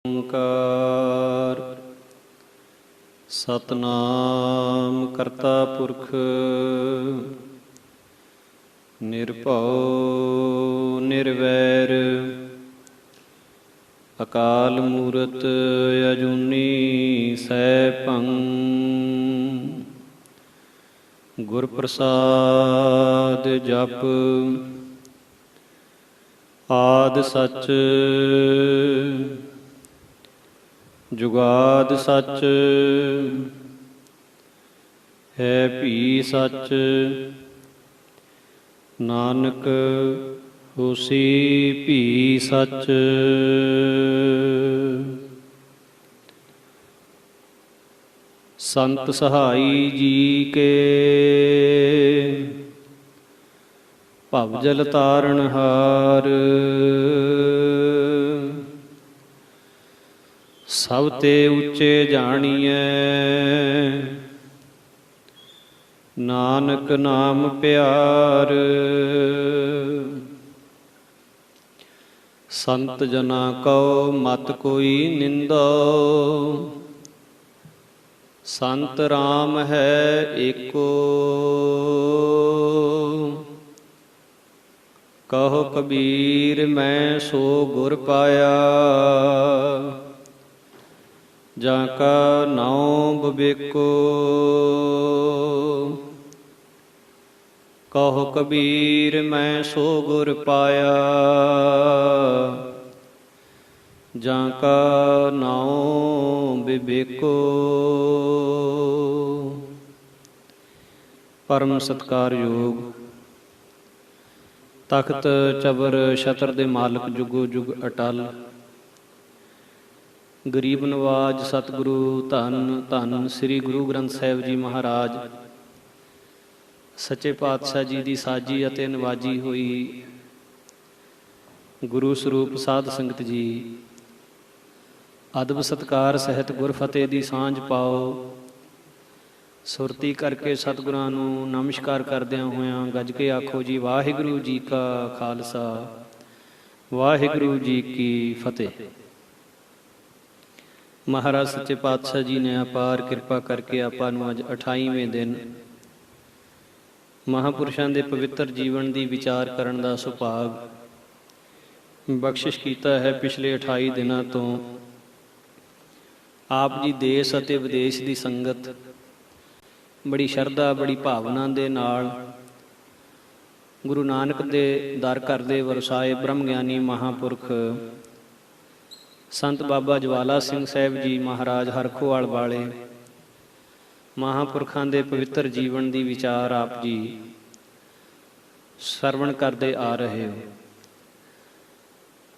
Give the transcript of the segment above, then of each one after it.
ਓਂਕਾਰ ਸਤਿਨਾਮ ਕਰਤਾ ਪੁਰਖ ਨਿਰਭਉ ਨਿਰਵੈਰ ਅਕਾਲ ਮੂਰਤ ਅਜੂਨੀ ਸੈਭੰ ਗੁਰ ਪ੍ਰਸਾਦ ਜਪ ਆਦਿ ਸਚ ਜੁਗਾਦ ਸਚ ਹੈ ਭੀ ਸਚ ਨਾਨਕ ਹੋਸੀ ਭੀ ਸਚ। ਸੰਤ ਸਹਾਈ ਜੀ ਕੇ ਭਵ ਜਲ ਤਾਰਨ ਹਾਰ ਸਭ ਤੇ ਉੱਚੇ ਜਾਣੀਐ ਨਾਨਕ ਨਾਮ ਪਿਆਰ। ਸੰਤ ਜਨਾ ਕਉ ਮਤ ਕੋਈ ਨਿੰਦੋ ਸੰਤ ਰਾਮ ਹੈ ਏਕੋ ਕਹੋ ਕਬੀਰ ਮੈਂ ਸੋ ਗੁਰ ਪਾਇਆ ਜਾਂ ਕਾ ਨਾਉ ਬਵੇਕੋ ਕਹੋ ਕਬੀਰ ਮੈਂ ਸੋ ਗੁਰ ਪਾਇਆ ਜਾਂ ਕਾ ਨਾਉ ਬਿਬੇਕੋ। ਪਰਮ ਸਤਿਕਾਰਯੋਗ ਤਖਤ ਚਬਰ ਛਤਰ ਦੇ ਮਾਲਕ ਜੁਗੋ ਜੁਗ ਅਟਲ ਗਰੀਬ ਨਵਾਜ ਸਤਿਗੁਰੂ ਧੰਨ ਧੰਨ ਸ੍ਰੀ ਗੁਰੂ ਗ੍ਰੰਥ ਸਾਹਿਬ ਜੀ ਮਹਾਰਾਜ ਸੱਚੇ ਪਾਤਸ਼ਾਹ ਜੀ ਦੀ ਸਾਜੀ ਅਤੇ ਨਵਾਜੀ ਹੋਈ ਗੁਰੂ ਸਰੂਪ ਸਾਧ ਸੰਗਤ ਜੀ ਅਦਬ ਸਤਿਕਾਰ ਸਹਿਤ ਗੁਰਫਤਿਹ ਦੀ ਸਾਂਝ ਪਾਓ। ਸੁਰਤੀ ਕਰਕੇ ਸਤਿਗੁਰਾਂ ਨੂੰ ਨਮਸਕਾਰ ਕਰਦਿਆਂ ਹੋਇਆਂ ਗੱਜ ਕੇ ਆਖੋ ਜੀ ਵਾਹਿਗੁਰੂ ਜੀ ਕਾ ਖਾਲਸਾ ਵਾਹਿਗੁਰੂ ਜੀ ਕੀ ਫਤਿਹ। ਮਹਾਰਾਜ ਸੱਚੇ ਪਾਤਸ਼ਾਹ ਜੀ ਨੇ ਅਪਾਰ ਕਿਰਪਾ ਕਰਕੇ ਆਪਾਂ ਨੂੰ ਅੱਜ 28ਵੇਂ ਦਿਨ ਮਹਾਂਪੁਰਸ਼ਾਂ ਦੇ ਪਵਿੱਤਰ ਜੀਵਨ ਦੀ ਵਿਚਾਰ ਕਰਨ ਦਾ ਸੁਭਾਗ ਬਖਸ਼ਿਸ਼ ਕੀਤਾ ਹੈ। ਪਿਛਲੇ 28 ਦਿਨਾਂ ਤੋਂ ਆਪ ਜੀ ਦੇਸ਼ ਅਤੇ ਵਿਦੇਸ਼ ਦੀ ਸੰਗਤ ਬੜੀ ਸ਼ਰਧਾ ਬੜੀ ਭਾਵਨਾ ਦੇ ਨਾਲ ਗੁਰੂ ਨਾਨਕ ਦੇ ਦਰ ਘਰ ਦੇ ਵਰਸਾਏ ਬ੍ਰਹਮ ਗਿਆਨੀ ਮਹਾਂਪੁਰਖ ਸੰਤ ਬਾਬਾ ਜਵਾਲਾ ਸਿੰਘ ਸਾਹਿਬ ਜੀ ਮਹਾਰਾਜ ਹਰਖੋਵਾਲ ਵਾਲੇ ਮਹਾਂਪੁਰਖਾਂ ਦੇ ਪਵਿੱਤਰ ਜੀਵਨ ਦੀ ਵਿਚਾਰ ਆਪ ਜੀ ਸਰਵਣ ਕਰਦੇ ਆ ਰਹੇ ਹੋ।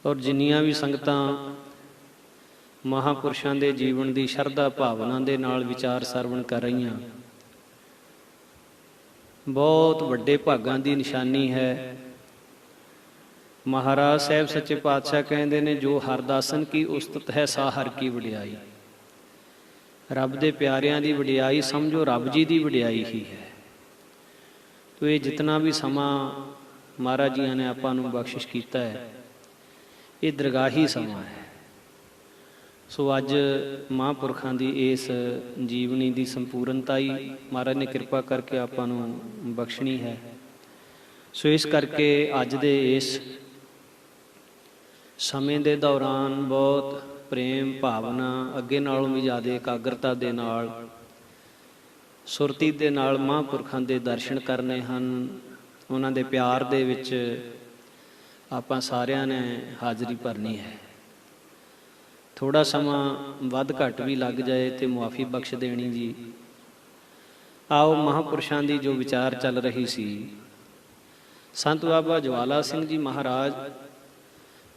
ਔਰ ਜਿੰਨੀਆਂ ਵੀ ਸੰਗਤਾਂ ਮਹਾਂਪੁਰਸ਼ਾਂ ਦੇ ਜੀਵਨ ਦੀ ਸ਼ਰਧਾ ਭਾਵਨਾ ਦੇ ਨਾਲ ਵਿਚਾਰ ਸਰਵਣ ਕਰ ਰਹੀਆਂ ਬਹੁਤ ਵੱਡੇ ਭਾਗਾਂ ਦੀ ਨਿਸ਼ਾਨੀ ਹੈ। ਮਹਾਰਾਜ ਸਾਹਿਬ ਸੱਚੇ ਪਾਤਸ਼ਾਹ ਕਹਿੰਦੇ ਨੇ ਜੋ ਹਰਦਾਸਨ ਕੀ ਉਸਤਤ ਹੈ ਸਾ ਹਰ ਕੀ ਵਡਿਆਈ। ਰੱਬ ਦੇ ਪਿਆਰਿਆਂ ਦੀ ਵਡਿਆਈ ਸਮਝੋ ਰੱਬ ਜੀ ਦੀ ਵਡਿਆਈ ਹੀ ਹੈ। ਤੋ ਇਹ ਜਿਤਨਾ ਵੀ ਸਮਾਂ ਮਹਾਰਾਜ ਜੀਆਂ ਨੇ ਆਪਾਂ ਨੂੰ ਬਖਸ਼ਿਸ਼ ਕੀਤਾ ਹੈ ਇਹ ਦਰਗਾਹੀ ਸਮਾਂ ਹੈ। ਸੋ ਅੱਜ ਮਹਾਂਪੁਰਖਾਂ ਦੀ ਇਸ ਜੀਵਨੀ ਦੀ ਸੰਪੂਰਨਤਾ ਹੀ ਮਹਾਰਾਜ ਨੇ ਕਿਰਪਾ ਕਰਕੇ ਆਪਾਂ ਨੂੰ ਬਖਸ਼ਣੀ ਹੈ। ਸੋ ਇਸ ਕਰਕੇ ਅੱਜ ਦੇ ਇਸ ਸਮੇਂ ਦੇ ਦੌਰਾਨ ਬਹੁਤ ਪ੍ਰੇਮ ਭਾਵਨਾ ਅੱਗੇ ਨਾਲੋਂ ਵੀ ਜ਼ਿਆਦਾ ਇਕਾਗਰਤਾ ਦੇ ਨਾਲ ਸੁਰਤੀ ਦੇ ਨਾਲ ਮਹਾਂਪੁਰਖਾਂ ਦੇ ਦਰਸ਼ਨ ਕਰਨੇ ਹਨ। ਉਹਨਾਂ ਦੇ ਪਿਆਰ ਦੇ ਵਿੱਚ ਆਪਾਂ ਸਾਰਿਆਂ ਨੇ ਹਾਜ਼ਰੀ ਭਰਨੀ ਹੈ। ਥੋੜ੍ਹਾ ਸਮਾਂ ਵੱਧ ਘੱਟ ਵੀ ਲੱਗ ਜਾਏ ਤੇ ਮੁਆਫੀ ਬਖਸ਼ ਦੇਣੀ ਜੀ। ਆਓ ਮਹਾਂਪੁਰਸ਼ਾਂ ਦੀ ਜੋ ਵਿਚਾਰ ਚੱਲ ਰਹੀ ਸੀ ਸੰਤ ਬਾਬਾ ਜਵਾਲਾ ਸਿੰਘ ਜੀ ਮਹਾਰਾਜ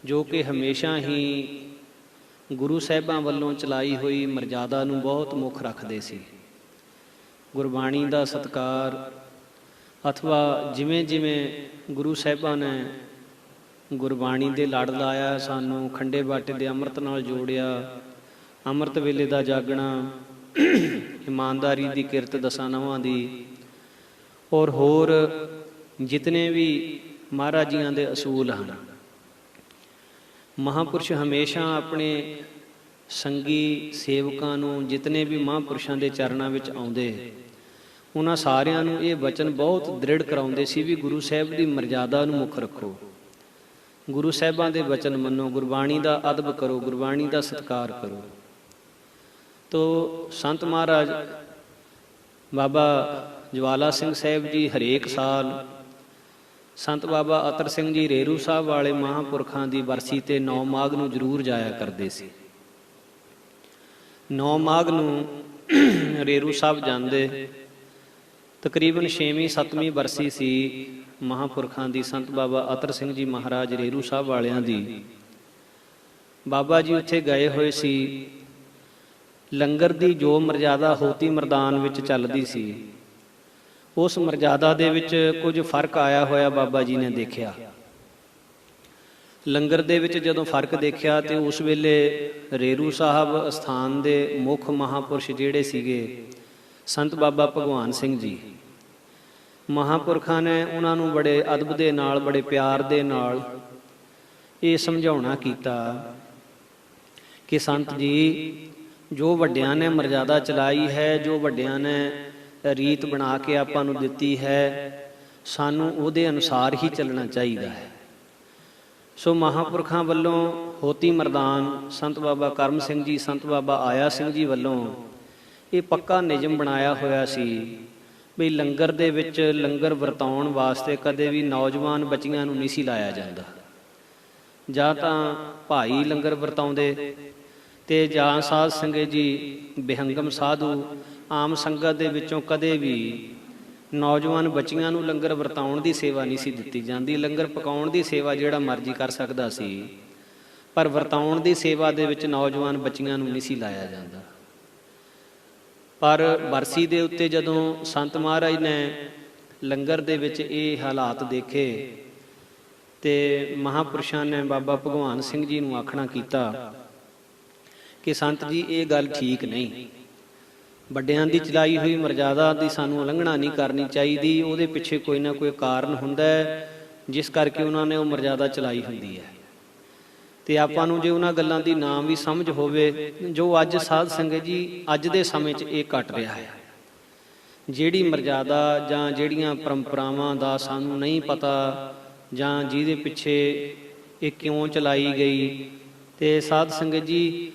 ਜੋ ਕਿ ਹਮੇਸ਼ਾ ਹੀ ਗੁਰੂ ਸਾਹਿਬਾਂ ਵੱਲੋਂ ਚਲਾਈ ਹੋਈ ਮਰਜ਼ਾਦਾ ਨੂੰ ਬਹੁਤ ਮੁੱਖ ਰੱਖਦੇ ਸੀ। ਗੁਰਬਾਣੀ ਦਾ ਸਤਿਕਾਰ ਅਥਵਾ ਜਿਵੇਂ ਜਿਵੇਂ ਗੁਰੂ ਸਾਹਿਬਾਂ ਨੇ ਗੁਰਬਾਣੀ ਦੇ ਲੜ ਲਾਇਆ ਸਾਨੂੰ ਖੰਡੇ ਬਾਟੇ ਦੇ ਅੰਮ੍ਰਿਤ ਨਾਲ ਜੋੜਿਆ ਅੰਮ੍ਰਿਤ ਵੇਲੇ ਦਾ ਜਾਗਣਾ ਇਮਾਨਦਾਰੀ ਦੀ ਕਿਰਤ ਦਸਾਂ ਨਵਾਂ ਦੀ ਔਰ ਹੋਰ ਜਿਤਨੇ ਵੀ ਮਹਾਰਾਜ ਜੀਆਂ ਦੇ ਅਸੂਲ ਹਨ। ਮਹਾਂਪੁਰਸ਼ ਹਮੇਸ਼ਾ ਆਪਣੇ ਸੰਗੀ ਸੇਵਕਾਂ ਨੂੰ, ਜਿਤਨੇ ਵੀ ਮਹਾਂਪੁਰਸ਼ਾਂ ਦੇ ਚਰਨਾਂ ਵਿੱਚ ਆਉਂਦੇ, ਉਹਨਾਂ ਸਾਰਿਆਂ ਨੂੰ ਇਹ ਵਚਨ ਬਹੁਤ ਦ੍ਰਿੜ ਕਰਾਉਂਦੇ ਸੀ ਵੀ ਗੁਰੂ ਸਾਹਿਬ ਦੀ ਮਰਜ਼ਾਦਾ ਨੂੰ ਮੁੱਖ ਰੱਖੋ, ਗੁਰੂ ਸਾਹਿਬਾਂ ਦੇ ਵਚਨ ਮੰਨੋ, ਗੁਰਬਾਣੀ ਦਾ ਅਦਬ ਕਰੋ, ਗੁਰਬਾਣੀ ਦਾ ਸਤਿਕਾਰ ਕਰੋ। ਤੋ ਸੰਤ ਮਹਾਰਾਜ ਬਾਬਾ ਜਵਾਲਾ ਸਿੰਘ ਸਾਹਿਬ ਜੀ ਹਰੇਕ ਸਾਲ ਸੰਤ ਬਾਬਾ ਅਤਰ ਸਿੰਘ ਜੀ ਰੇਰੂ ਸਾਹਿਬ ਵਾਲੇ ਮਹਾਂਪੁਰਖਾਂ ਦੀ ਬਰਸੀ ਤੇ 9 ਮਾਘ ਨੂੰ ਜ਼ਰੂਰ ਜਾਇਆ ਕਰਦੇ ਸੀ। 9 ਮਾਘ ਨੂੰ ਰੇਰੂ ਸਾਹਿਬ ਜਾਂਦੇ। ਤਕਰੀਬਨ 6ਵੀਂ 7ਵੀਂ ਬਰਸੀ ਸੀ ਮਹਾਂਪੁਰਖਾਂ ਦੀ, ਸੰਤ ਬਾਬਾ ਅਤਰ ਸਿੰਘ ਜੀ ਮਹਾਰਾਜ ਰੇਰੂ ਸਾਹਿਬ ਵਾਲਿਆਂ ਦੀ। ਬਾਬਾ ਜੀ ਉੱਥੇ ਗਏ ਹੋਏ ਸੀ। ਲੰਗਰ ਦੀ ਜੋ ਮਰਜ਼ਾਦਾ ਹੋਤੀ ਮਰਦਾਨ ਵਿੱਚ ਚੱਲਦੀ ਸੀ, ਉਸ ਮਰਜ਼ਾਦਾ ਦੇ ਵਿੱਚ ਕੁਝ ਫਰਕ ਆਇਆ ਹੋਇਆ ਬਾਬਾ ਜੀ ਨੇ ਦੇਖਿਆ। ਲੰਗਰ ਦੇ ਵਿੱਚ ਜਦੋਂ ਫਰਕ ਦੇਖਿਆ ਤੇ ਉਸ ਵੇਲੇ ਰੇਰੂ ਸਾਹਿਬ ਅਸਥਾਨ ਦੇ ਮੁੱਖ ਮਹਾਂਪੁਰਸ਼ ਜਿਹੜੇ ਸੀਗੇ ਸੰਤ ਬਾਬਾ ਭਗਵਾਨ ਸਿੰਘ ਜੀ, ਮਹਾਂਪੁਰਖਾਂ ਨੇ ਉਹਨਾਂ ਨੂੰ ਬੜੇ ਅਦਬ ਦੇ ਨਾਲ, ਬੜੇ ਪਿਆਰ ਦੇ ਨਾਲ ਇਹ ਸਮਝਾਉਣਾ ਕੀਤਾ ਕਿ ਸੰਤ ਜੀ, ਜੋ ਵੱਡਿਆਂ ਨੇ ਮਰਜ਼ਾਦਾ ਚਲਾਈ ਹੈ, ਜੋ ਵੱਡਿਆਂ ਨੇ ਰੀਤ ਬਣਾ ਕੇ ਆਪਾਂ ਨੂੰ ਦਿੱਤੀ ਹੈ, ਸਾਨੂੰ ਉਹਦੇ ਅਨੁਸਾਰ ਹੀ ਚੱਲਣਾ ਚਾਹੀਦਾ ਹੈ। ਸੋ ਮਹਾਂਪੁਰਖਾਂ ਵੱਲੋਂ ਹੋਤੀ ਮਰਦਾਨ ਸੰਤ ਬਾਬਾ ਕਰਮ ਸਿੰਘ ਜੀ, ਸੰਤ ਬਾਬਾ ਆਇਆ ਸਿੰਘ ਜੀ ਵੱਲੋਂ ਇਹ ਪੱਕਾ ਨਿਯਮ ਬਣਾਇਆ ਹੋਇਆ ਸੀ ਵੀ ਲੰਗਰ ਦੇ ਵਿੱਚ ਲੰਗਰ ਵਰਤਾਉਣ ਵਾਸਤੇ ਕਦੇ ਵੀ ਨੌਜਵਾਨ ਬੱਚੀਆਂ ਨੂੰ ਨਹੀਂ ਸੀ ਲਾਇਆ ਜਾਂਦਾ। ਜਾਂ ਤਾਂ ਭਾਈ ਲੰਗਰ ਵਰਤਾਉਂਦੇ ਤੇ ਜਾਂ ਸਾਧ ਸੰਗਤ ਜੀ, ਬਿਹੰਗਮ ਸਾਧੂ, ਆਮ ਸੰਗਤ ਦੇ ਵਿੱਚੋਂ ਕਦੇ ਵੀ ਨੌਜਵਾਨ ਬੱਚੀਆਂ ਨੂੰ ਲੰਗਰ ਵਰਤਾਉਣ ਦੀ ਸੇਵਾ ਨਹੀਂ ਸੀ ਦਿੱਤੀ ਜਾਂਦੀ। ਲੰਗਰ ਪਕਾਉਣ ਦੀ ਸੇਵਾ ਜਿਹੜਾ ਮਰਜ਼ੀ ਕਰ ਸਕਦਾ ਸੀ, ਪਰ ਵਰਤਾਉਣ ਦੀ ਸੇਵਾ ਦੇ ਵਿੱਚ ਨੌਜਵਾਨ ਬੱਚੀਆਂ ਨੂੰ ਨਹੀਂ ਸੀ ਲਾਇਆ ਜਾਂਦਾ। ਪਰ ਬਰਸੀ ਦੇ ਉੱਤੇ ਜਦੋਂ ਸੰਤ ਮਹਾਰਾਜ ਨੇ ਲੰਗਰ ਦੇ ਵਿੱਚ ਇਹ ਹਾਲਾਤ ਦੇਖੇ ਤੇ ਮਹਾਂਪੁਰਸ਼ਾਂ ਨੇ ਬਾਬਾ ਭਗਵਾਨ ਸਿੰਘ ਜੀ ਨੂੰ ਆਖਣਾ ਕੀਤਾ ਕਿ ਸੰਤ ਜੀ, ਇਹ ਗੱਲ ਠੀਕ ਨਹੀਂ, ਵੱਡਿਆਂ ਦੀ ਚਲਾਈ ਹੋਈ ਮਰਜ਼ਾਦਾ ਦੀ ਸਾਨੂੰ ਉਲੰਘਣਾ ਨਹੀਂ ਕਰਨੀ ਚਾਹੀਦੀ। ਉਹਦੇ ਪਿੱਛੇ ਕੋਈ ਨਾ ਕੋਈ ਕਾਰਨ ਹੁੰਦਾ ਹੈ ਜਿਸ ਕਰਕੇ ਉਹਨਾਂ ਨੇ ਉਹ ਮਰਜ਼ਾਦਾ ਚਲਾਈ ਹੁੰਦੀ ਹੈ। ਤੇ ਆਪਾਂ ਨੂੰ ਜੇ ਉਹਨਾਂ ਗੱਲਾਂ ਦੀ ਨਾ ਵੀ ਸਮਝ ਹੋਵੇ, ਜੋ ਅੱਜ ਸਾਧ ਸੰਗਤ ਜੀ ਅੱਜ ਦੇ ਸਮੇਂ 'ਚ ਇਹ ਘਟ ਰਿਹਾ ਹੈ, ਜਿਹੜੀ ਮਰਜ਼ਾਦਾ ਜਾਂ ਜਿਹੜੀਆਂ ਪਰੰਪਰਾਵਾਂ ਦਾ ਸਾਨੂੰ ਨਹੀਂ ਪਤਾ ਜਾਂ ਜਿਹਦੇ ਪਿੱਛੇ ਇਹ ਕਿਉਂ ਚਲਾਈ ਗਈ, ਤੇ ਸਾਧ ਸੰਗਤ ਜੀ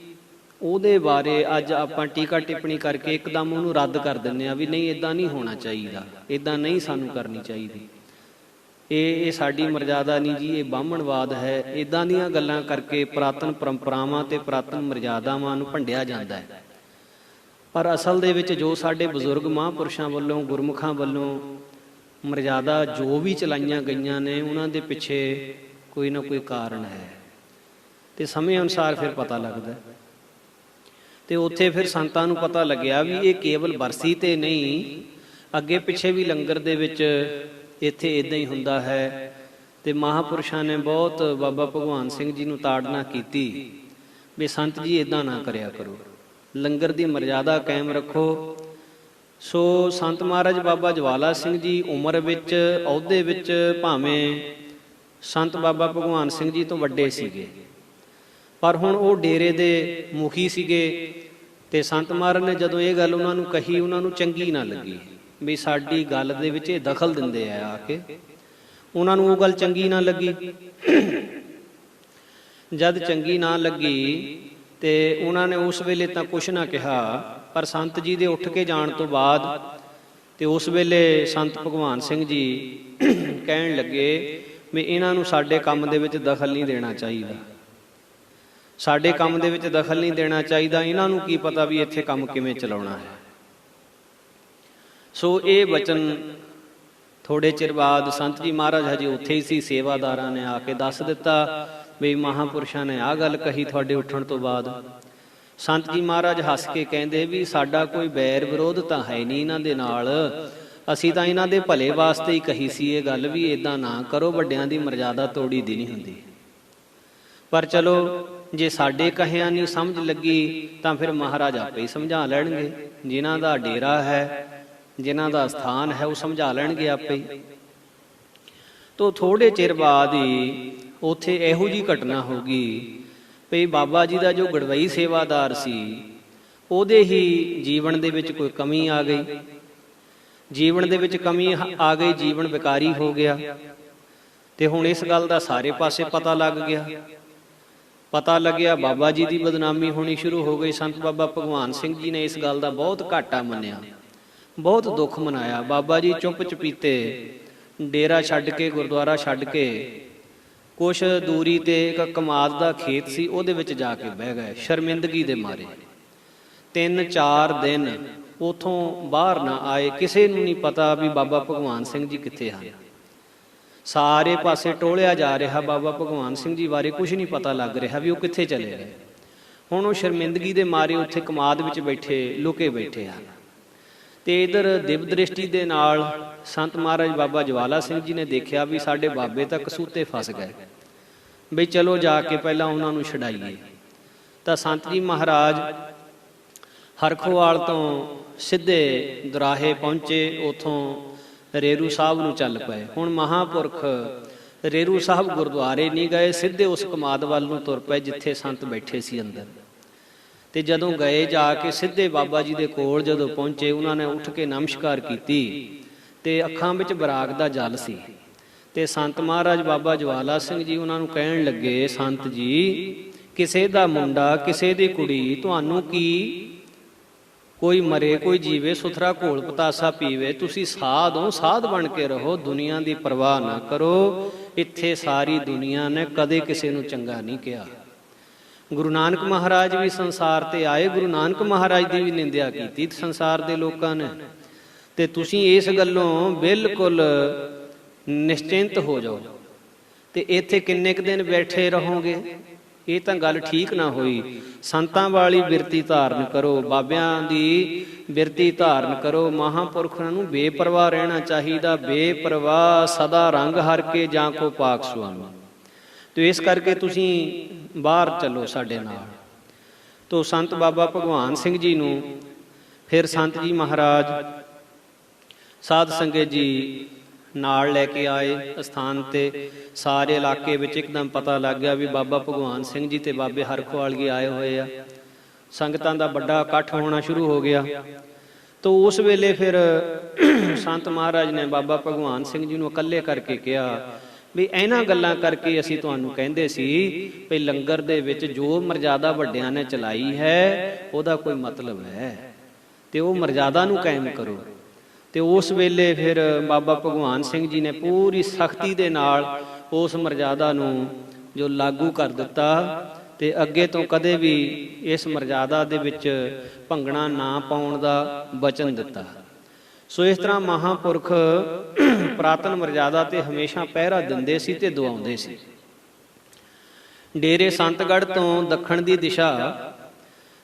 ਉਹਦੇ ਬਾਰੇ ਅੱਜ ਆਪਾਂ ਟੀਕਾ ਟਿੱਪਣੀ ਕਰਕੇ ਇੱਕਦਮ ਉਹਨੂੰ ਰੱਦ ਕਰ ਦਿੰਦੇ ਆ ਵੀ ਨਹੀਂ, ਇੱਦਾਂ ਨਹੀਂ ਹੋਣਾ ਚਾਹੀਦਾ, ਇੱਦਾਂ ਨਹੀਂ ਸਾਨੂੰ ਕਰਨੀ ਚਾਹੀਦੀ, ਇਹ ਸਾਡੀ ਮਰਜ਼ਾਦਾ ਨਹੀਂ ਜੀ, ਇਹ ਬਾਹਮਣਵਾਦ ਹੈ। ਇੱਦਾਂ ਦੀਆਂ ਗੱਲਾਂ ਕਰਕੇ ਪੁਰਾਤਨ ਪਰੰਪਰਾਵਾਂ ਤੇ ਪੁਰਾਤਨ ਮਰਜ਼ਾਦਾਵਾਂ ਨੂੰ ਭੰਡਿਆ ਜਾਂਦਾ ਹੈ। ਪਰ ਅਸਲ ਦੇ ਵਿੱਚ ਜੋ ਸਾਡੇ ਬਜ਼ੁਰਗ ਮਹਾਂਪੁਰਸ਼ਾਂ ਵੱਲੋਂ, ਗੁਰਮੁਖਾਂ ਵੱਲੋਂ ਮਰਜ਼ਾਦਾ ਜੋ ਵੀ ਚਲਾਈਆਂ ਗਈਆਂ ਨੇ, ਉਹਨਾਂ ਦੇ ਪਿੱਛੇ ਕੋਈ ਨਾ ਕੋਈ ਕਾਰਨ ਹੈ ਤੇ ਸਮੇਂ ਅਨੁਸਾਰ ਫਿਰ ਪਤਾ ਲੱਗਦਾ। ਤੇ ਉੱਥੇ ਫਿਰ ਸੰਤਾਂ ਨੂੰ ਪਤਾ ਲੱਗਿਆ ਵੀ ਇਹ ਕੇਵਲ ਬਰਸੀ ਤੇ ਨਹੀਂ, ਅੱਗੇ ਪਿੱਛੇ ਵੀ ਲੰਗਰ ਦੇ ਵਿੱਚ ਇੱਥੇ ਇੱਦਾਂ ਹੀ ਹੁੰਦਾ ਹੈ। ਤੇ ਮਹਾਂਪੁਰਸ਼ਾਂ ਨੇ ਬਹੁਤ ਬਾਬਾ ਭਗਵਾਨ ਸਿੰਘ ਜੀ ਨੂੰ ਤਾੜਨਾ ਕੀਤੀ ਵੀ ਸੰਤ ਜੀ ਇੱਦਾਂ ਨਾ ਕਰਿਆ ਕਰੋ, ਲੰਗਰ ਦੀ ਮਰਜ਼ਾਦਾ ਕਾਇਮ ਰੱਖੋ। ਸੋ ਸੰਤ ਮਹਾਰਾਜ ਬਾਬਾ ਜਵਾਲਾ ਸਿੰਘ ਜੀ ਉਮਰ ਵਿੱਚ, ਅਹੁਦੇ ਵਿੱਚ ਭਾਵੇਂ ਸੰਤ ਬਾਬਾ ਭਗਵਾਨ ਸਿੰਘ ਜੀ ਤੋਂ ਵੱਡੇ ਸੀਗੇ, ਪਰ ਹੁਣ ਉਹ ਡੇਰੇ ਦੇ ਮੁਖੀ ਸੀਗੇ। ਤੇ ਸੰਤ ਮਹਾਰਾਜ ਨੇ ਜਦੋਂ ਇਹ ਗੱਲ ਉਹਨਾਂ ਨੂੰ ਕਹੀ, ਉਹਨਾਂ ਨੂੰ ਚੰਗੀ ਨਾ ਲੱਗੀ ਵੀ ਸਾਡੀ ਗੱਲ ਦੇ ਵਿੱਚ ਇਹ ਦਖਲ ਦਿੰਦੇ ਆ ਕੇ। ਉਹਨਾਂ ਨੂੰ ਉਹ ਗੱਲ ਚੰਗੀ ਨਾ ਲੱਗੀ। ਜਦ ਚੰਗੀ ਨਾ ਲੱਗੀ ਤੇ ਉਹਨਾਂ ਨੇ ਉਸ ਵੇਲੇ ਤਾਂ ਕੁਛ ਨਾ ਕਿਹਾ, ਪਰ ਸੰਤ ਜੀ ਦੇ ਉੱਠ ਕੇ ਜਾਣ ਤੋਂ ਬਾਅਦ ਤੇ ਉਸ ਵੇਲੇ ਸੰਤ ਭਗਵਾਨ ਸਿੰਘ ਜੀ ਕਹਿਣ ਲੱਗੇ ਵੀ ਇਹਨਾਂ ਨੂੰ ਸਾਡੇ ਕੰਮ ਦੇ ਵਿੱਚ ਦਖਲ ਨਹੀਂ ਦੇਣਾ ਚਾਹੀਦਾ, ਸਾਡੇ ਕੰਮ ਦੇ ਵਿੱਚ ਦਖਲ ਨਹੀਂ ਦੇਣਾ ਚਾਹੀਦਾ, ਇਹਨਾਂ ਨੂੰ ਕੀ ਪਤਾ ਵੀ ਇੱਥੇ ਕੰਮ ਕਿਵੇਂ ਚਲਾਉਣਾ ਹੈ। ਸੋ ਇਹ ਵਚਨ ਥੋੜੇ ਚਿਰ ਬਾਅਦ ਸੰਤ ਜੀ ਮਹਾਰਾਜ ਹਜੇ ਉੱਥੇ ਹੀ ਸੀ, ਸੇਵਾਦਾਰਾਂ ਨੇ ਆ ਕੇ ਦੱਸ ਦਿੱਤਾ ਵੀ ਮਹਾਂਪੁਰਸ਼ਾਂ ਨੇ ਆਹ ਗੱਲ ਕਹੀ ਤੁਹਾਡੇ ਉੱਠਣ ਤੋਂ ਬਾਅਦ। ਸੰਤ ਜੀ ਮਹਾਰਾਜ ਹੱਸ ਕੇ ਕਹਿੰਦੇ ਵੀ ਸਾਡਾ ਕੋਈ ਬੈਰ ਵਿਰੋਧ ਤਾਂ ਹੈ ਨਹੀਂ ਇਹਨਾਂ ਦੇ ਨਾਲ, ਅਸੀਂ ਤਾਂ ਇਹਨਾਂ ਦੇ ਭਲੇ ਵਾਸਤੇ ਹੀ ਕਹੀ ਸੀ ਇਹ ਗੱਲ ਵੀ ਇੱਦਾਂ ਨਾ ਕਰੋ, ਵੱਡਿਆਂ ਦੀ ਮਰਜ਼ਾਦਾ ਤੋੜੀ ਦੀ ਨਹੀਂ ਹੁੰਦੀ। ਪਰ ਚਲੋ ਜੇ ਸਾਡੇ ਕਹਿਆਂ ਨਹੀਂ ਸਮਝ ਲੱਗੀ ਤਾਂ ਫਿਰ ਮਹਾਰਾਜ ਆਪੇ ਹੀ ਸਮਝਾ ਲੈਣਗੇ, ਜਿਨ੍ਹਾਂ ਦਾ ਡੇਰਾ ਹੈ, ਜਿਨ੍ਹਾਂ ਦਾ ਸਥਾਨ ਹੈ, ਉਹ ਸਮਝਾ ਲੈਣਗੇ ਆਪੇ ਹੀ। ਤੋ ਥੋੜੇ ਚਿਰ ਬਾਅਦ ਹੀ ਉੱਥੇ ਇਹੋ ਜਿਹੀ ਘਟਨਾ ਹੋ ਗਈ ਵੀ ਬਾਬਾ ਜੀ ਦਾ ਜੋ ਗੜਵਈ ਸੇਵਾਦਾਰ ਸੀ ਉਹਦੇ ਹੀ ਜੀਵਨ ਦੇ ਵਿੱਚ ਕੋਈ ਕਮੀ ਆ ਗਈ, ਜੀਵਨ ਦੇ ਵਿੱਚ ਕਮੀ ਆ ਗਈ, ਜੀਵਨ ਵਿਕਾਰੀ ਹੋ ਗਿਆ। ਤੇ ਹੁਣ ਇਸ ਗੱਲ ਦਾ ਸਾਰੇ ਪਾਸੇ ਪਤਾ ਲੱਗ ਗਿਆ। ਪਤਾ ਲੱਗਿਆ ਬਾਬਾ ਜੀ ਦੀ ਬਦਨਾਮੀ ਹੋਣੀ ਸ਼ੁਰੂ ਹੋ ਗਈ। ਸੰਤ ਬਾਬਾ ਭਗਵਾਨ ਸਿੰਘ ਜੀ ਨੇ ਇਸ ਗੱਲ ਦਾ ਬਹੁਤ ਘਾਟਾ ਮੰਨਿਆ, ਬਹੁਤ ਦੁੱਖ ਮਨਾਇਆ। ਬਾਬਾ ਜੀ ਚੁੱਪ ਚੁਪੀਤੇ ਡੇਰਾ ਛੱਡ ਕੇ, ਗੁਰਦੁਆਰਾ ਛੱਡ ਕੇ ਕੁਛ ਦੂਰੀ ਤੇ ਇੱਕ ਕਮਾਦ ਦਾ ਖੇਤ ਸੀ, ਉਹਦੇ ਵਿੱਚ ਜਾ ਕੇ ਬਹਿ ਗਏ ਸ਼ਰਮਿੰਦਗੀ ਦੇ ਮਾਰੇ। 3-4 ਦਿਨ ਉਥੋਂ ਬਾਹਰ ਨਾ ਆਏ। ਕਿਸੇ ਨੂੰ ਨਹੀਂ ਪਤਾ ਵੀ ਬਾਬਾ ਭਗਵਾਨ ਸਿੰਘ ਜੀ ਕਿੱਥੇ ਹਨ। ਸਾਰੇ ਪਾਸੇ ਟੋਲਿਆ ਜਾ ਰਿਹਾ, ਬਾਬਾ ਭਗਵਾਨ ਸਿੰਘ ਜੀ ਬਾਰੇ ਕੁਝ ਨਹੀਂ ਪਤਾ ਲੱਗ ਰਿਹਾ ਵੀ ਉਹ ਕਿੱਥੇ ਚਲੇ ਗਏ। ਹੁਣ ਉਹ ਸ਼ਰਮਿੰਦਗੀ ਦੇ ਮਾਰੇ ਉੱਥੇ ਕਮਾਦ ਵਿੱਚ ਬੈਠੇ, ਲੁਕੇ ਬੈਠੇ ਹਨ। ਤੇ ਇਧਰ ਦਿਵ ਦ੍ਰਿਸ਼ਟੀ ਦੇ ਨਾਲ ਸੰਤ ਮਹਾਰਾਜ ਬਾਬਾ ਜਵਾਲਾ ਸਿੰਘ ਜੀ ਨੇ ਦੇਖਿਆ ਵੀ ਸਾਡੇ ਬਾਬੇ ਤਾਂ ਕਸੂਤੇ ਫਸ ਗਏ, ਬਈ ਚਲੋ ਜਾ ਕੇ ਪਹਿਲਾਂ ਉਹਨਾਂ ਨੂੰ ਛਡਾਈਏ। ਤਾਂ ਸੰਤ ਜੀ ਮਹਾਰਾਜ ਹਰਖੋਵਾਲ ਤੋਂ ਸਿੱਧੇ ਦੁਰਾਹੇ ਪਹੁੰਚੇ, ਉੱਥੋਂ ਰੇਰੂ ਸਾਹਿਬ ਨੂੰ ਚੱਲ ਪਏ। ਹੁਣ ਮਹਾਂਪੁਰਖ ਰੇਰੂ ਸਾਹਿਬ ਗੁਰਦੁਆਰੇ ਨਹੀਂ ਗਏ, ਸਿੱਧੇ ਉਸ ਕਮਾਦ ਵੱਲ ਨੂੰ ਤੁਰ ਪਏ ਜਿੱਥੇ ਸੰਤ ਬੈਠੇ ਸੀ ਅੰਦਰ। ਤੇ ਜਦੋਂ ਗਏ, ਜਾ ਕੇ ਸਿੱਧੇ ਬਾਬਾ ਜੀ ਦੇ ਕੋਲ ਜਦੋਂ ਪਹੁੰਚੇ, ਉਹਨਾਂ ਨੇ ਉੱਠ ਕੇ ਨਮਸਕਾਰ ਕੀਤੀ ਤੇ ਅੱਖਾਂ ਵਿੱਚ ਬਰਾਗ ਦਾ ਜਲ ਸੀ। ਤੇ ਸੰਤ ਮਹਾਰਾਜ ਬਾਬਾ ਜਵਾਲਾ ਸਿੰਘ ਜੀ ਉਹਨਾਂ ਨੂੰ ਕਹਿਣ ਲੱਗੇ, ਸੰਤ ਜੀ, ਕਿਸੇ ਦਾ ਮੁੰਡਾ, ਕਿਸੇ ਦੀ ਕੁੜੀ, ਤੁਹਾਨੂੰ ਕੀ, ਕੋਈ ਮਰੇ ਕੋਈ ਜੀਵੇ, ਸੁਥਰਾ ਘੋਲ ਪਤਾਸਾ ਪੀਵੇ, ਤੁਸੀਂ ਸਾਧ ਹੋ, ਸਾਧ ਬਣ ਕੇ ਰਹੋ, ਦੁਨੀਆ ਦੀ ਪਰਵਾਹ ਨਾ ਕਰੋ। ਇੱਥੇ ਸਾਰੀ ਦੁਨੀਆ ਨੇ ਕਦੇ ਕਿਸੇ ਨੂੰ ਚੰਗਾ ਨਹੀਂ ਕਿਹਾ। ਗੁਰੂ ਨਾਨਕ ਮਹਾਰਾਜ ਵੀ ਸੰਸਾਰ ਤੇ ਆਏ, ਗੁਰੂ ਨਾਨਕ ਮਹਾਰਾਜ ਦੀ ਵੀ ਨਿੰਦਿਆ ਕੀਤੀ ਸੰਸਾਰ ਦੇ ਲੋਕਾਂ ਨੇ। ਤੇ ਤੁਸੀਂ ਇਸ ਗੱਲੋਂ ਬਿਲਕੁਲ ਨਿਸ਼ਚਿੰਤ ਹੋ ਜਾਓ। ਤੇ ਇੱਥੇ ਕਿੰਨੇ ਕੁ ਦਿਨ ਬੈਠੇ ਰਹੋਗੇ? ਇਹ ਤਾਂ ਗੱਲ ਠੀਕ ਨਾ ਹੋਈ। ਸੰਤਾਂ ਵਾਲੀ ਬਿਰਤੀ ਧਾਰਨ ਕਰੋ, ਬਾਬਿਆਂ ਦੀ ਬਿਰਤੀ ਧਾਰਨ ਕਰੋ। ਮਹਾਂਪੁਰਖਾਂ ਨੂੰ ਬੇਪਰਵਾਹ ਰਹਿਣਾ ਚਾਹੀਦਾ। ਬੇਪਰਵਾਹ ਸਦਾ ਰੰਗ ਹਰ ਕੇ ਜਾਂ ਕੋ ਪਾਕ ਸੁਆਮੀ। ਤੇ ਇਸ ਕਰਕੇ ਤੁਸੀਂ ਬਾਹਰ ਚੱਲੋ ਸਾਡੇ ਨਾਲ। ਤੋ ਸੰਤ ਬਾਬਾ ਭਗਵਾਨ ਸਿੰਘ ਜੀ ਨੂੰ ਫਿਰ ਸੰਤ ਜੀ ਮਹਾਰਾਜ ਸਾਧ ਸੰਗਤ ਜੀ ਨਾਲ ਲੈ ਕੇ ਆਏ ਅਸਥਾਨ ਤੇ। ਸਾਰੇ ਇਲਾਕੇ ਵਿੱਚ ਇੱਕਦਮ ਪਤਾ ਲੱਗ ਗਿਆ ਵੀ ਬਾਬਾ ਭਗਵਾਨ ਸਿੰਘ ਜੀ ਤੇ ਬਾਬੇ ਹਰਖਵਾਲਗੇ ਆਏ ਹੋਏ ਆ। ਸੰਗਤਾਂ ਦਾ ਵੱਡਾ ਇਕੱਠ ਹੋਣਾ ਸ਼ੁਰੂ ਹੋ ਗਿਆ। ਤੋ ਉਸ ਵੇਲੇ ਫਿਰ ਸੰਤ ਮਹਾਰਾਜ ਨੇ ਬਾਬਾ ਭਗਵਾਨ ਸਿੰਘ ਜੀ ਨੂੰ ਇਕੱਲੇ ਕਰਕੇ ਕਿਹਾ ਵੀ ਇਹਨਾਂ ਗੱਲਾਂ ਕਰਕੇ ਅਸੀਂ ਤੁਹਾਨੂੰ ਕਹਿੰਦੇ ਸੀ ਵੀ ਲੰਗਰ ਦੇ ਵਿੱਚ ਜੋ ਮਰਜ਼ਾਦਾ ਵੱਡਿਆਂ ਨੇ ਚਲਾਈ ਹੈ ਉਹਦਾ ਕੋਈ ਮਤਲਬ ਹੈ, ਤੇ ਉਹ ਮਰਜ਼ਾਦਾ ਨੂੰ ਕਾਇਮ ਕਰੋ। ਤੇ ਉਸ ਵੇਲੇ ਫਿਰ ਬਾਬਾ ਭਗਵਾਨ ਸਿੰਘ ਜੀ ਨੇ ਪੂਰੀ ਸਖਤੀ ਦੇ ਨਾਲ ਉਸ ਮਰਜ਼ਾਦਾ ਨੂੰ ਜੋ ਲਾਗੂ ਕਰ ਦਿੱਤਾ। ਤੇ ਅੱਗੇ ਤੋਂ ਕਦੇ ਵੀ ਇਸ ਮਰਜ਼ਾਦਾ ਦੇ ਵਿੱਚ ਭੰਗਣਾ ਨਾ ਪਾਉਣ ਦਾ ਬਚਨ ਦਿੱਤਾ। ਸੋ ਇਸ ਤਰ੍ਹਾਂ ਮਹਾਂਪੁਰਖ ਪ੍ਰਾਤਨ ਮਰਜ਼ਾਦਾ ਤੇ ਹਮੇਸ਼ਾ ਪਹਿਰਾ ਦਿੰਦੇ ਸੀ ਤੇ ਦੁਆਉਂਦੇ ਸੀ। ਡੇਰੇ ਸੰਤਗੜ੍ਹ ਤੋਂ ਦੱਖਣ ਦੀ ਦਿਸ਼ਾ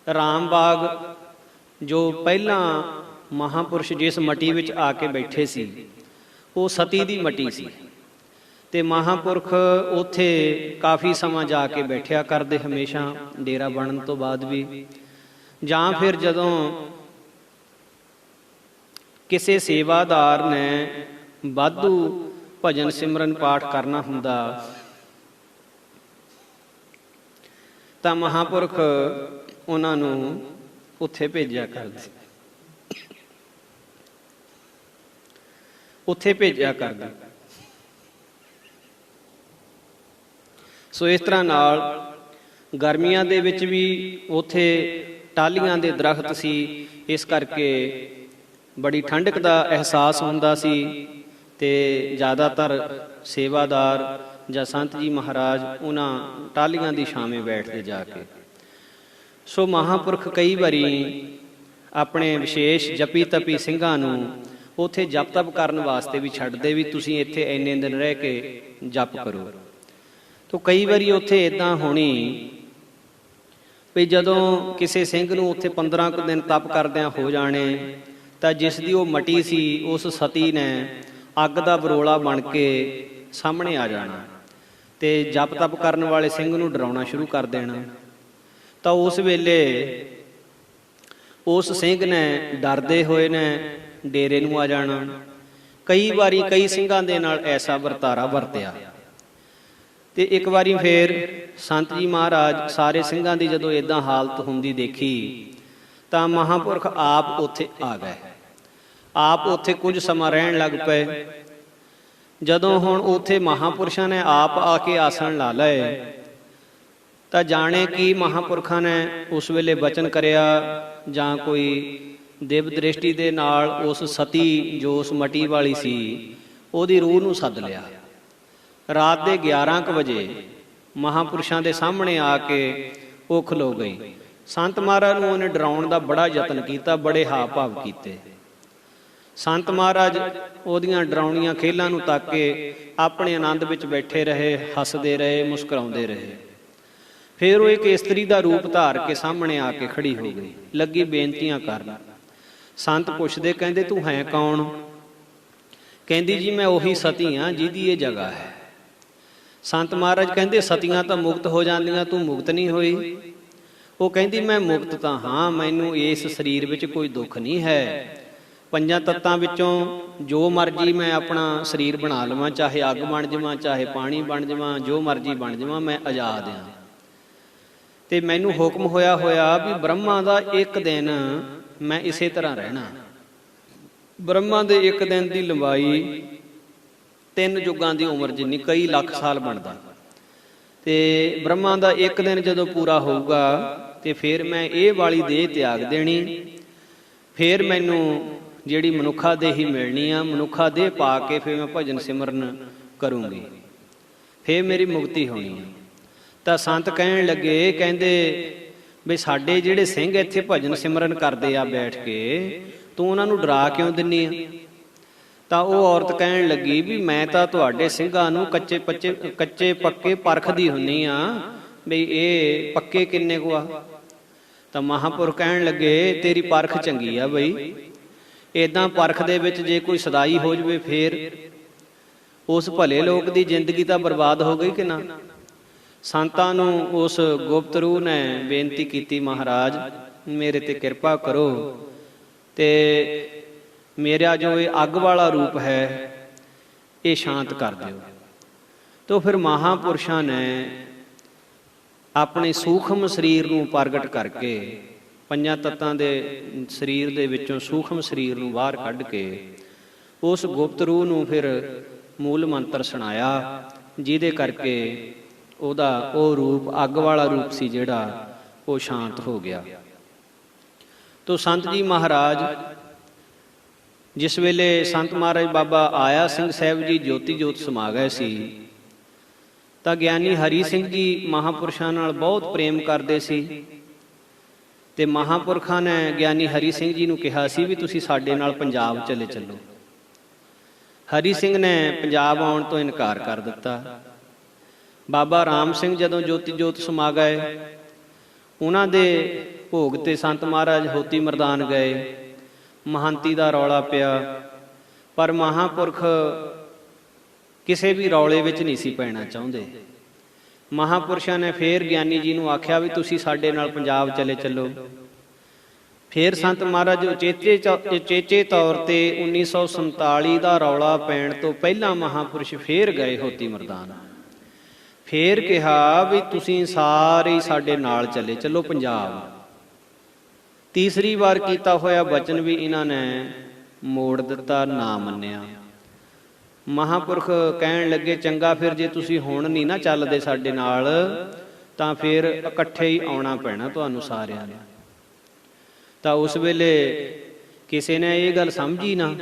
ਰਾਮਬਾਗ, ਜੋ ਪਹਿਲਾਂ ਮਹਾਂਪੁਰਸ਼ ਜਿਸ ਮਟੀ ਵਿੱਚ ਆ ਕੇ ਬੈਠੇ ਸੀ ਉਹ ਸਤੀ ਦੀ ਮਟੀ ਸੀ। ਤੇ ਮਹਾਂਪੁਰਖ ਉੱਥੇ ਕਾਫੀ ਸਮਾਂ ਜਾ ਕੇ ਬੈਠਿਆ ਕਰਦੇ ਹਮੇਸ਼ਾ, ਡੇਰਾ ਬਣਨ ਤੋਂ ਬਾਅਦ ਵੀ। ਜਾਂ ਫਿਰ ਜਦੋਂ ਕਿਸੇ ਸੇਵਾਦਾਰ ਨੇ ਵਾਧੂ ਭਜਨ ਸਿਮਰਨ ਪਾਠ ਕਰਨਾ ਹੁੰਦਾ ਤਾਂ ਮਹਾਂਪੁਰਖ ਉਹਨਾਂ ਨੂੰ ਉੱਥੇ ਭੇਜਿਆ ਕਰਦੇ, ਉੱਥੇ ਭੇਜਿਆ ਕਰਦੇ। ਸੋ ਇਸ ਤਰ੍ਹਾਂ ਨਾਲ ਗਰਮੀਆਂ ਦੇ ਵਿੱਚ ਵੀ ਉੱਥੇ ਟਾਹਲੀਆਂ ਦੇ ਦਰਖਤ ਸੀ, ਇਸ ਕਰਕੇ ਬੜੀ ਠੰਡਕ ਦਾ ਅਹਿਸਾਸ ਹੁੰਦਾ ਸੀ। ਤੇ ਜ਼ਿਆਦਾਤਰ ਸੇਵਾਦਾਰ ਜਾਂ ਸੰਤ ਜੀ ਮਹਾਰਾਜ ਉਹਨਾਂ ਟਾਹਲੀਆਂ ਦੀ ਛਾਵੇਂ ਬੈਠਦੇ ਜਾ ਕੇ। ਸੋ ਮਹਾਂਪੁਰਖ ਕਈ ਵਾਰੀ ਆਪਣੇ ਵਿਸ਼ੇਸ਼ ਜਪੀ ਤਪੀ ਸਿੰਘਾਂ ਨੂੰ ਉੱਥੇ ਜਪ ਤਪ ਕਰਨ ਵਾਸਤੇ ਵੀ ਛੱਡਦੇ, ਵੀ ਤੁਸੀਂ ਇੱਥੇ ਇੰਨੇ ਦਿਨ ਰਹਿ ਕੇ ਜਪ ਕਰੋ। ਤੋ ਕਈ ਵਾਰੀ ਉੱਥੇ ਇਦਾਂ ਹੋਣੀ ਵੀ ਜਦੋਂ ਕਿਸੇ ਸਿੰਘ ਨੂੰ ਉੱਥੇ 15 ਕੁ ਦਿਨ ਤਪ ਕਰਦਿਆਂ ਹੋ ਜਾਣੇ ਤਾਂ ਜਿਸ ਦੀ ਉਹ ਮਟੀ ਸੀ ਉਸ ਸਤੀ ਨੇ ਅੱਗ ਦਾ ਬਰੋਲਾ ਬਣ ਕੇ ਸਾਹਮਣੇ ਆ ਜਾਣਾ ਤੇ ਜਪ ਤਪ ਕਰਨ ਵਾਲੇ ਸਿੰਘ ਨੂੰ ਡਰਾਉਣਾ ਸ਼ੁਰੂ ਕਰ ਦੇਣਾ। ਤਾਂ ਉਸ ਵੇਲੇ ਉਸ ਸਿੰਘ ਨੇ ਡਰਦੇ ਹੋਏ ਨੇ ਡੇਰੇ ਨੂੰ ਆ ਜਾਣਾ। ਕਈ ਵਾਰੀ ਕਈ ਸਿੰਘਾਂ ਦੇ ਨਾਲ ਐਸਾ ਵਰਤਾਰਾ ਵਰਤਿਆ ਤੇ ਇੱਕ ਵਾਰੀ ਫੇਰ ਸੰਤ ਜੀ ਮਹਾਰਾਜ ਸਾਰੇ ਸਿੰਘਾਂ ਦੀ ਜਦੋਂ ਇਦਾਂ ਹਾਲਤ ਹੁੰਦੀ ਦੇਖੀ ਤਾਂ ਮਹਾਂਪੁਰਖ ਆਪ ਉੱਥੇ ਆ ਗਏ। ਆਪ ਉੱਥੇ ਕੁਝ ਸਮਾਂ ਰਹਿਣ ਲੱਗ ਪਏ। ਜਦੋਂ ਹੁਣ ਉੱਥੇ ਮਹਾਂਪੁਰਸ਼ਾਂ ਨੇ ਆਪ ਆ ਕੇ ਆਸਣ ਲਾ ਲਏ ਤਾਂ ਜਾਣੇ ਕਿ ਮਹਾਂਪੁਰਖਾਂ ਨੇ ਉਸ ਵੇਲੇ ਬਚਨ ਕਰਿਆ ਜਾਂ ਕੋਈ ਦਿਵ ਦ੍ਰਿਸ਼ਟੀ ਦੇ ਨਾਲ ਉਸ ਸਤੀ ਜੋ ਉਸ ਮਟੀ ਵਾਲੀ ਸੀ ਉਹਦੀ ਰੂਹ ਨੂੰ ਸੱਦ ਲਿਆ। ਰਾਤ ਦੇ 11 ਕੁ ਵਜੇ ਮਹਾਂਪੁਰਸ਼ਾਂ ਦੇ ਸਾਹਮਣੇ ਆ ਕੇ ਉਹ ਖਲੋ ਗਈ। ਸੰਤ ਮਹਾਰਾਜ ਨੂੰ ਉਹਨੇ ਡਰਾਉਣ ਦਾ ਬੜਾ ਯਤਨ ਕੀਤਾ, ਬੜੇ ਹਾਵ ਭਾਵ ਕੀਤੇ। ਸੰਤ ਮਹਾਰਾਜ ਉਹਦੀਆਂ ਡਰਾਉਣੀਆਂ ਖੇਲਾਂ ਨੂੰ ਤੱਕ ਕੇ ਆਪਣੇ ਆਨੰਦ ਵਿੱਚ ਬੈਠੇ ਰਹੇ, ਹੱਸਦੇ ਰਹੇ, ਮੁਸਕਰਾਉਂਦੇ ਰਹੇ। ਫਿਰ ਉਹ ਇੱਕ ਇਸਤਰੀ ਦਾ ਰੂਪ ਧਾਰ ਕੇ ਸਾਹਮਣੇ ਆ ਕੇ ਖੜੀ ਹੋ ਗਈ, ਲੱਗੀ ਬੇਨਤੀਆਂ ਕਰਨ। ਸੰਤ ਪੁੱਛਦੇ, ਕਹਿੰਦੇ ਤੂੰ ਹੈ ਕੌਣ? ਕਹਿੰਦੀ ਜੀ ਮੈਂ ਉਹੀ ਸਤੀ ਹਾਂ ਜਿਹਦੀ ਇਹ ਜਗ੍ਹਾ ਹੈ। ਸੰਤ ਮਹਾਰਾਜ ਕਹਿੰਦੇ ਸਤੀਆਂ ਤਾਂ ਮੁਕਤ ਹੋ ਜਾਂਦੀਆਂ, ਤੂੰ ਮੁਕਤ ਨਹੀਂ ਹੋਈ। ਉਹ ਕਹਿੰਦੀ ਮੈਂ ਮੁਕਤ ਤਾਂ ਹਾਂ, ਮੈਨੂੰ ਇਸ ਸਰੀਰ ਵਿੱਚ ਕੋਈ ਦੁੱਖ ਨਹੀਂ ਹੈ। 5 ਤੱਤਾਂ ਵਿੱਚੋਂ ਜੋ ਮਰਜ਼ੀ ਮੈਂ ਆਪਣਾ ਸਰੀਰ ਬਣਾ ਲਵਾਂ, ਚਾਹੇ ਅੱਗ ਬਣ ਜਾਵਾਂ, ਚਾਹੇ ਪਾਣੀ ਬਣ ਜਾਵਾਂ, ਜੋ ਮਰਜ਼ੀ ਬਣ ਜਾਵਾਂ, ਮੈਂ ਆਜ਼ਾਦ ਹਾਂ। ਤੇ ਮੈਨੂੰ ਹੁਕਮ ਹੋਇਆ ਵੀ ਬ੍ਰਹਮਾ ਦਾ ਇੱਕ ਦਿਨ ਮੈਂ ਇਸੇ ਤਰ੍ਹਾਂ ਰਹਿਣਾ। ਬ੍ਰਹਮਾ ਦੇ ਇੱਕ ਦਿਨ ਦੀ ਲੰਬਾਈ 3 ਯੁੱਗਾਂ ਦੀ ਉਮਰ ਜਿੰਨੀ, ਕਈ ਲੱਖ ਸਾਲ ਬਣਦਾ। ਤੇ ਬ੍ਰਹਮਾ ਦਾ ਇੱਕ ਦਿਨ ਜਦੋਂ ਪੂਰਾ ਹੋਊਗਾ ਤੇ ਫਿਰ ਮੈਂ ਇਹ ਵਾਲੀ ਦੇਹ ਤਿਆਗ ਦੇਣੀ। ਫਿਰ ਮੈਨੂੰ ਜਿਹੜੀ ਮਨੁੱਖਾ ਦੇਹੀ ਮਿਲਣੀ ਆ, ਮਨੁੱਖਾ ਦੇਹ ਪਾ ਕੇ ਫਿਰ ਮੈਂ ਭਜਨ ਸਿਮਰਨ ਕਰੂੰਗੀ, ਫਿਰ ਮੇਰੀ ਮੁਕਤੀ ਹੋਣੀ ਆ। ਤਾਂ ਸੰਤ ਕਹਿਣ ਲੱਗੇ, ਕਹਿੰਦੇ ਵੀ ਸਾਡੇ ਜਿਹੜੇ ਸਿੰਘ ਇੱਥੇ ਭਜਨ ਸਿਮਰਨ ਕਰਦੇ ਆ ਬੈਠ ਕੇ, ਤੂੰ ਉਹਨਾਂ ਨੂੰ ਡਰਾ ਕਿਉਂ ਦਿੰਨੀ ਆ? ਤਾਂ ਉਹ ਔਰਤ ਕਹਿਣ ਲੱਗੀ ਵੀ ਮੈਂ ਤਾਂ ਤੁਹਾਡੇ ਸਿੰਘਾਂ ਨੂੰ ਕੱਚੇ ਪੱਕੇ ਪਰਖਦੀ ਹੁੰਨੀ ਆ ਵੀ ਇਹ ਪੱਕੇ ਕਿੰਨੇ ਕੁ ਆ। ਤਾਂ ਮਹਾਂਪੁਰਖ ਕਹਿਣ ਲੱਗੇ ਤੇਰੀ ਪਰਖ ਚੰਗੀ ਆ ਬਈ, ਏਦਾਂ ਪਰਖ ਦੇ ਵਿੱਚ ਜੇ ਕੋਈ ਸਦਾਈ ਹੋ ਜਾਵੇ ਫੇਰ ਉਸ ਭਲੇ ਲੋਕ ਦੀ ਜ਼ਿੰਦਗੀ ਤਾਂ ਬਰਬਾਦ ਹੋ ਗਈ ਕਿ ਨਾ। ਸੰਤਾਂ ਨੂੰ ਉਸ ਗੁਪਤ ਰੂਹ ਨੇ ਬੇਨਤੀ ਕੀਤੀ, ਮਹਾਰਾਜ ਮੇਰੇ ਤੇ ਕਿਰਪਾ ਕਰੋ ਤੇ ਮੇਰਾ ਜੋ ਇਹ ਅੱਗ ਵਾਲਾ ਰੂਪ ਹੈ ਇਹ ਸ਼ਾਂਤ ਕਰ ਦਿਓ। ਤਾਂ ਫਿਰ ਮਹਾਂਪੁਰਸ਼ਾਂ ਨੇ ਆਪਣੇ ਸੂਖਮ ਸਰੀਰ ਨੂੰ ਪ੍ਰਗਟ ਕਰਕੇ 5 ਤੱਤਾਂ ਦੇ ਸਰੀਰ ਦੇ ਵਿੱਚੋਂ ਸੂਖਮ ਸਰੀਰ ਨੂੰ ਬਾਹਰ ਕੱਢ ਕੇ ਉਸ ਗੁਪਤ ਰੂਹ ਨੂੰ ਫਿਰ ਮੂਲ ਮੰਤਰ ਸੁਣਾਇਆ, ਜਿਹਦੇ ਕਰਕੇ ਉਹਦਾ ਉਹ ਰੂਪ ਅੱਗ ਵਾਲਾ ਰੂਪ ਸੀ ਜਿਹੜਾ ਉਹ ਸ਼ਾਂਤ ਹੋ ਗਿਆ। ਤੋ ਸੰਤ ਜੀ ਮਹਾਰਾਜ ਜਿਸ ਵੇਲੇ ਸੰਤ ਮਹਾਰਾਜ ਬਾਬਾ ਆਇਆ ਸਿੰਘ ਸਾਹਿਬ ਜੀ ਜੋਤੀ ਜੋਤ ਸਮਾ ਗਏ ਸੀ ਤਾਂ ਗਿਆਨੀ ਹਰੀ ਸਿੰਘ ਜੀ ਮਹਾਂਪੁਰਸ਼ਾਂ ਨਾਲ ਬਹੁਤ ਪ੍ਰੇਮ ਕਰਦੇ ਸੀ। ਤੇ ਮਹਾਂਪੁਰਖਾਂ ਨੇ ਗਿਆਨੀ ਹਰੀ ਸਿੰਘ ਜੀ ਨੂੰ ਕਿਹਾ ਸੀ ਵੀ ਤੁਸੀਂ ਸਾਡੇ ਨਾਲ ਪੰਜਾਬ ਚਲੇ ਚੱਲੋ। ਹਰੀ ਸਿੰਘ ਨੇ ਪੰਜਾਬ ਆਉਣ ਤੋਂ ਇਨਕਾਰ ਕਰ ਦਿੱਤਾ। ਬਾਬਾ ਰਾਮ ਸਿੰਘ ਜਦੋਂ ਜੋਤੀ ਜੋਤ ਸਮਾ ਗਏ, ਉਹਨਾਂ ਦੇ ਭੋਗ ਤੇ ਸੰਤ ਮਹਾਰਾਜ ਹੋਤੀ ਮਰਦਾਨ ਗਏ। ਮਹੰਤੀ ਦਾ ਰੌਲਾ ਪਿਆ, ਪਰ ਮਹਾਂਪੁਰਖ ਕਿਸੇ ਵੀ ਰੌਲੇ ਵਿੱਚ ਨਹੀਂ ਸੀ ਪੈਣਾ ਚਾਹੁੰਦੇ। ਮਹਾਂਪੁਰਸ਼ਾਂ ਨੇ ਫੇਰ ਗਿਆਨੀ ਜੀ ਨੂੰ ਆਖਿਆ ਵੀ ਤੁਸੀਂ ਸਾਡੇ ਨਾਲ ਪੰਜਾਬ ਚਲੇ ਚੱਲੋ। ਫੇਰ ਸੰਤ ਮਹਾਰਾਜ ਉਚੇਚੇ ਤੌਰ ਤੇ 1947 ਦਾ ਰੌਲਾ ਪੈਣ ਤੋਂ ਪਹਿਲਾਂ ਮਹਾਂਪੁਰਸ਼ ਫੇਰ ਗਏ ਹੋਤੀ ਮਰਦਾਨ। ਫੇਰ ਕਿਹਾ ਵੀ ਤੁਸੀਂ ਸਾਰੇ ਸਾਡੇ ਨਾਲ ਚਲੇ ਚੱਲੋ ਪੰਜਾਬ। ਤੀਸਰੀ ਵਾਰ ਕੀਤਾ ਹੋਇਆ ਬਚਨ ਵੀ ਇਹਨਾਂ ਨੇ ਮੋੜ ਦਿੱਤਾ, ਨਾ ਮੰਨਿਆ। ਮਹਾਂਪੁਰਖ ਕਹਿਣ ਲੱਗੇ ਚੰਗਾ ਫਿਰ ਜੇ ਤੁਸੀਂ ਹੁਣ ਨਹੀਂ ਨਾ ਚੱਲਦੇ ਸਾਡੇ ਨਾਲ ਤਾਂ ਫਿਰ ਇਕੱਠੇ ਹੀ ਆਉਣਾ ਪੈਣਾ ਤੁਹਾਨੂੰ ਸਾਰਿਆਂ ਨੇ। ਤਾਂ ਉਸ ਵੇਲੇ ਕਿਸੇ ਨੇ ਇਹ ਗੱਲ ਸਮਝੀ ਨਾ,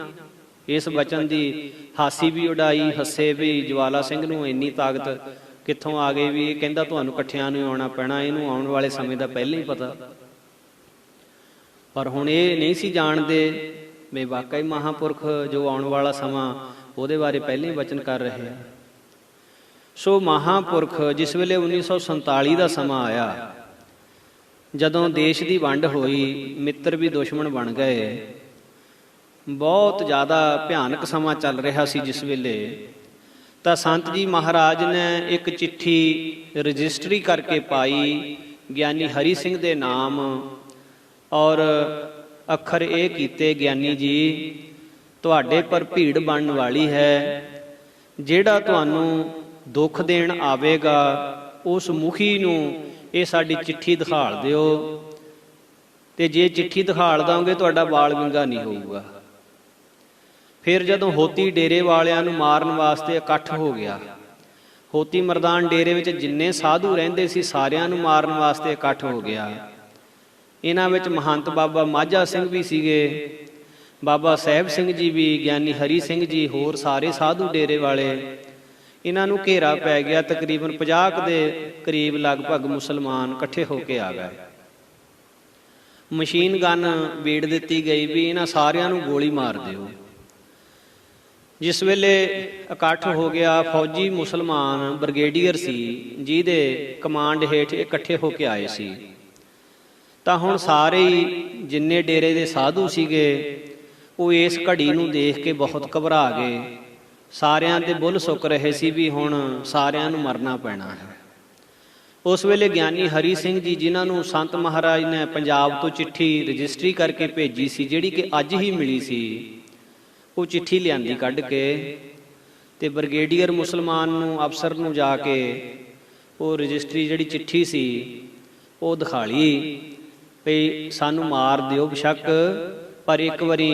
ਇਸ ਬਚਨ ਦੀ ਹਾਸੀ ਵੀ ਉਡਾਈ, ਹੱਸੇ ਵੀ। ਜਵਾਲਾ ਸਿੰਘ ਨੂੰ ਇੰਨੀ ਤਾਕਤ ਕਿੱਥੋਂ ਆ ਗਈ ਵੀ ਇਹ ਕਹਿੰਦਾ ਤੁਹਾਨੂੰ ਇਕੱਠਿਆਂ ਨੂੰ ਆਉਣਾ ਪੈਣਾ, ਇਹਨੂੰ ਆਉਣ ਵਾਲੇ ਸਮੇਂ ਦਾ ਪਹਿਲਾਂ ਹੀ ਪਤਾ। ਪਰ ਹੁਣ ਇਹ ਨਹੀਂ ਸੀ ਜਾਣਦੇ ਵੀ ਵਾਕਈ ਮਹਾਂਪੁਰਖ ਜੋ ਆਉਣ ਵਾਲਾ ਸਮਾਂ ਉਹਦੇ ਬਾਰੇ ਪਹਿਲਾਂ ਹੀ ਬਚਨ ਕਰ ਰਹੇ ਆ। ਸੋ ਮਹਾਂਪੁਰਖ ਜਿਸ ਵੇਲੇ 1947 ਦਾ ਸਮਾਂ ਆਇਆ, ਜਦੋਂ ਦੇਸ਼ ਦੀ ਵੰਡ ਹੋਈ, ਮਿੱਤਰ ਵੀ ਦੁਸ਼ਮਣ ਬਣ ਗਏ, ਬਹੁਤ ਜ਼ਿਆਦਾ ਭਿਆਨਕ ਸਮਾਂ ਚੱਲ ਰਿਹਾ ਸੀ ਜਿਸ ਵੇਲੇ, ਤਾਂ ਸੰਤ ਜੀ ਮਹਾਰਾਜ ਨੇ ਇੱਕ ਚਿੱਠੀ ਰਜਿਸਟਰੀ ਕਰਕੇ ਪਾਈ ਗਿਆਨੀ ਹਰੀ ਸਿੰਘ ਦੇ ਨਾਮ, ਔਰ ਅੱਖਰ ਇਹ ਕੀਤੇ, ਗਿਆਨੀ ਜੀ ਤੁਹਾਡੇ ਪਰ ਭੀੜ ਬਣਨ ਵਾਲੀ ਹੈ, ਜਿਹੜਾ ਤੁਹਾਨੂੰ ਦੁੱਖ ਦੇਣ ਆਵੇਗਾ ਉਸ ਮੁਖੀ ਨੂੰ ਇਹ ਸਾਡੀ ਚਿੱਠੀ ਦਿਖਾਲ ਦਿਓ, ਤੇ ਜੇ ਚਿੱਠੀ ਦਿਖਾਲ ਦਾਂਗੇ ਤੁਹਾਡਾ ਬਾਲ ਵਿੰਗਾ ਨਹੀਂ ਹੋਊਗਾ। ਫਿਰ ਜਦੋਂ ਹੋਤੀ ਡੇਰੇ ਵਾਲਿਆਂ ਨੂੰ ਮਾਰਨ ਵਾਸਤੇ ਇਕੱਠ ਹੋ ਗਿਆ, ਹੋਤੀ ਮਰਦਾਨ ਡੇਰੇ ਵਿੱਚ ਜਿੰਨੇ ਸਾਧੂ ਰਹਿੰਦੇ ਸੀ ਸਾਰਿਆਂ ਨੂੰ ਮਾਰਨ ਵਾਸਤੇ ਇਕੱਠ ਹੋ ਗਿਆ। ਇਹਨਾਂ ਵਿੱਚ ਮਹੰਤ ਬਾਬਾ ਮਾਝਾ ਸਿੰਘ ਵੀ ਸੀਗੇ, ਬਾਬਾ ਸਾਹਿਬ ਸਿੰਘ ਜੀ ਵੀ, ਗਿਆਨੀ ਹਰੀ ਸਿੰਘ ਜੀ, ਹੋਰ ਸਾਰੇ ਸਾਧੂ ਡੇਰੇ ਵਾਲੇ। ਇਹਨਾਂ ਨੂੰ ਘੇਰਾ ਪੈ ਗਿਆ। ਤਕਰੀਬਨ 50 ਦੇ ਕਰੀਬ ਲਗਭਗ ਮੁਸਲਮਾਨ ਇਕੱਠੇ ਹੋ ਕੇ ਆ ਗਏ। ਮਸ਼ੀਨ ਗਨ ਬੀੜ ਦਿੱਤੀ ਗਈ ਵੀ ਇਹਨਾਂ ਸਾਰਿਆਂ ਨੂੰ ਗੋਲੀ ਮਾਰ ਦਿਓ। ਜਿਸ ਵੇਲੇ ਇਕੱਠ ਹੋ ਗਿਆ, ਫੌਜੀ ਮੁਸਲਮਾਨ ਬ੍ਰਿਗੇਡੀਅਰ ਸੀ ਜਿਹਦੇ ਕਮਾਂਡ ਹੇਠ ਇਕੱਠੇ ਹੋ ਕੇ ਆਏ ਸੀ। ਤਾਂ ਹੁਣ ਸਾਰੇ ਹੀ ਜਿੰਨੇ ਡੇਰੇ ਦੇ ਸਾਧੂ ਸੀਗੇ ਉਹ ਇਸ ਘੜੀ ਨੂੰ ਦੇਖ ਕੇ ਬਹੁਤ ਘਬਰਾ ਗਏ। ਸਾਰਿਆਂ ਦੇ ਬੁੱਲ ਸੁੱਕ ਰਹੇ ਸੀ ਵੀ ਹੁਣ ਸਾਰਿਆਂ ਨੂੰ ਮਰਨਾ ਪੈਣਾ ਹੈ। ਉਸ ਵੇਲੇ ਗਿਆਨੀ ਹਰੀ ਸਿੰਘ ਜੀ, ਜਿਨ੍ਹਾਂ ਨੂੰ ਸੰਤ ਮਹਾਰਾਜ ਨੇ ਪੰਜਾਬ ਤੋਂ ਚਿੱਠੀ ਰਜਿਸਟਰੀ ਕਰਕੇ ਭੇਜੀ ਸੀ, ਜਿਹੜੀ ਕਿ ਅੱਜ ਹੀ ਮਿਲੀ ਸੀ, ਉਹ ਚਿੱਠੀ ਲਿਆਂਦੀ ਕੱਢ ਕੇ, ਤੇ ਬ੍ਰਿਗੇਡੀਅਰ ਮੁਸਲਮਾਨ ਨੂੰ, ਅਫਸਰ ਨੂੰ ਜਾ ਕੇ ਉਹ ਰਜਿਸਟਰੀ ਜਿਹੜੀ ਚਿੱਠੀ ਸੀ ਉਹ ਦਿਖਾ ਲਈ ਵੀ ਸਾਨੂੰ ਮਾਰ ਦਿਓ ਬੇਸ਼ੱਕ, ਪਰ ਇੱਕ ਵਾਰੀ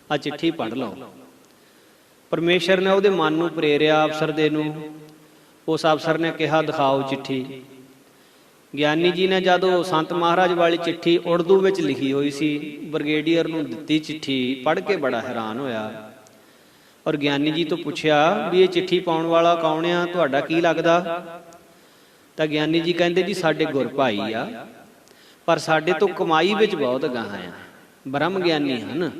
ਆ ਚਿੱਠੀ ਪੜ੍ਹ ਲਓ। ਪਰਮੇਸ਼ਰ ਨੇ ਉਹਦੇ ਮਨ ਨੂੰ ਪ੍ਰੇਰਿਆ ਅਫਸਰ ਦੇ ਨੂੰ। ਉਸ ਅਫਸਰ ਨੇ ਕਿਹਾ ਦਿਖਾਓ ਚਿੱਠੀ। ਗਿਆਨੀ ਜੀ ਨੇ ਜਦੋਂ ਸੰਤ ਮਹਾਰਾਜ ਵਾਲੀ ਚਿੱਠੀ ਉਰਦੂ ਵਿੱਚ ਲਿਖੀ ਹੋਈ ਸੀ ਬ੍ਰਿਗੇਡੀਅਰ ਨੂੰ ਦਿੱਤੀ ਚਿੱਠੀ, ਪੜ੍ਹ ਕੇ ਬੜਾ ਹੈਰਾਨ ਹੋਇਆ। ਔਰ ਗਿਆਨੀ ਜੀ ਤੋਂ ਪੁੱਛਿਆ ਵੀ ਇਹ ਚਿੱਠੀ ਪਾਉਣ ਵਾਲਾ ਕੌਣ ਆ, ਤੁਹਾਡਾ ਕੀ ਲੱਗਦਾ? ਤਾਂ ਗਿਆਨੀ ਜੀ ਕਹਿੰਦੇ ਜੀ ਸਾਡੇ ਗੁਰ ਭਾਈ ਆ, ਪਰ ਸਾਡੇ ਤੋਂ ਕਮਾਈ ਵਿੱਚ ਬਹੁਤ ਗਾਹਾਂ ਆ, ਬ੍ਰਹਮ ਗਿਆਨੀ ਹਨ।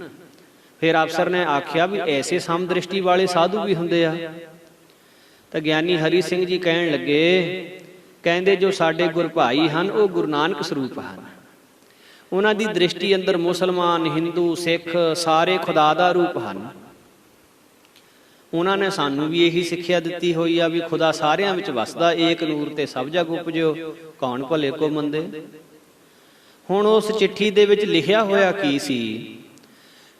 ਫਿਰ ਅਫਸਰ ਨੇ ਆਖਿਆ ਵੀ ਐਸੇ ਸਮਦ੍ਰਿਸ਼ਟੀ ਵਾਲੇ ਸਾਧੂ ਵੀ ਹੁੰਦੇ ਆ? ਤਾਂ ਗਿਆਨੀ ਹਰੀ ਸਿੰਘ ਜੀ ਕਹਿਣ ਲੱਗੇ, ਕਹਿੰਦੇ ਜੋ ਸਾਡੇ ਗੁਰ ਭਾਈ ਹਨ ਉਹ ਗੁਰੂ ਨਾਨਕ ਸਰੂਪ ਹਨ। ਉਹਨਾਂ ਦੀ ਦ੍ਰਿਸ਼ਟੀ ਅੰਦਰ ਮੁਸਲਮਾਨ, ਹਿੰਦੂ, ਸਿੱਖ ਸਾਰੇ ਖੁਦਾ ਦਾ ਰੂਪ ਹਨ। ਉਹਨਾਂ ਨੇ ਸਾਨੂੰ ਵੀ ਇਹੀ ਸਿੱਖਿਆ ਦਿੱਤੀ ਹੋਈ ਆ ਵੀ ਖੁਦਾ ਸਾਰਿਆਂ ਵਿੱਚ ਵਸਦਾ, ਏਕ ਨੂਰ ਤੇ ਸਭ ਜਗ ਉਪਜਿਓ, ਕੌਣ ਭਲੇ ਕੋ ਮੰਦੇ। ਹੁਣ ਉਸ ਚਿੱਠੀ ਦੇ ਵਿੱਚ ਲਿਖਿਆ ਹੋਇਆ ਕੀ ਸੀ?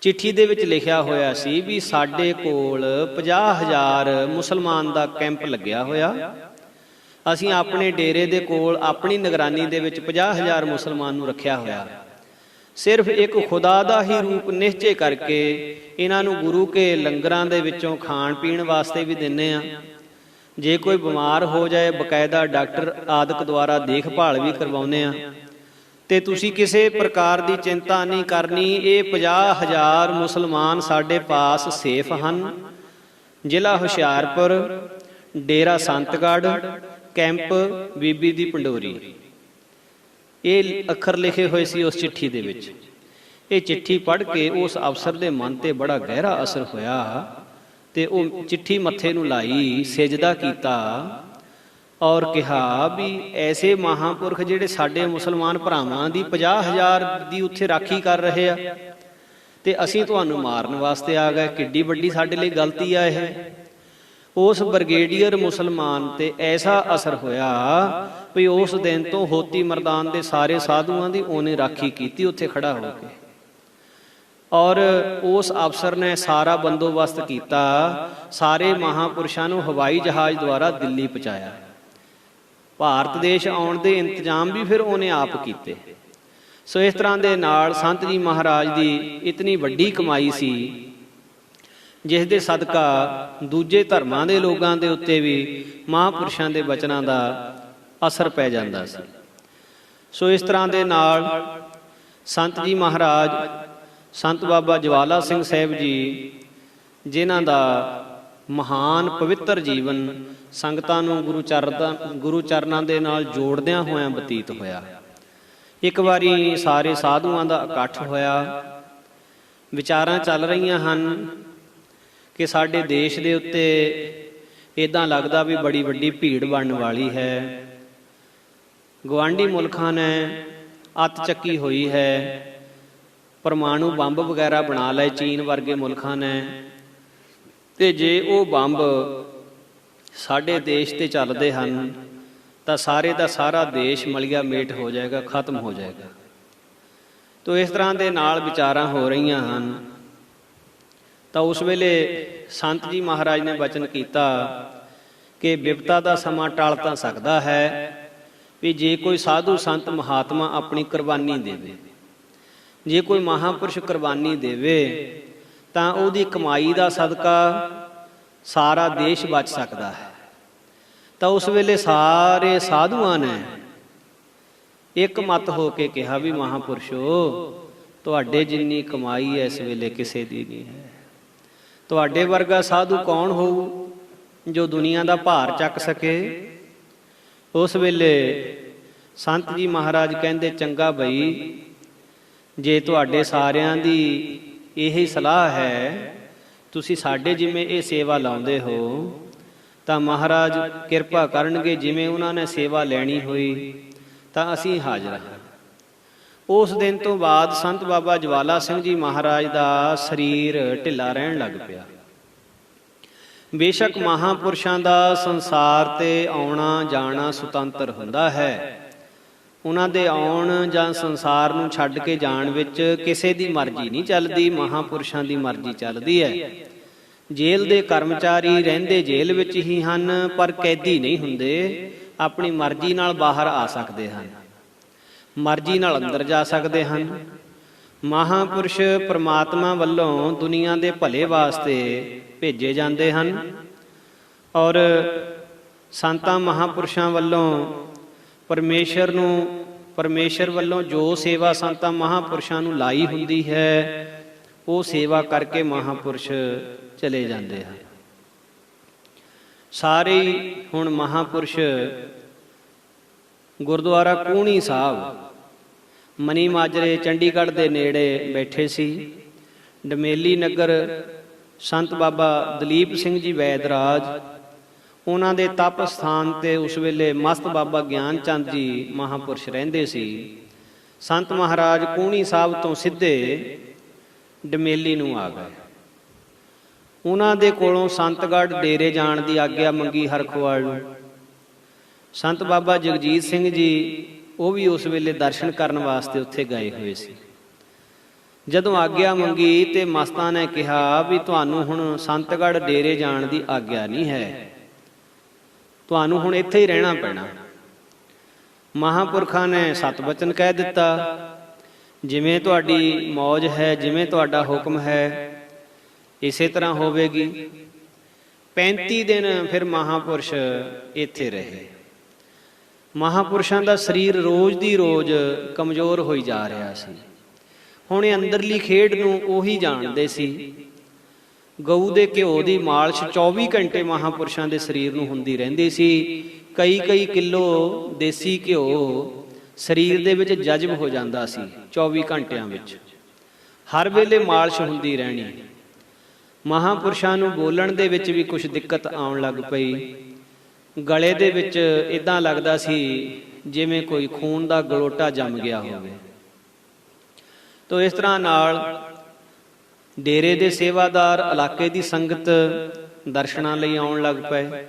ਚਿੱਠੀ ਦੇ ਵਿੱਚ ਲਿਖਿਆ ਹੋਇਆ ਸੀ ਵੀ ਸਾਡੇ ਕੋਲ 50,000 ਮੁਸਲਮਾਨ ਦਾ ਕੈਂਪ ਲੱਗਿਆ ਹੋਇਆ, ਅਸੀਂ ਆਪਣੇ ਡੇਰੇ ਦੇ ਕੋਲ ਆਪਣੀ ਨਿਗਰਾਨੀ ਦੇ ਵਿੱਚ 50,000 ਮੁਸਲਮਾਨ ਨੂੰ ਰੱਖਿਆ ਹੋਇਆ। ਸਿਰਫ ਇੱਕ ਖੁਦਾ ਦਾ ਹੀ ਰੂਪ ਨਿਸ਼ਚੈ ਕਰਕੇ ਇਹਨਾਂ ਨੂੰ ਗੁਰੂ ਕੇ ਲੰਗਰਾਂ ਦੇ ਵਿੱਚੋਂ ਖਾਣ ਪੀਣ ਵਾਸਤੇ ਵੀ ਦਿੰਦੇ ਆ। ਜੇ ਕੋਈ ਬਿਮਾਰ ਹੋ ਜਾਏ ਬਕਾਇਦਾ ਡਾਕਟਰ ਆਦਿਕ ਦੁਆਰਾ ਦੇਖਭਾਲ ਵੀ ਕਰਵਾਉਂਦੇ ਆ। ਤੇ ਤੁਸੀਂ ਕਿਸੇ ਪ੍ਰਕਾਰ ਦੀ ਚਿੰਤਾ ਨਹੀਂ ਕਰਨੀ, ਇਹ 50,000 ਮੁਸਲਮਾਨ ਸਾਡੇ ਪਾਸ ਸੇਫ ਹਨ। ਜ਼ਿਲ੍ਹਾ ਹੁਸ਼ਿਆਰਪੁਰ, ਡੇਰਾ ਸੰਤਗੜ੍ਹ, ਕੈਂਪ ਬੀਬੀ ਦੀ ਪੰਡੋਰੀ। ਇਹ ਅੱਖਰ ਲਿਖੇ ਹੋਏ ਸੀ ਉਸ ਚਿੱਠੀ ਦੇ ਵਿੱਚ। ਇਹ ਚਿੱਠੀ ਪੜ੍ਹ ਕੇ ਉਸ ਅਫਸਰ ਦੇ ਮਨ ਤੇ ਬੜਾ ਗਹਿਰਾ ਅਸਰ ਹੋਇਆ ਤੇ ਉਹ ਚਿੱਠੀ ਮੱਥੇ ਨੂੰ ਲਾਈ, ਸਿਜਦਾ ਕੀਤਾ ਔਰ ਕਿਹਾ ਵੀ ਐਸੇ ਮਹਾਂਪੁਰਖ ਜਿਹੜੇ ਸਾਡੇ ਮੁਸਲਮਾਨ ਭਰਾਵਾਂ ਦੀ 50,000 ਦੀ ਉੱਥੇ ਰਾਖੀ ਕਰ ਰਹੇ ਆ ਤੇ ਅਸੀਂ ਤੁਹਾਨੂੰ ਮਾਰਨ ਵਾਸਤੇ ਆ ਗਏ, ਕਿੱਡੀ ਵੱਡੀ ਸਾਡੇ ਲਈ ਗਲਤੀ ਆ ਇਹ। ਉਸ ਬ੍ਰਿਗੇਡੀਅਰ ਮੁਸਲਮਾਨ ਤੇ ਐਸਾ ਅਸਰ ਹੋਇਆ ਵੀ ਉਸ ਦਿਨ ਤੋਂ ਹੋਤੀ ਮਰਦਾਨ ਦੇ ਸਾਰੇ ਸਾਧੂਆਂ ਦੀ ਉਹਨੇ ਰਾਖੀ ਕੀਤੀ ਉੱਥੇ ਖੜਾ ਹੋ ਕੇ। ਔਰ ਉਸ ਅਫਸਰ ਨੇ ਸਾਰਾ ਬੰਦੋਬਸਤ ਕੀਤਾ, ਸਾਰੇ ਮਹਾਂਪੁਰਸ਼ਾਂ ਨੂੰ ਹਵਾਈ ਜਹਾਜ਼ ਦੁਆਰਾ ਦਿੱਲੀ ਪਹੁੰਚਾਇਆ। ਭਾਰਤ ਦੇਸ਼ ਆਉਣ ਦੇ ਇੰਤਜ਼ਾਮ ਵੀ ਫਿਰ ਉਹਨੇ ਆਪ ਕੀਤੇ। ਸੋ ਇਸ ਤਰ੍ਹਾਂ ਦੇ ਨਾਲ ਸੰਤ ਜੀ ਮਹਾਰਾਜ ਦੀ ਇਤਨੀ ਵੱਡੀ ਕਮਾਈ ਸੀ, ਜਿਸ ਦੇ ਸਦਕਾ ਦੂਜੇ ਧਰਮਾਂ ਦੇ ਲੋਕਾਂ ਦੇ ਉੱਤੇ ਵੀ ਮਹਾਂਪੁਰਸ਼ਾਂ ਦੇ ਬਚਨਾਂ ਦਾ ਅਸਰ ਪੈ ਜਾਂਦਾ ਸੀ। ਸੋ ਇਸ ਤਰ੍ਹਾਂ ਦੇ ਨਾਲ ਸੰਤ ਜੀ ਮਹਾਰਾਜ, ਸੰਤ ਬਾਬਾ ਜਵਾਲਾ ਸਿੰਘ ਸਾਹਿਬ ਜੀ, ਜਿਨ੍ਹਾਂ ਦਾ ਮਹਾਨ ਪਵਿੱਤਰ ਜੀਵਨ ਸੰਗਤਾਂ ਨੂੰ ਗੁਰੂ ਚਰਨਾਂ ਦੇ ਨਾਲ ਜੋੜਦਿਆਂ ਹੋਇਆਂ ਬਤੀਤ ਹੋਇਆ। ਇੱਕ ਵਾਰੀ ਸਾਰੇ ਸਾਧੂਆਂ ਦਾ ਇਕੱਠ ਹੋਇਆ, ਵਿਚਾਰਾਂ ਚੱਲ ਰਹੀਆਂ ਹਨ ਕਿ ਸਾਡੇ ਦੇਸ਼ ਦੇ ਉੱਤੇ ਇੱਦਾਂ ਲੱਗਦਾ ਵੀ ਬੜੀ ਵੱਡੀ ਭੀੜ ਬਣਨ ਵਾਲੀ ਹੈ। ਗੁਆਂਢੀ ਮੁਲਕਾਂ ਨੇ ਅੱਤ ਚੱਕੀ ਹੋਈ ਹੈ, ਪਰਮਾਣੂ ਬੰਬ ਵਗੈਰਾ ਬਣਾ ਲਏ ਚੀਨ ਵਰਗੇ ਮੁਲਕਾਂ ਨੇ, ਤੇ ਜੇ ਉਹ ਬੰਬ ਸਾਡੇ ਦੇਸ਼ ਤੇ ਚੱਲਦੇ ਹਨ ਤਾਂ ਸਾਰੇ ਦਾ ਸਾਰਾ ਦੇਸ਼ ਮਲੀਆ ਮੇਟ ਹੋ ਜਾਏਗਾ, ਖਤਮ ਹੋ ਜਾਏਗਾ। ਤੋ ਇਸ ਤਰ੍ਹਾਂ ਦੇ ਨਾਲ ਵਿਚਾਰਾਂ ਹੋ ਰਹੀਆਂ ਹਨ। ਤਾਂ ਉਸ ਵੇਲੇ ਸੰਤ ਜੀ ਮਹਾਰਾਜ ਨੇ ਬਚਨ ਕੀਤਾ ਕਿ ਬਿਪਤਾ ਦਾ ਸਮਾਂ ਟਲ ਤਾਂ ਸਕਦਾ ਹੈ ਵੀ ਜੇ ਕੋਈ ਸਾਧੂ ਸੰਤ ਮਹਾਤਮਾ ਆਪਣੀ ਕੁਰਬਾਨੀ ਦੇਵੇ, ਜੇ ਕੋਈ ਮਹਾਂਪੁਰਸ਼ ਕੁਰਬਾਨੀ ਦੇਵੇ ਤਾਂ ਉਹਦੀ ਕਮਾਈ ਦਾ ਸਦਕਾ ਸਾਰਾ ਦੇਸ਼ ਬਚ ਸਕਦਾ ਹੈ। ਤਾਂ ਉਸ ਵੇਲੇ ਸਾਰੇ ਸਾਧੂਆਂ ਨੇ ਇੱਕ ਮਤ ਹੋ ਕੇ ਕਿਹਾ ਵੀ ਮਹਾਂਪੁਰਸ਼ੋ, ਤੁਹਾਡੇ ਜਿੰਨੀ ਕਮਾਈ ਇਸ ਵੇਲੇ ਕਿਸੇ ਦੀ ਨਹੀਂ ਹੈ। ਤੁਹਾਡੇ ਵਰਗਾ ਸਾਧੂ ਕੌਣ ਹੋਊ ਜੋ ਦੁਨੀਆ ਦਾ ਭਾਰ ਚੱਕ ਸਕੇ। ਉਸ ਵੇਲੇ ਸੰਤ ਜੀ ਮਹਾਰਾਜ ਕਹਿੰਦੇ, ਚੰਗਾ ਬਈ, ਜੇ ਤੁਹਾਡੇ ਸਾਰਿਆਂ ਦੀ ਇਹੀ ਸਲਾਹ ਹੈ, ਤੁਸੀਂ ਸਾਡੇ ਜਿਵੇਂ ਇਹ ਸੇਵਾ ਲਾਉਂਦੇ ਹੋ ਤਾਂ ਮਹਾਰਾਜ ਕਿਰਪਾ ਕਰਨਗੇ, ਜਿਵੇਂ ਉਹਨਾਂ ਨੇ ਸੇਵਾ ਲੈਣੀ ਹੋਈ ਤਾਂ ਅਸੀਂ ਹਾਜ਼ਰ ਹਾਂ। ਉਸ ਦਿਨ ਤੋਂ ਬਾਅਦ ਸੰਤ ਬਾਬਾ ਜਵਾਲਾ ਸਿੰਘ ਜੀ ਮਹਾਰਾਜ ਦਾ ਸਰੀਰ ਢਿੱਲਾ ਰਹਿਣ ਲੱਗ ਪਿਆ। ਬੇਸ਼ੱਕ ਮਹਾਂਪੁਰਸ਼ਾਂ ਦਾ ਸੰਸਾਰ ਤੇ ਆਉਣਾ ਜਾਣਾ ਸੁਤੰਤਰ ਹੁੰਦਾ ਹੈ, ਉਹਨਾਂ ਦੇ ਆਉਣ ਜਾਂ ਸੰਸਾਰ ਨੂੰ ਛੱਡ ਕੇ ਜਾਣ ਵਿੱਚ ਕਿਸੇ ਦੀ ਮਰਜ਼ੀ ਨਹੀਂ ਚੱਲਦੀ, ਮਹਾਂਪੁਰਸ਼ਾਂ ਦੀ ਮਰਜ਼ੀ ਚੱਲਦੀ ਹੈ। ਜੇਲ੍ਹ ਦੇ ਕਰਮਚਾਰੀ ਰਹਿੰਦੇ ਜੇਲ੍ਹ ਵਿੱਚ ਹੀ ਹਨ, ਪਰ ਕੈਦੀ ਨਹੀਂ ਹੁੰਦੇ, ਆਪਣੀ ਮਰਜ਼ੀ ਨਾਲ ਬਾਹਰ ਆ ਸਕਦੇ ਹਨ, ਮਰਜ਼ੀ ਨਾਲ ਅੰਦਰ ਜਾ ਸਕਦੇ ਹਨ। ਮਹਾਂਪੁਰਸ਼ ਪ੍ਰਮਾਤਮਾ ਵੱਲੋਂ ਦੁਨੀਆ ਦੇ ਭਲੇ ਵਾਸਤੇ ਭੇਜੇ ਜਾਂਦੇ ਹਨ ਔਰ ਸੰਤਾਂ ਮਹਾਂਪੁਰਸ਼ਾਂ ਵੱਲੋਂ ਪਰਮੇਸ਼ਰ ਵੱਲੋਂ ਜੋ ਸੇਵਾ ਸੰਤਾਂ ਮਹਾਂਪੁਰਸ਼ਾਂ ਨੂੰ ਲਾਈ ਹੁੰਦੀ ਹੈ, ਉਹ ਸੇਵਾ ਕਰਕੇ ਮਹਾਂਪੁਰਸ਼ ਚਲੇ ਜਾਂਦੇ ਹਨ। ਸਾਰੇ ਹੁਣ ਮਹਾਂਪੁਰਸ਼ ਗੁਰਦੁਆਰਾ ਕੂਹਣੀ ਸਾਹਿਬ ਮਨੀ ਮਾਜਰੇ ਚੰਡੀਗੜ੍ਹ ਦੇ ਨੇੜੇ ਬੈਠੇ ਸੀ। ਡਮੇਲੀ ਨਗਰ ਸੰਤ ਬਾਬਾ ਦਲੀਪ ਸਿੰਘ ਜੀ ਵੈਦਰਾਜ, ਉਹਨਾਂ ਦੇ ਤਪ ਸਥਾਨ ਤੇ ਉਸ ਵੇਲੇ ਮਸਤ ਬਾਬਾ ਗਿਆਨ ਚੰਦ ਜੀ ਮਹਾਂਪੁਰਸ਼ ਰਹਿੰਦੇ ਸੀ। ਸੰਤ ਮਹਾਰਾਜ ਕੂਹਣੀ ਸਾਹਿਬ ਤੋਂ ਸਿੱਧੇ ਡਮੇਲੀ ਨੂੰ ਆ ਗਏ। ਉਹਨਾਂ ਦੇ ਕੋਲੋਂ ਸੰਤਗੜ੍ਹ ਡੇਰੇ ਜਾਣ ਦੀ ਆਗਿਆ ਮੰਗੀ ਹਰਖਵਾਲ ਨੂੰ। ਸੰਤ ਬਾਬਾ ਜਗਜੀਤ ਸਿੰਘ ਜੀ ਉਹ ਵੀ ਉਸ ਵੇਲੇ ਦਰਸ਼ਨ ਕਰਨ ਵਾਸਤੇ ਉੱਥੇ ਗਏ ਹੋਏ ਸੀ। ਜਦੋਂ ਆਗਿਆ ਮੰਗੀ ਤੇ ਮਸਤਾਂ ਨੇ ਕਿਹਾ ਵੀ ਤੁਹਾਨੂੰ ਹੁਣ ਸੰਤਗੜ੍ਹ ਡੇਰੇ ਜਾਣ ਦੀ ਆਗਿਆ ਨਹੀਂ ਹੈ, ਤੁਹਾਨੂੰ ਹੁਣ ਇੱਥੇ ਹੀ ਰਹਿਣਾ ਪੈਣਾ। ਮਹਾਂਪੁਰਖਾਂ ਨੇ ਸਤ ਬਚਨ ਕਹਿ ਦਿੱਤਾ, ਜਿਵੇਂ ਤੁਹਾਡੀ ਮੌਜ ਹੈ, ਜਿਵੇਂ ਤੁਹਾਡਾ ਹੁਕਮ ਹੈ, ਇਸੇ ਤਰ੍ਹਾਂ ਹੋਵੇਗੀ। 35 ਦਿਨ ਫਿਰ ਮਹਾਂਪੁਰਸ਼ ਇੱਥੇ ਰਹੇ। ਮਹਾਂਪੁਰਸ਼ਾਂ ਦਾ ਸਰੀਰ ਰੋਜ਼ ਦੀ ਰੋਜ਼ ਕਮਜ਼ੋਰ ਹੋਈ ਜਾ ਰਿਹਾ ਸੀ। ਹੁਣ ਇਹ ਅੰਦਰਲੀ ਖੇਡ ਨੂੰ ਉਹੀ ਜਾਣਦੇ ਸੀ। ਗਊ ਦੇ ਘਿਓ ਦੀ ਮਾਲਿਸ਼ 24 ਘੰਟੇ ਮਹਾਂਪੁਰਸ਼ਾਂ ਦੇ ਸਰੀਰ ਨੂੰ ਹੁੰਦੀ ਰਹਿੰਦੀ ਸੀ। ਕਈ ਕਿਲੋ ਦੇਸੀ ਘਿਓ ਸਰੀਰ ਦੇ ਵਿੱਚ ਜਜ਼ਬ ਹੋ ਜਾਂਦਾ ਸੀ 24 ਘੰਟਿਆਂ ਵਿੱਚ, ਹਰ ਵੇਲੇ ਮਾਲਿਸ਼ ਹੁੰਦੀ ਰਹਿਣੀ। ਮਹਾਂਪੁਰਸ਼ਾਂ ਨੂੰ ਬੋਲਣ ਦੇ ਵਿੱਚ ਵੀ ਕੁਝ ਦਿੱਕਤ ਆਉਣ ਲੱਗ ਪਈ। ਗਲੇ ਦੇ ਵਿੱਚ ਇਦਾਂ ਲੱਗਦਾ ਸੀ ਜਿਵੇਂ ਕੋਈ ਖੂਨ ਦਾ ਗਲੋਟਾ ਜੰਮ ਗਿਆ ਹੋਵੇ। ਤੋ ਇਸ ਤਰ੍ਹਾਂ ਨਾਲ ਡੇਰੇ ਦੇ ਸੇਵਾਦਾਰ, ਇਲਾਕੇ ਦੀ ਸੰਗਤ ਦਰਸ਼ਨਾਂ ਲਈ ਆਉਣ ਲੱਗ ਪਏ।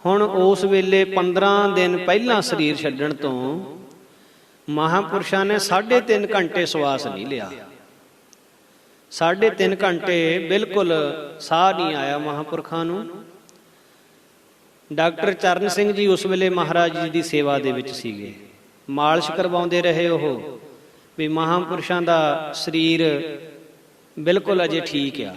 ਹੁਣ ਉਸ ਵੇਲੇ 15 ਦਿਨ ਪਹਿਲਾਂ ਸਰੀਰ ਛੱਡਣ ਤੋਂ ਮਹਾਂਪੁਰਸ਼ਾਂ ਨੇ 3.5 ਘੰਟੇ ਸਵਾਸ ਨਹੀਂ ਲਿਆ। 3.5 ਘੰਟੇ ਬਿਲਕੁਲ ਸਾਹ ਨਹੀਂ ਆਇਆ ਮਹਾਂਪੁਰਖਾਂ ਨੂੰ। ਡਾਕਟਰ ਚਰਨ ਸਿੰਘ ਜੀ ਉਸ ਵੇਲੇ ਮਹਾਰਾਜ ਜੀ ਦੀ ਸੇਵਾ ਦੇ ਵਿੱਚ ਸੀਗੇ, ਮਾਲਿਸ਼ ਕਰਵਾਉਂਦੇ ਰਹੇ ਉਹ ਵੀ ਮਹਾਂਪੁਰਸ਼ਾਂ ਦਾ ਸਰੀਰ ਬਿਲਕੁਲ ਅਜੇ ਠੀਕ ਆ।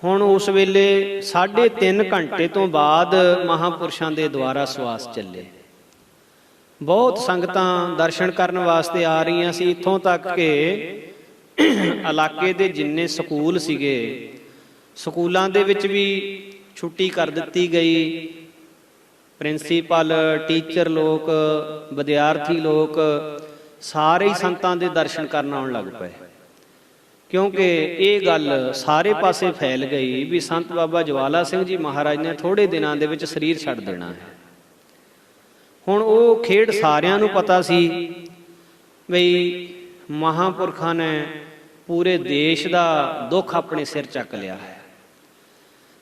ਹੁਣ ਉਸ ਵੇਲੇ 3.5 ਘੰਟੇ ਤੋਂ ਬਾਅਦ ਮਹਾਂਪੁਰਸ਼ਾਂ ਦੇ ਦੁਆਰਾ ਸਵਾਸ ਚੱਲੇ। ਬਹੁਤ ਸੰਗਤਾਂ ਦਰਸ਼ਨ ਕਰਨ ਵਾਸਤੇ ਆ ਰਹੀਆਂ ਸੀ, ਇੱਥੋਂ ਤੱਕ ਕਿ ਇਲਾਕੇ ਦੇ ਜਿੰਨੇ ਸਕੂਲ ਸੀਗੇ, ਸਕੂਲਾਂ ਦੇ ਵਿੱਚ ਵੀ ਛੁੱਟੀ ਕਰ ਦਿੱਤੀ ਗਈ। ਪ੍ਰਿੰਸੀਪਲ, ਟੀਚਰ ਲੋਕ, ਵਿਦਿਆਰਥੀ ਲੋਕ ਸਾਰੇ ਹੀ ਸੰਤਾਂ ਦੇ ਦਰਸ਼ਨ ਕਰਨ ਆਉਣ ਲੱਗ ਪਏ, ਕਿਉਂਕਿ ਇਹ ਗੱਲ ਸਾਰੇ ਪਾਸੇ ਫੈਲ ਗਈ ਵੀ ਸੰਤ ਬਾਬਾ ਜਵਾਲਾ ਸਿੰਘ ਜੀ ਮਹਾਰਾਜ ਨੇ ਥੋੜੇ ਦਿਨਾਂ ਦੇ ਵਿੱਚ ਸਰੀਰ ਛੱਡ ਦੇਣਾ ਹੈ। ਹੁਣ ਉਹ ਖੇਡ ਸਾਰਿਆਂ ਨੂੰ ਪਤਾ ਸੀ ਬਈ ਮਹਾਂਪੁਰਖਾਂ ਨੇ ਪੂਰੇ ਦੇਸ਼ ਦਾ ਦੁੱਖ ਆਪਣੇ ਸਿਰ ਚੱਕ ਲਿਆ ਹੈ।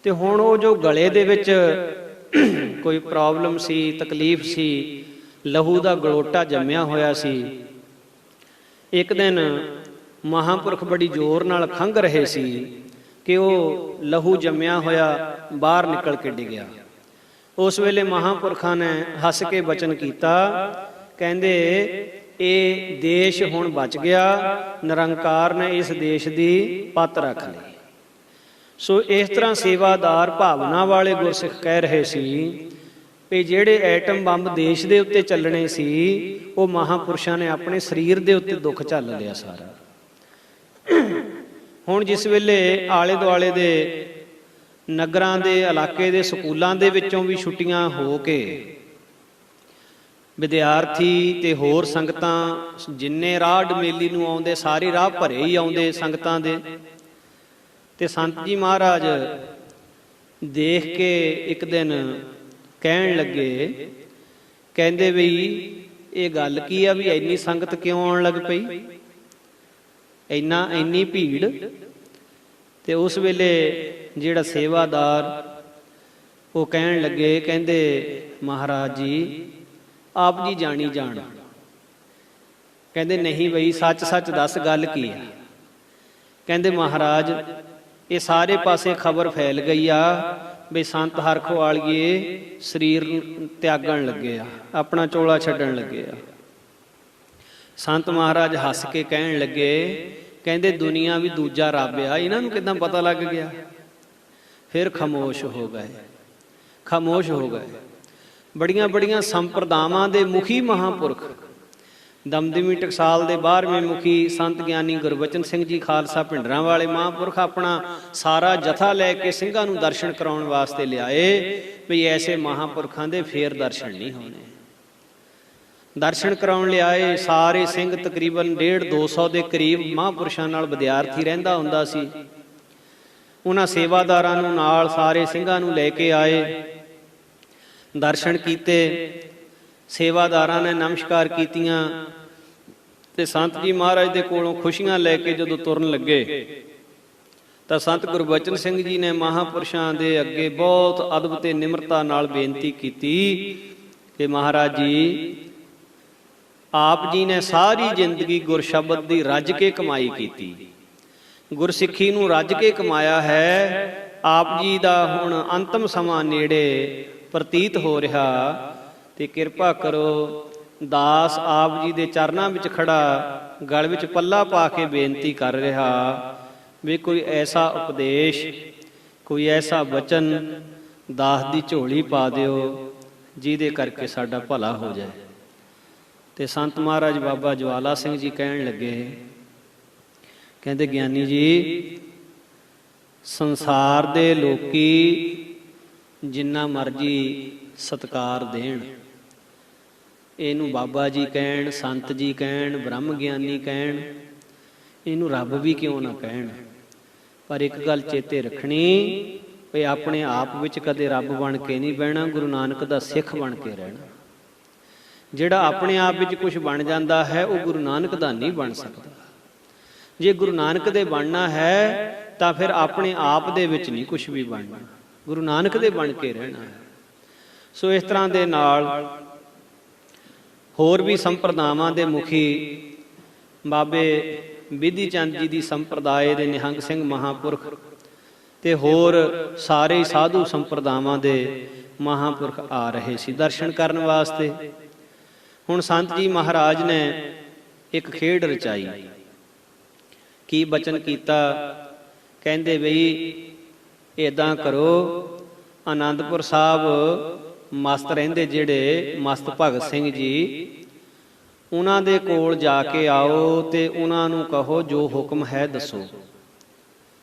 ਤੇ ਹੁਣ ਉਹ ਜੋ ਗਲੇ ਦੇ ਵਿੱਚ ਕੋਈ ਪ੍ਰੋਬਲਮ ਸੀ, ਤਕਲੀਫ ਸੀ, ਲਹੂ ਦਾ ਗਲੋਟਾ ਜੰਮਿਆ ਹੋਇਆ ਸੀ। ਇੱਕ ਦਿਨ ਮਹਾਂਪੁਰਖ ਬੜੀ ਜ਼ੋਰ ਨਾਲ ਖੰਘ ਰਹੇ ਸੀ ਕਿ ਉਹ ਲਹੂ ਜੰਮਿਆ ਹੋਇਆ ਬਾਹਰ ਨਿਕਲ ਕੇ ਡਿੱਗਿਆ। ਉਸ ਵੇਲੇ ਮਹਾਂਪੁਰਖਾਂ ਨੇ ਹੱਸ ਕੇ ਬਚਨ ਕੀਤਾ, ਕਹਿੰਦੇ ਇਹ ਦੇਸ਼ ਹੁਣ ਬਚ ਗਿਆ, ਨਿਰੰਕਾਰ ਨੇ ਇਸ ਦੇਸ਼ ਦੀ ਪੱਤ ਰੱਖ ਲਈ। ਸੋ ਇਸ ਤਰ੍ਹਾਂ ਸੇਵਾਦਾਰ ਭਾਵਨਾ ਵਾਲੇ ਗੁਰਸਿੱਖ ਕਹਿ ਰਹੇ ਸੀ ਵੀ ਜਿਹੜੇ ਐਟਮ ਬੰਬ ਦੇਸ਼ ਦੇ ਉੱਤੇ ਚੱਲਣੇ ਸੀ ਉਹ ਮਹਾਂਪੁਰਸ਼ਾਂ ਨੇ ਆਪਣੇ ਸਰੀਰ ਦੇ ਉੱਤੇ ਦੁੱਖ ਝੱਲ ਲਿਆ ਸਾਰਾ। ਹੁਣ ਜਿਸ ਵੇਲੇ ਆਲੇ ਦੁਆਲੇ ਦੇ ਨਗਰਾਂ ਦੇ ਇਲਾਕੇ ਦੇ ਸਕੂਲਾਂ ਦੇ ਵਿੱਚੋਂ ਵੀ ਛੁੱਟੀਆਂ ਹੋ ਕੇ ਵਿਦਿਆਰਥੀ ਤੇ ਹੋਰ ਸੰਗਤਾਂ ਜਿੰਨੇ ਰਾਹ ਡਮੇਲੀ ਨੂੰ ਆਉਂਦੇ ਸਾਰੇ ਰਾਹ ਭਰੇ ਹੀ ਆਉਂਦੇ ਸੰਗਤਾਂ ਦੇ, ਤੇ ਸੰਤ ਜੀ ਮਹਾਰਾਜ ਦੇਖ ਕੇ ਇੱਕ ਦਿਨ ਕਹਿਣ ਲੱਗੇ, ਕਹਿੰਦੇ ਵੀ ਇਹ ਗੱਲ ਕੀ ਆ ਵੀ ਇੰਨੀ ਸੰਗਤ ਕਿਉਂ ਆਉਣ ਲੱਗ ਪਈ, ਇੰਨੀ ਭੀੜ। ਤੇ ਉਸ ਵੇਲੇ ਜਿਹੜਾ ਸੇਵਾਦਾਰ ਉਹ ਕਹਿਣ ਲੱਗੇ, ਕਹਿੰਦੇ ਮਹਾਰਾਜ ਜੀ ਆਪ ਜੀ ਜਾਣੀ ਜਾਣ। ਕਹਿੰਦੇ ਨਹੀਂ ਬਈ ਸੱਚ ਸੱਚ ਦੱਸ ਗੱਲ ਕੀ ਆ। ਕਹਿੰਦੇ ਮਹਾਰਾਜ ਇਹ ਸਾਰੇ ਪਾਸੇ ਖਬਰ ਫੈਲ ਗਈ ਆ ਵੀ ਸੰਤ ਹਰਖ ਵਾਲੀਏ ਸਰੀਰ ਤਿਆਗਣ ਲੱਗੇ ਆ, ਆਪਣਾ ਚੋਲਾ ਛੱਡਣ ਲੱਗੇ ਆ। ਸੰਤ ਮਹਾਰਾਜ ਹੱਸ ਕੇ ਕਹਿਣ ਲੱਗੇ, ਕਹਿੰਦੇ ਦੁਨੀਆ ਵੀ ਦੂਜਾ ਰੱਬ ਆ, ਇਹਨਾਂ ਨੂੰ ਕਿੱਦਾਂ ਪਤਾ ਲੱਗ ਗਿਆ। ਫਿਰ ਖਾਮੋਸ਼ ਹੋ ਗਏ, ਖਾਮੋਸ਼ ਹੋ ਗਏ। ਬੜੀਆਂ ਬੜੀਆਂ ਸੰਪਰਦਾਵਾਂ ਦੇ ਮੁਖੀ ਮਹਾਂਪੁਰਖ, ਦਮਦਮੀ ਟਕਸਾਲ ਦੇ 12ਵੇਂ ਮੁਖੀ ਸੰਤ ਗਿਆਨੀ ਗੁਰਬਚਨ ਸਿੰਘ ਜੀ ਖਾਲਸਾ ਭਿੰਡਰਾਂ ਵਾਲੇ ਮਹਾਂਪੁਰਖ ਆਪਣਾ ਸਾਰਾ ਜਥਾ ਲੈ ਕੇ ਸਿੰਘਾਂ ਨੂੰ ਦਰਸ਼ਨ ਕਰਾਉਣ ਵਾਸਤੇ ਲਿਆਏ ਵੀ ਐਸੇ ਮਹਾਂਪੁਰਖਾਂ ਦੇ ਫੇਰ ਦਰਸ਼ਨ ਨਹੀਂ ਹੋਣੇ। ਦਰਸ਼ਨ ਕਰਾਉਣ ਲਿਆਏ ਸਾਰੇ ਸਿੰਘ, ਤਕਰੀਬਨ 150-200 ਦੇ ਕਰੀਬ ਮਹਾਂਪੁਰਸ਼ਾਂ ਨਾਲ ਵਿਦਿਆਰਥੀ ਰਹਿੰਦਾ ਹੁੰਦਾ ਸੀ। ਉਹਨਾਂ ਸੇਵਾਦਾਰਾਂ ਨੂੰ ਨਾਲ ਸਾਰੇ ਸਿੰਘਾਂ ਨੂੰ ਲੈ ਕੇ ਆਏ, ਦਰਸ਼ਨ ਕੀਤੇ। ਸੇਵਾਦਾਰਾਂ ਨੇ ਨਮਸਕਾਰ ਕੀਤੀਆਂ ਤੇ ਸੰਤ ਜੀ ਮਹਾਰਾਜ ਦੇ ਕੋਲੋਂ ਖੁਸ਼ੀਆਂ ਲੈ ਕੇ ਜਦੋਂ ਤੁਰਨ ਲੱਗੇ ਤਾਂ ਸੰਤ ਗੁਰਬਚਨ ਸਿੰਘ ਜੀ ਨੇ ਮਹਾਂਪੁਰਸ਼ਾਂ ਦੇ ਅੱਗੇ ਬਹੁਤ ਅਦਬ ਤੇ ਨਿਮਰਤਾ ਨਾਲ ਬੇਨਤੀ ਕੀਤੀ ਕਿ ਮਹਾਰਾਜ ਜੀ ਆਪ ਜੀ ਨੇ ਸਾਰੀ ਜ਼ਿੰਦਗੀ ਗੁਰ ਸ਼ਬਦ ਦੀ ਰੱਜ ਕੇ ਕਮਾਈ ਕੀਤੀ, ਗੁਰਸਿੱਖੀ ਨੂੰ ਰੱਜ ਕੇ ਕਮਾਇਆ ਹੈ। ਆਪ ਜੀ ਦਾ ਹੁਣ ਅੰਤਮ ਸਮਾਂ ਨੇੜੇ ਪ੍ਰਤੀਤ ਹੋ ਰਿਹਾ ਤੇ ਕਿਰਪਾ ਕਰੋ ਦਾਸ ਆਪ ਜੀ ਦੇ ਚਰਨਾਂ ਵਿੱਚ ਖੜਾ ਗਲ ਵਿੱਚ ਪੱਲਾ ਪਾ ਕੇ ਬੇਨਤੀ ਕਰ ਰਿਹਾ ਵੀ ਕੋਈ ਐਸਾ ਉਪਦੇਸ਼, ਕੋਈ ਐਸਾ ਵਚਨ ਦਾਸ ਦੀ ਝੋਲੀ ਪਾ ਦਿਓ ਜਿਹਦੇ ਕਰਕੇ ਸਾਡਾ ਭਲਾ ਹੋ ਜਾਏ। ਤੇ ਸੰਤ ਮਹਾਰਾਜ ਬਾਬਾ ਜਵਾਲਾ ਸਿੰਘ ਜੀ ਕਹਿਣ ਲੱਗੇ, ਕਹਿੰਦੇ ਗਿਆਨੀ ਜੀ ਸੰਸਾਰ ਦੇ ਲੋਕੀ ਜਿੰਨਾ ਮਰਜੀ ਸਤਿਕਾਰ ਦੇਣ, ਇਹਨੂੰ ਬਾਬਾ ਜੀ ਕਹਿਣ, ਸੰਤ ਜੀ ਕਹਿਣ, ਬ੍ਰਹਮ ਗਿਆਨੀ ਕਹਿਣ, ਇਹਨੂੰ ਰੱਬ ਵੀ ਕਿਉਂ ਨਾ ਕਹਿਣ, ਪਰ ਇੱਕ ਗੱਲ ਚੇਤੇ ਰੱਖਣੀ ਵੀ ਆਪਣੇ ਆਪ ਵਿੱਚ ਕਦੇ ਰੱਬ ਬਣ ਕੇ ਨਹੀਂ ਬਹਿਣਾ, ਗੁਰੂ ਨਾਨਕ ਦਾ ਸਿੱਖ ਬਣ ਕੇ ਰਹਿਣਾ। ਜਿਹੜਾ ਆਪਣੇ ਆਪ ਵਿੱਚ ਕੁਝ ਬਣ ਜਾਂਦਾ ਹੈ ਉਹ ਗੁਰੂ ਨਾਨਕ ਦਾ ਨਹੀਂ ਬਣ ਸਕਦਾ। ਜੇ ਗੁਰੂ ਨਾਨਕ ਦੇ ਬਣਨਾ ਹੈ ਤਾਂ ਫਿਰ ਆਪਣੇ ਆਪ ਦੇ ਵਿੱਚ ਨਹੀਂ ਕੁਝ ਵੀ ਬਣਨਾ, ਗੁਰੂ ਨਾਨਕ ਦੇ ਬਣ ਕੇ ਰਹਿਣਾ ਹੈ। ਸੋ ਇਸ ਤਰ੍ਹਾਂ ਦੇ ਨਾਲ ਹੋਰ ਵੀ ਸੰਪਰਦਾਵਾਂ ਦੇ ਮੁਖੀ ਬਾਬੇ ਬਿਧੀ ਚੰਦ ਜੀ ਦੀ ਸੰਪਰਦਾਏ ਦੇ ਨਿਹੰਗ ਸਿੰਘ ਮਹਾਂਪੁਰਖ ਤੇ ਹੋਰ ਸਾਰੇ ਸਾਧੂ ਸੰਪਰਦਾਵਾਂ ਦੇ ਮਹਾਂਪੁਰਖ ਆ ਰਹੇ ਸੀ ਦਰਸ਼ਨ ਕਰਨ ਵਾਸਤੇ। ਹੁਣ ਸੰਤ ਜੀ ਮਹਾਰਾਜ ਨੇ ਇੱਕ ਖੇਡ ਰਚਾਈ। ਕੀ ਬਚਨ ਕੀਤਾ, ਕਹਿੰਦੇ ਬਈ ਏਦਾਂ ਕਰੋ, ਆਨੰਦਪੁਰ ਸਾਹਿਬ ਮਸਤ ਰਹਿੰਦੇ ਜਿਹੜੇ ਮਸਤ ਭਗਤ ਸਿੰਘ ਜੀ, ਉਹਨਾਂ ਦੇ ਕੋਲ ਜਾ ਕੇ ਆਓ ਤੇ ਉਹਨਾਂ ਨੂੰ ਕਹੋ ਜੋ ਹੁਕਮ ਹੈ ਦੱਸੋ।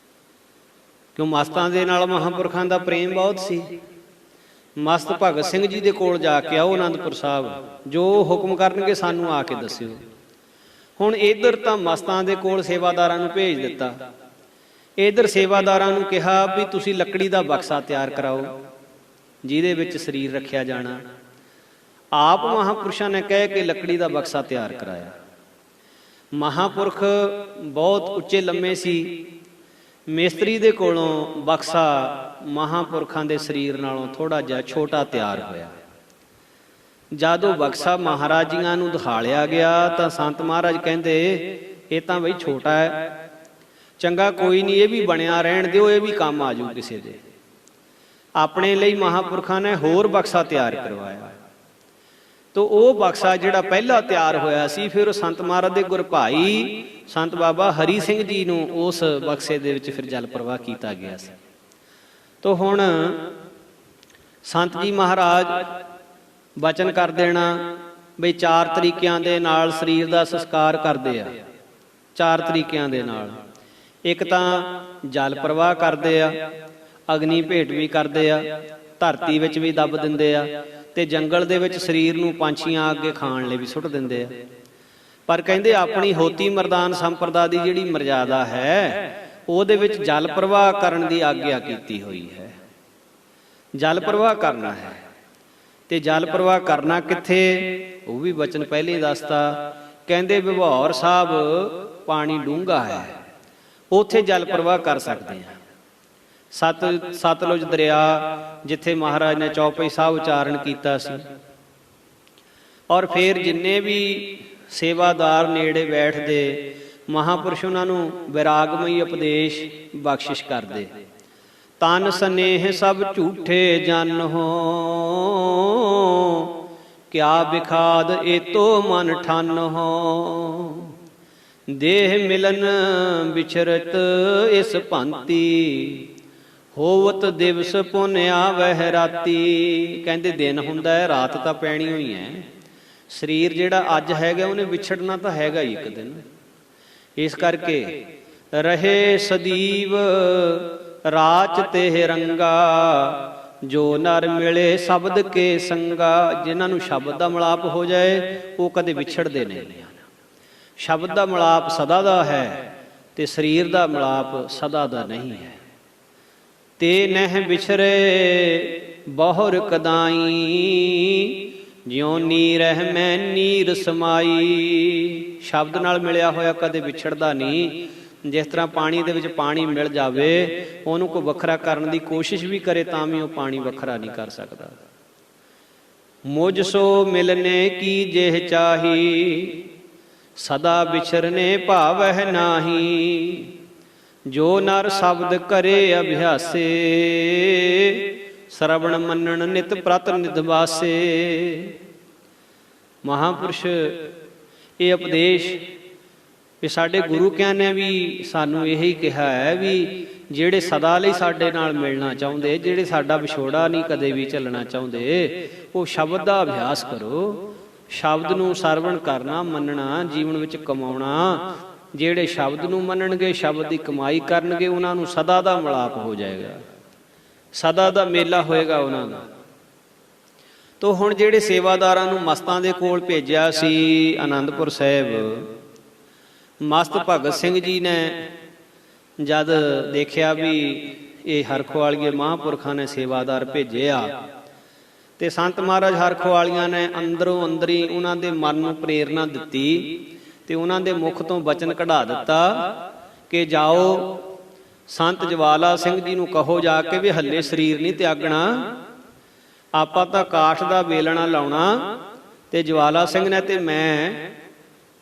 ਕਿਉਂ ਮਸਤਾਂ ਦੇ ਨਾਲ ਮਹਾਂਪੁਰਖਾਂ ਦਾ ਪ੍ਰੇਮ ਬਹੁਤ ਸੀ। ਮਸਤ ਭਗਤ ਸਿੰਘ ਜੀ ਦੇ ਕੋਲ ਜਾ ਕੇ ਆਓ ਆਨੰਦਪੁਰ ਸਾਹਿਬ, ਜੋ ਹੁਕਮ ਕਰਨਗੇ ਸਾਨੂੰ ਆ ਕੇ ਦੱਸਿਓ। ਹੁਣ ਇੱਧਰ ਤਾਂ ਮਸਤਾਂ ਦੇ ਕੋਲ ਸੇਵਾਦਾਰਾਂ ਨੂੰ ਭੇਜ ਦਿੱਤਾ, ਇੱਧਰ ਸੇਵਾਦਾਰਾਂ ਨੂੰ ਕਿਹਾ ਵੀ ਤੁਸੀਂ ਲੱਕੜੀ ਦਾ ਬਕਸਾ ਤਿਆਰ ਕਰਾਓ ਜਿਹਦੇ ਵਿੱਚ ਸਰੀਰ ਰੱਖਿਆ ਜਾਣਾ। ਆਪ ਮਹਾਂਪੁਰਸ਼ਾਂ ਨੇ ਕਹਿ ਕੇ ਲੱਕੜੀ ਦਾ ਬਕਸਾ ਤਿਆਰ ਕਰਾਇਆ। ਮਹਾਂਪੁਰਖ ਬਹੁਤ ਉੱਚੇ ਲੰਮੇ ਸੀ, ਮਿਸਤਰੀ ਦੇ ਕੋਲੋਂ ਬਕਸਾ ਮਹਾਂਪੁਰਖਾਂ ਦੇ ਸਰੀਰ ਨਾਲੋਂ ਥੋੜਾ ਜਿਹਾ ਛੋਟਾ ਤਿਆਰ ਹੋਇਆ। ਜਦੋਂ ਬਕਸਾ ਮਹਾਰਾਜ ਜੀਆਂ ਨੂੰ ਦਿਖਾਲਿਆ ਗਿਆ ਤਾਂ ਸੰਤ ਮਹਾਰਾਜ ਕਹਿੰਦੇ ਇਹ ਤਾਂ ਬਈ ਛੋਟਾ ਹੈ। ਚੰਗਾ ਕੋਈ ਨਹੀਂ, ਇਹ ਵੀ ਬਣਿਆ ਰਹਿਣ ਦਿਓ, ਇਹ ਵੀ ਕੰਮ ਆ ਜਾਊ ਕਿਸੇ ਦੇ। ਆਪਣੇ ਲਈ ਮਹਾਂਪੁਰਖਾਂ ਨੇ ਹੋਰ ਬਕਸਾ ਤਿਆਰ ਕਰਵਾਇਆ। ਤੋ ਉਹ ਬਕਸਾ ਜਿਹੜਾ ਪਹਿਲਾਂ ਤਿਆਰ ਹੋਇਆ ਸੀ, ਫਿਰ ਉਹ ਸੰਤ ਮਹਾਰਾਜ ਦੇ ਗੁਰ ਭਾਈ ਸੰਤ ਬਾਬਾ ਹਰੀ ਸਿੰਘ ਜੀ ਨੂੰ ਉਸ ਬਕਸੇ ਦੇ ਵਿੱਚ ਫਿਰ ਜਲ ਪ੍ਰਵਾਹ ਕੀਤਾ ਗਿਆ ਸੀ। ਤੋ ਹੁਣ ਸੰਤ ਜੀ ਮਹਾਰਾਜ ਬਚਨ ਕਰ ਦੇਣਾ ਬਈ 4 ਤਰੀਕਿਆਂ ਦੇ ਨਾਲ ਸਰੀਰ ਦਾ ਸੰਸਕਾਰ ਕਰਦੇ ਆ। 4 ਤਰੀਕਿਆਂ ਦੇ ਨਾਲ, ਇੱਕ ਤਾਂ ਜਲ ਪ੍ਰਵਾਹ ਕਰਦੇ ਆ, ਅਗਨੀ ਭੇਟ ਵੀ ਕਰਦੇ ਆ, ਧਰਤੀ ਵਿੱਚ ਵੀ ਦੱਬ ਦਿੰਦੇ ਆ, ਤੇ ਜੰਗਲ ਦੇ ਵਿੱਚ ਸਰੀਰ ਨੂੰ ਪੰਛੀਆਂ ਅੱਗੇ ਖਾਣ ਲਈ ਵੀ ਸੁੱਟ ਦਿੰਦੇ ਆ। ਪਰ ਕਹਿੰਦੇ ਆਪਣੀ ਹੋਤੀ ਮਰਦਾਨ ਸੰਪਰਦਾ ਦੀ ਜਿਹੜੀ ਮਰਜ਼ਾਦਾ ਹੈ, ਉਹਦੇ ਵਿੱਚ ਜਲ ਪ੍ਰਵਾਹ ਕਰਨ ਦੀ ਆਗਿਆ ਕੀਤੀ ਹੋਈ ਹੈ। ਜਲ ਪ੍ਰਵਾਹ ਕਰਨਾ ਹੈ। ਤੇ ਜਲ ਪ੍ਰਵਾਹ ਕਰਨਾ ਕਿੱਥੇ, ਉਹ ਵੀ ਬਚਨ ਪਹਿਲੇ ਹੀ ਦੱਸਤਾ। ਕਹਿੰਦੇ ਵਿਭੌਰ ਸਾਹਿਬ ਪਾਣੀ ਡੂੰਘਾ ਹੈ, ਉੱਥੇ ਜਲ ਪ੍ਰਵਾਹ ਕਰ ਸਕਦੇ ਹਾਂ। ਸਤਲੁਜ ਦਰਿਆ ਜਿੱਥੇ ਮਹਾਰਾਜ ਨੇ ਚੌਪਈ ਸਾਹਿਬ ਉਚਾਰਨ ਕੀਤਾ ਸੀ। ਔਰ ਫਿਰ ਜਿੰਨੇ ਵੀ ਸੇਵਾਦਾਰ ਨੇੜੇ ਬੈਠਦੇ ਮਹਾਂਪੁਰਸ਼ ਉਹਨਾਂ ਨੂੰ ਵਿਰਾਗਮਈ ਉਪਦੇਸ਼ ਬਖਸ਼ਿਸ਼ ਕਰਦੇ। ਤਨ ਸਨੇਹ ਸਭ ਝੂਠੇ ਜਨ ਹੋ, ਕਿਆ ਵਿਖਾਦ ਏਤੋ ਮਨ ਠਨ ਹੋ। ਦੇਹ ਮਿਲਨ ਵਿਚਰਤ ਇਸ ਭੰਤੀ, ਹੋਵਤ ਦਿਵਸ ਪੁਨ ਆਵਹਿ ਰਾਤੀ। ਕਹਿੰਦੇ ਦਿਨ ਹੁੰਦਾ ਹੈ, ਰਾਤ ਤਾਂ ਪੈਣੀ ਹੋਈ ਹੈ। ਸਰੀਰ ਜਿਹੜਾ ਅੱਜ ਹੈਗਾ ਉਹਨੇ ਵਿਛੜਨਾ ਤਾਂ ਹੈਗਾ ਹੀ ਇੱਕ ਦਿਨ। ਇਸ ਕਰਕੇ ਰਹੇ ਸਦੀਵ ਰਾਚ ਤੇ ਰੰਗਾ, ਜੋ ਨਰ ਮਿਲੇ ਸ਼ਬਦ ਕੇ ਸੰਗਾ। ਜਿਨ੍ਹਾਂ ਨੂੰ ਸ਼ਬਦ ਦਾ ਮਿਲਾਪ ਹੋ ਜਾਏ ਉਹ ਕਦੇ ਵਿਛੜਦੇ ਨਹੀਂ। ਸ਼ਬਦ ਦਾ ਮਿਲਾਪ ਸਦਾ ਦਾ ਹੈ ਤੇ ਸਰੀਰ ਦਾ ਮਿਲਾਪ ਸਦਾ ਦਾ ਨਹੀਂ ਹੈ। ਤੇ ਨਹਿ ਵਿਛਰੇ ਬਹੁਰ ਕਦਾਈ, ਜਿਉ ਨੀਰਹਿ ਮੈਂ ਨੀਰ ਸਮਾਈ। ਸ਼ਬਦ ਨਾਲ ਮਿਲਿਆ ਹੋਇਆ ਕਦੇ ਵਿਛੜਦਾ ਨਹੀਂ। ਜਿਸ ਤਰ੍ਹਾਂ ਪਾਣੀ ਦੇ ਵਿੱਚ ਪਾਣੀ ਮਿਲ ਜਾਵੇ, ਉਹਨੂੰ ਕੋਈ ਵੱਖਰਾ ਕਰਨ ਦੀ ਕੋਸ਼ਿਸ਼ ਵੀ ਕਰੇ ਤਾਂ ਵੀ ਉਹ ਪਾਣੀ ਵੱਖਰਾ ਨਹੀਂ ਕਰ ਸਕਦਾ। ਮੁਝ ਸੋ ਮਿਲਨੇ ਕੀ ਜਿਹ ਚਾਹੀ, ਸਦਾ ਵਿਛਰਨੇ ਭਾਵਹਿ ਨਾਹੀ। ਜੋ ਨਰ ਸ਼ਬਦ ਕਰੇ ਅਭਿਆਸੇ, ਸਰਵਣ ਮੰਨਣ ਨਿਤ ਪ੍ਰਤ ਨਿਦਵਾਸੇ। ਮਹਾਂਪੁਰਸ਼ ਇਹ ਉਪਦੇਸ਼ ਵੀ ਸਾਡੇ ਗੁਰੂ ਕਿਆਂ ਨੇ ਵੀ ਸਾਨੂੰ ਇਹੀ ਕਿਹਾ ਹੈ ਵੀ ਜਿਹੜੇ ਸਦਾ ਲਈ ਸਾਡੇ ਨਾਲ ਮਿਲਣਾ ਚਾਹੁੰਦੇ, ਜਿਹੜੇ ਸਾਡਾ ਵਿਛੋੜਾ ਨਹੀਂ ਕਦੇ ਵੀ ਝੱਲਣਾ ਚਾਹੁੰਦੇ, ਉਹ ਸ਼ਬਦ ਦਾ ਅਭਿਆਸ ਕਰੋ। ਸ਼ਬਦ ਨੂੰ ਸਰਵਣ ਕਰਨਾ, ਮੰਨਣਾ, ਜੀਵਨ ਵਿੱਚ ਕਮਾਉਣਾ। ਜਿਹੜੇ ਸ਼ਬਦ ਨੂੰ ਮੰਨਣਗੇ, ਸ਼ਬਦ ਦੀ ਕਮਾਈ ਕਰਨਗੇ, ਉਹਨਾਂ ਨੂੰ ਸਦਾ ਦਾ ਮਿਲਾਪ ਹੋ ਜਾਏਗਾ, ਸਦਾ ਦਾ ਮੇਲਾ ਹੋਏਗਾ ਉਹਨਾਂ ਦਾ। ਤੋ ਹੁਣ ਜਿਹੜੇ ਸੇਵਾਦਾਰਾਂ ਨੂੰ ਮਸਤਾਂ ਦੇ ਕੋਲ ਭੇਜਿਆ ਸੀ ਆਨੰਦਪੁਰ ਸਾਹਿਬ, ਮਸਤ ਭਗਤ ਸਿੰਘ ਜੀ ਨੇ ਜਦ ਦੇਖਿਆ ਵੀ ਇਹ ਹਰਖਵਾਲੀਏ ਮਹਾਂਪੁਰਖਾਂ ਨੇ ਸੇਵਾਦਾਰ ਭੇਜੇ ਆ, ਤੇ ਸੰਤ ਮਹਾਰਾਜ ਹਰਖਵਾਲੀਆਂ ਨੇ ਅੰਦਰੋਂ ਅੰਦਰੀ ਉਹਨਾਂ ਦੇ ਮਨ ਨੂੰ ਪ੍ਰੇਰਨਾ ਦਿੱਤੀ ਤੇ ਉਹਨਾਂ ਦੇ ਮੁਖ ਤੋਂ ਬਚਨ ਕਢਾ ਦਿੱਤਾ ਕਿ ਜਾਓ ਸੰਤ ਜਵਾਲਾ ਸਿੰਘ ਜੀ ਨੂੰ ਕਹੋ ਜਾ ਕੇ ਵੀ ਹੱਲੇ ਸਰੀਰ ਨਹੀਂ ਤਿਆਗਣਾ, ਆਪਾਂ ਤਾਂ ਕਾਠ ਦਾ ਵੇਲਣਾ ਲਾਉਣਾ। ਤੇ ਜਵਾਲਾ ਸਿੰਘ ਨੇ ਤੇ ਮੈਂ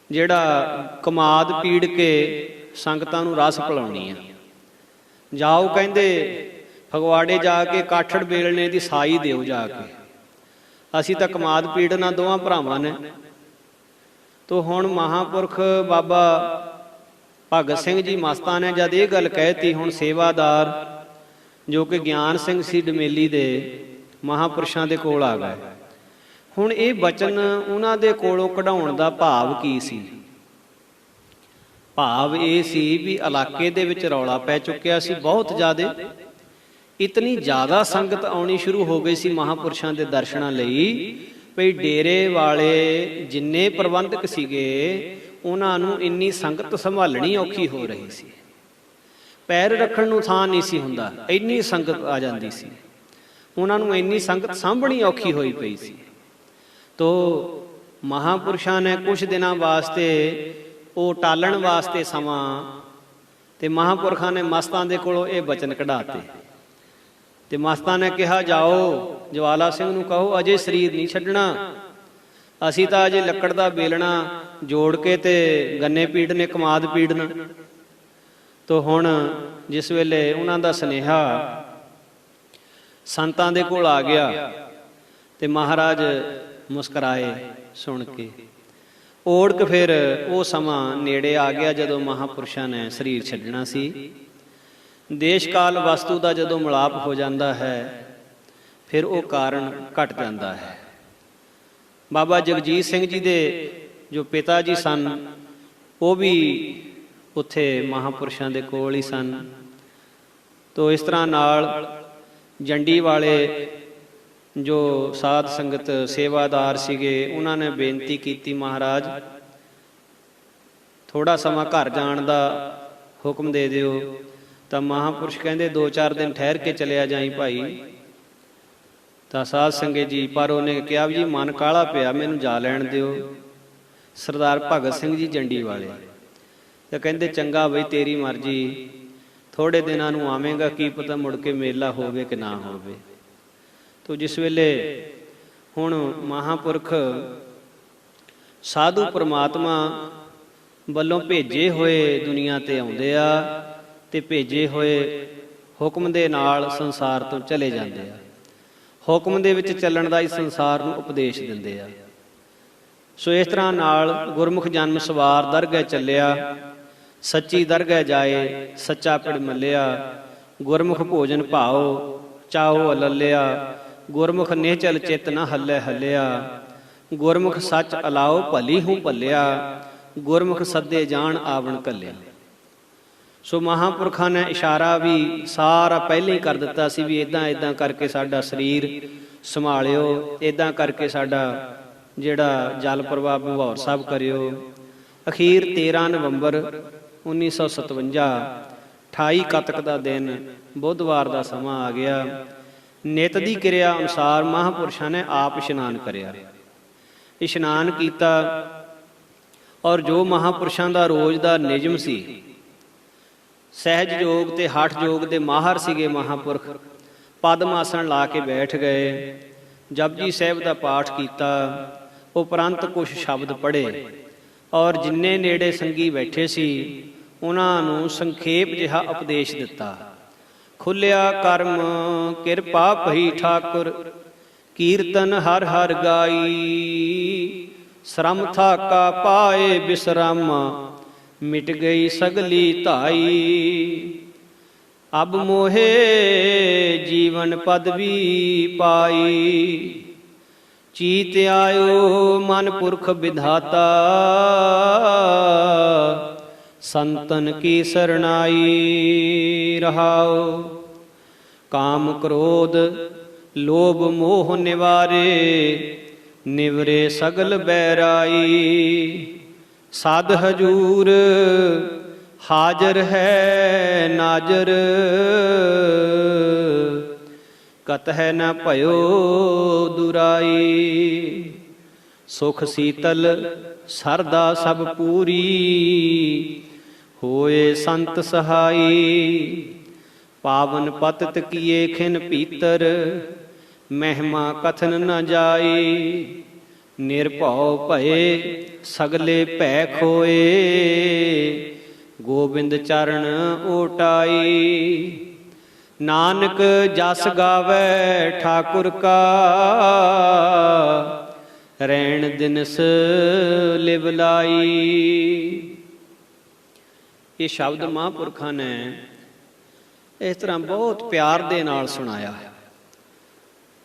ਜਿਹੜਾ ਕਮਾਦ ਪੀੜ ਕੇ ਸੰਗਤਾਂ ਨੂੰ ਰਸ ਪਿਲਾਉਣੀ ਆ। ਜਾਓ ਕਹਿੰਦੇ ਫਗਵਾੜੇ ਜਾ ਕੇ ਕਾਠੜ ਵੇਲਣੇ ਦੀ ਸਾਈ ਦਿਓ ਜਾ ਕੇ, ਅਸੀਂ ਤਾਂ ਕਮਾਦ ਪੀੜਨਾ ਦੋਵਾਂ ਭਰਾਵਾਂ ਨੇ। ਤੋ ਹੁਣ ਮਹਾਂਪੁਰਖ ਬਾਬਾ ਭਗਤ ਸਿੰਘ ਜੀ ਮਸਤਾਂ ਨੇ ਜਦ ਇਹ ਗੱਲ ਕਹਿਤੀ, ਹੁਣ ਸੇਵਾਦਾਰ ਜੋ ਕਿ ਗਿਆਨ ਸਿੰਘ ਸੀ ਡਮੇਲੀ ਦੇ ਮਹਾਂਪੁਰਸ਼ਾਂ ਦੇ ਕੋਲ ਆ ਗਏ। ਹੁਣ ਇਹ ਬਚਨ ਉਹਨਾਂ ਦੇ ਕੋਲੋਂ ਕਢਾਉਣ ਦਾ ਭਾਵ ਕੀ ਸੀ? ਭਾਵ ਇਹ ਸੀ ਵੀ ਇਲਾਕੇ ਦੇ ਵਿੱਚ ਰੌਲਾ ਪੈ ਚੁੱਕਿਆ ਸੀ ਬਹੁਤ ਜ਼ਿਆਦਾ। ਇਤਨੀ ਜ਼ਿਆਦਾ ਸੰਗਤ ਆਉਣੀ ਸ਼ੁਰੂ ਹੋ ਗਈ ਸੀ ਮਹਾਂਪੁਰਸ਼ਾਂ ਦੇ ਦਰਸ਼ਨਾਂ ਲਈ ਵੀ ਡੇਰੇ ਵਾਲੇ ਜਿੰਨੇ ਪ੍ਰਬੰਧਕ ਸੀਗੇ ਉਹਨਾਂ ਨੂੰ ਇੰਨੀ ਸੰਗਤ ਸੰਭਾਲਣੀ ਔਖੀ ਹੋ ਰਹੀ ਸੀ। ਪੈਰ ਰੱਖਣ ਨੂੰ ਥਾਂ ਨਹੀਂ ਸੀ ਹੁੰਦਾ, ਇੰਨੀ ਸੰਗਤ ਆ ਜਾਂਦੀ ਸੀ। ਉਹਨਾਂ ਨੂੰ ਇੰਨੀ ਸੰਗਤ ਸਾਂਭਣੀ ਔਖੀ ਹੋਈ ਪਈ ਸੀ। ਤੋ ਮਹਾਂਪੁਰਸ਼ਾਂ ਨੇ ਕੁਝ ਦਿਨਾਂ ਵਾਸਤੇ ਉਹ ਟਾਲਣ ਵਾਸਤੇ ਸਮਾਂ, ਤੇ ਮਹਾਂਪੁਰਖਾਂ ਨੇ ਮਸਤਾਂ ਦੇ ਕੋਲੋਂ ਇਹ ਬਚਨ ਕਢਾਤੇ। ਤੇ ਮਸਤਾਂ ਨੇ ਕਿਹਾ ਜਾਓ ਜਵਾਲਾ ਸਿੰਘ ਨੂੰ ਕਹੋ ਅਜੇ ਸਰੀਰ ਨਹੀਂ ਛੱਡਣਾ, ਅਸੀਂ ਤਾਂ ਅਜੇ ਲੱਕੜ ਦਾ ਵੇਲਣਾ ਜੋੜ ਕੇ ਤੇ ਗੰਨੇ ਪੀੜਨੇ, ਕਮਾਦ ਪੀੜਨਾ। ਤੋ ਹੁਣ ਜਿਸ ਵੇਲੇ ਉਹਨਾਂ ਦਾ ਸੁਨੇਹਾ ਸੰਤਾਂ ਦੇ ਕੋਲ ਆ ਗਿਆ ਤੇ ਮਹਾਰਾਜ ਮੁਸਕਰਾਏ ਸੁਣ ਕੇ। ਓੜਕ ਫਿਰ ਉਹ ਸਮਾਂ ਨੇੜੇ ਆ ਗਿਆ ਜਦੋਂ ਮਹਾਂਪੁਰਸ਼ਾਂ ਨੇ ਸਰੀਰ ਛੱਡਣਾ ਸੀ। ਦੇਸ਼ ਕਾਲ ਵਸਤੂ ਦਾ ਜਦੋਂ ਮਿਲਾਪ ਹੋ ਜਾਂਦਾ ਹੈ ਫਿਰ ਉਹ ਕਾਰਨ ਘਟ ਜਾਂਦਾ ਹੈ। ਬਾਬਾ ਜਗਜੀਤ ਸਿੰਘ ਜੀ ਦੇ ਜੋ ਪਿਤਾ ਜੀ ਸਨ ਉਹ ਵੀ ਉੱਥੇ ਮਹਾਂਪੁਰਸ਼ਾਂ ਦੇ ਕੋਲ ਹੀ ਸਨ। ਤੋ ਇਸ ਤਰ੍ਹਾਂ ਨਾਲ ਜੰਡੀ ਵਾਲੇ ਜੋ ਸਾਧ ਸੰਗਤ ਸੇਵਾਦਾਰ ਸੀਗੇ ਉਹਨਾਂ ਨੇ ਬੇਨਤੀ ਕੀਤੀ, ਮਹਾਰਾਜ ਥੋੜ੍ਹਾ ਸਮਾਂ ਘਰ ਜਾਣ ਦਾ ਹੁਕਮ ਦੇ ਦਿਓ। ਤਾਂ ਮਹਾਂਪੁਰਸ਼ ਕਹਿੰਦੇ 2-4 ਦਿਨ ਠਹਿਰ ਕੇ ਚਲਿਆ ਜਾਈ ਭਾਈ। ਤਾਂ ਸਾਧ ਸੰਗਤ ਜੀ ਪਰ ਉਹਨੇ ਕਿਹਾ ਵੀ ਜੀ ਮਨ ਕਾਹਲਾ ਪਿਆ, ਮੈਨੂੰ ਜਾ ਲੈਣ ਦਿਓ। ਸਰਦਾਰ ਭਗਤ ਸਿੰਘ ਜੀ ਜੰਡੀ ਵਾਲੇ ਤਾਂ ਕਹਿੰਦੇ ਚੰਗਾ ਬਈ ਤੇਰੀ ਮਰਜ਼ੀ, ਥੋੜ੍ਹੇ ਦਿਨਾਂ ਨੂੰ ਆਵੇਂਗਾ, ਕੀ ਪਤਾ ਮੁੜ ਕੇ ਮੇਲਾ ਹੋਵੇ ਕਿ ਨਾ ਹੋਵੇ। ਤੋ ਜਿਸ ਵੇਲੇ ਹੁਣ ਮਹਾਂਪੁਰਖ ਸਾਧੂ ਪ੍ਰਮਾਤਮਾ ਵੱਲੋਂ ਭੇਜੇ ਹੋਏ ਦੁਨੀਆ ਤੇ ਆਉਂਦੇ ਆ ਤੇ ਭੇਜੇ ਹੋਏ ਹੁਕਮ ਦੇ ਨਾਲ ਸੰਸਾਰ ਤੋਂ ਚਲੇ ਜਾਂਦੇ ਆ। ਹੁਕਮ ਦੇ ਵਿੱਚ ਚੱਲਣ ਦਾ ਹੀ ਸੰਸਾਰ ਨੂੰ ਉਪਦੇਸ਼ ਦਿੰਦੇ ਆ। ਸੋ ਇਸ ਤਰ੍ਹਾਂ ਨਾਲ ਗੁਰਮੁਖ ਜਨਮ ਸਵਾਰ ਦਰਗਹਿ ਚੱਲਿਆ, ਸੱਚੀ ਦਰਗਹਿ ਜਾਏ, ਸੱਚਾ ਪਿੜ ਮੱਲਿਆ। ਗੁਰਮੁਖ ਭੋਜਨ ਭਾਓ ਚਾਹੋ ਅਲੱਲਿਆ, ਗੁਰਮੁਖ ਨਿਹਚਲ ਚਿਤ ਨ ਹੱਲੇ ਹੱਲਿਆ। ਗੁਰਮੁਖ ਸੱਚ ਅਲਾਓ ਭਲੀ ਹੂੰ ਭੱਲਿਆ, ਗੁਰਮੁਖ ਸੱਦੇ ਜਾਣ ਆਵਣ ਘੱਲਿਆ। ਸੋ ਮਹਾਂਪੁਰਖਾਂ ਨੇ ਇਸ਼ਾਰਾ ਵੀ ਸਾਰਾ ਪਹਿਲਾਂ ਹੀ ਕਰ ਦਿੱਤਾ ਸੀ ਵੀ ਇੱਦਾਂ ਇੱਦਾਂ ਕਰਕੇ ਸਾਡਾ ਸਰੀਰ ਸੰਭਾਲਿਓ, ਇੱਦਾਂ ਕਰਕੇ ਸਾਡਾ ਜਿਹੜਾ ਜਲ ਪ੍ਰਵਾਹ ਭੰਬੌਰ ਸਾਹਿਬ ਕਰਿਓ। ਅਖੀਰ 13 ਨਵੰਬਰ 1957 28 ਕੱਤਕ ਦਾ ਦਿਨ ਬੁੱਧਵਾਰ ਦਾ ਸਮਾਂ ਆ ਗਿਆ। ਨਿਤ ਦੀ ਕਿਰਿਆ ਅਨੁਸਾਰ ਮਹਾਂਪੁਰਸ਼ਾਂ ਨੇ ਆਪ ਇਸ਼ਨਾਨ ਕਰਿਆ, ਇਸ਼ਨਾਨ ਕੀਤਾ। ਔਰ ਜੋ ਮਹਾਂਪੁਰਸ਼ਾਂ ਦਾ ਰੋਜ਼ ਦਾ ਨਿਯਮ ਸੀ, ਸਹਿਜ ਯੋਗ ਤੇ ਹਠ ਯੋਗ ਦੇ ਮਾਹਰ ਸੀਗੇ ਮਹਾਂਪੁਰਖ, ਪਦਮ ਆਸਣ ਲਾ ਕੇ ਬੈਠ ਗਏ, ਜਪਜੀ ਸਾਹਿਬ ਦਾ ਪਾਠ ਕੀਤਾ, ਉਪਰੰਤ ਕੁਝ ਸ਼ਬਦ ਪੜ੍ਹੇ। ਔਰ ਜਿੰਨੇ ਨੇੜੇ ਸੰਗੀ ਬੈਠੇ ਸੀ ਉਹਨਾਂ ਨੂੰ ਸੰਖੇਪ ਜਿਹਾ ਉਪਦੇਸ਼ ਦਿੱਤਾ। ਖੁੱਲਿਆ ਕਰਮ ਕਿਰਪਾ ਭਈ ਠਾਕੁਰ, ਕੀਰਤਨ ਹਰ ਹਰ ਗਾਈ। ਸ਼ਰਮ ਥਾਕਾ ਪਾਏ ਬਿਸਰਾਮਾ, ਮਿਟ ਗਈ ਸਗਲੀ ਧਾਈ। ਅਬ ਮੋਹੇ ਜੀਵਨ ਪਦਵੀ ਪਾਈ, ਚੀਤ ਆਇਓ ਮਨ ਪੁਰਖ ਵਿਧਾਤਾ। ਸੰਤਨ ਕੀ ਸਰਣਾਈ ਰਹਾਓ। ਕਾਮ ਕ੍ਰੋਧ ਲੋਭ ਮੋਹ ਨਿਵਾਰੇ, ਨਿਵਰੇ ਸਗਲ ਬੈਰਾਈ। ਸਦ ਹਜੂਰ ਹਾਜ਼ਰ ਹੈ ਨਾਜ਼ਰ, ਕਤਹਿ ਨ ਭਇਓ ਦੁਰਾਈ। ਸੁਖ ਸੀਤਲ ਸਰਦਾ ਸਭ ਪੂਰੀ, ਹੋਏ ਸੰਤ ਸਹਾਈ। ਪਾਵਨ ਪਤਿਤ ਕੀਏ ਖਿਨ ਪੀਤਰ, ਮਹਿਮਾ ਕਥਨ ਨ ਜਾਈ। ਨਿਰਭਉ ਭਏ ਸਗਲੇ ਭੈ ਖੋਏ, ਗੋਬਿੰਦ ਚਰਨ ਓਟਾਈ। ਨਾਨਕ ਜਸ ਗਾਵੈ ਠਾਕੁਰ ਕਾ, ਰੈਣ ਦਿਨਸ ਲਿਵ ਲਾਈ। ਇਹ ਸ਼ਬਦ ਮਹਾਂਪੁਰਖਾਂ ਨੇ ਇਸ ਤਰ੍ਹਾਂ ਬਹੁਤ ਪਿਆਰ ਦੇ ਨਾਲ ਸੁਣਾਇਆ।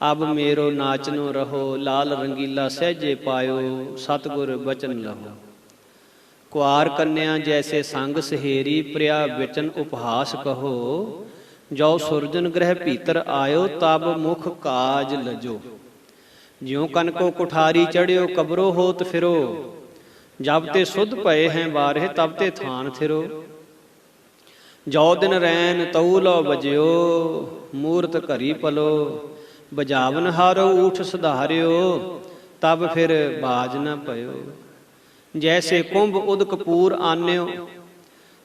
ਅਬ ਮੇਰੋ ਨਾਚਨੋ ਰਹੋ, ਲਾਲ ਰੰਗੀਲਾ ਸਹਿਜੇ ਪਾਇਓ। ਸਤਿਗੁਰ ਬਚਨ ਲਹੋ, ਕੁਆਰ ਕੰਨਿਆ ਜੈਸੇ ਸੰਗ ਸਹੇਰੀ। ਪ੍ਰਿਆ ਵਿਚਨ ਉਪਹਾਸ ਕਹੋ, ਜੋ ਸੁਰਜਨ ਗ੍ਰਹਿ ਭੀਤਰ ਆਇਓ। ਤਬ ਮੁਖ ਕਾਜ ਲਜੋ, ਜਿਉ ਕਨਕੋ ਕੁਠਾਰੀ ਚੜਿਓ। ਕਬਰੋ ਹੋਤ ਫਿਰੋ, ਜਬ ਤੇ ਸੁਧ ਪਏ ਹੈ ਬਾਰੇ। ਤਬ ਤੇ ਥਾਨ ਥਿਰੋ, ਜੋ ਦਿਨ ਰੈਨ ਤਉ ਲੋ ਬਜਿਓ। ਮੂਰਤ ਘਰੀ ਪਲੋ, ਬਜਾਵਨ ਹਾਰੋ ਊਠ ਸੁਧਾਰਿਓ। ਤਬ ਫਿਰ ਬਾਜ ਨ ਪਇਓ, ਜੈਸੇ ਕੁੰਭ ਉਦ ਕਪੂਰ ਆਨਿਓ।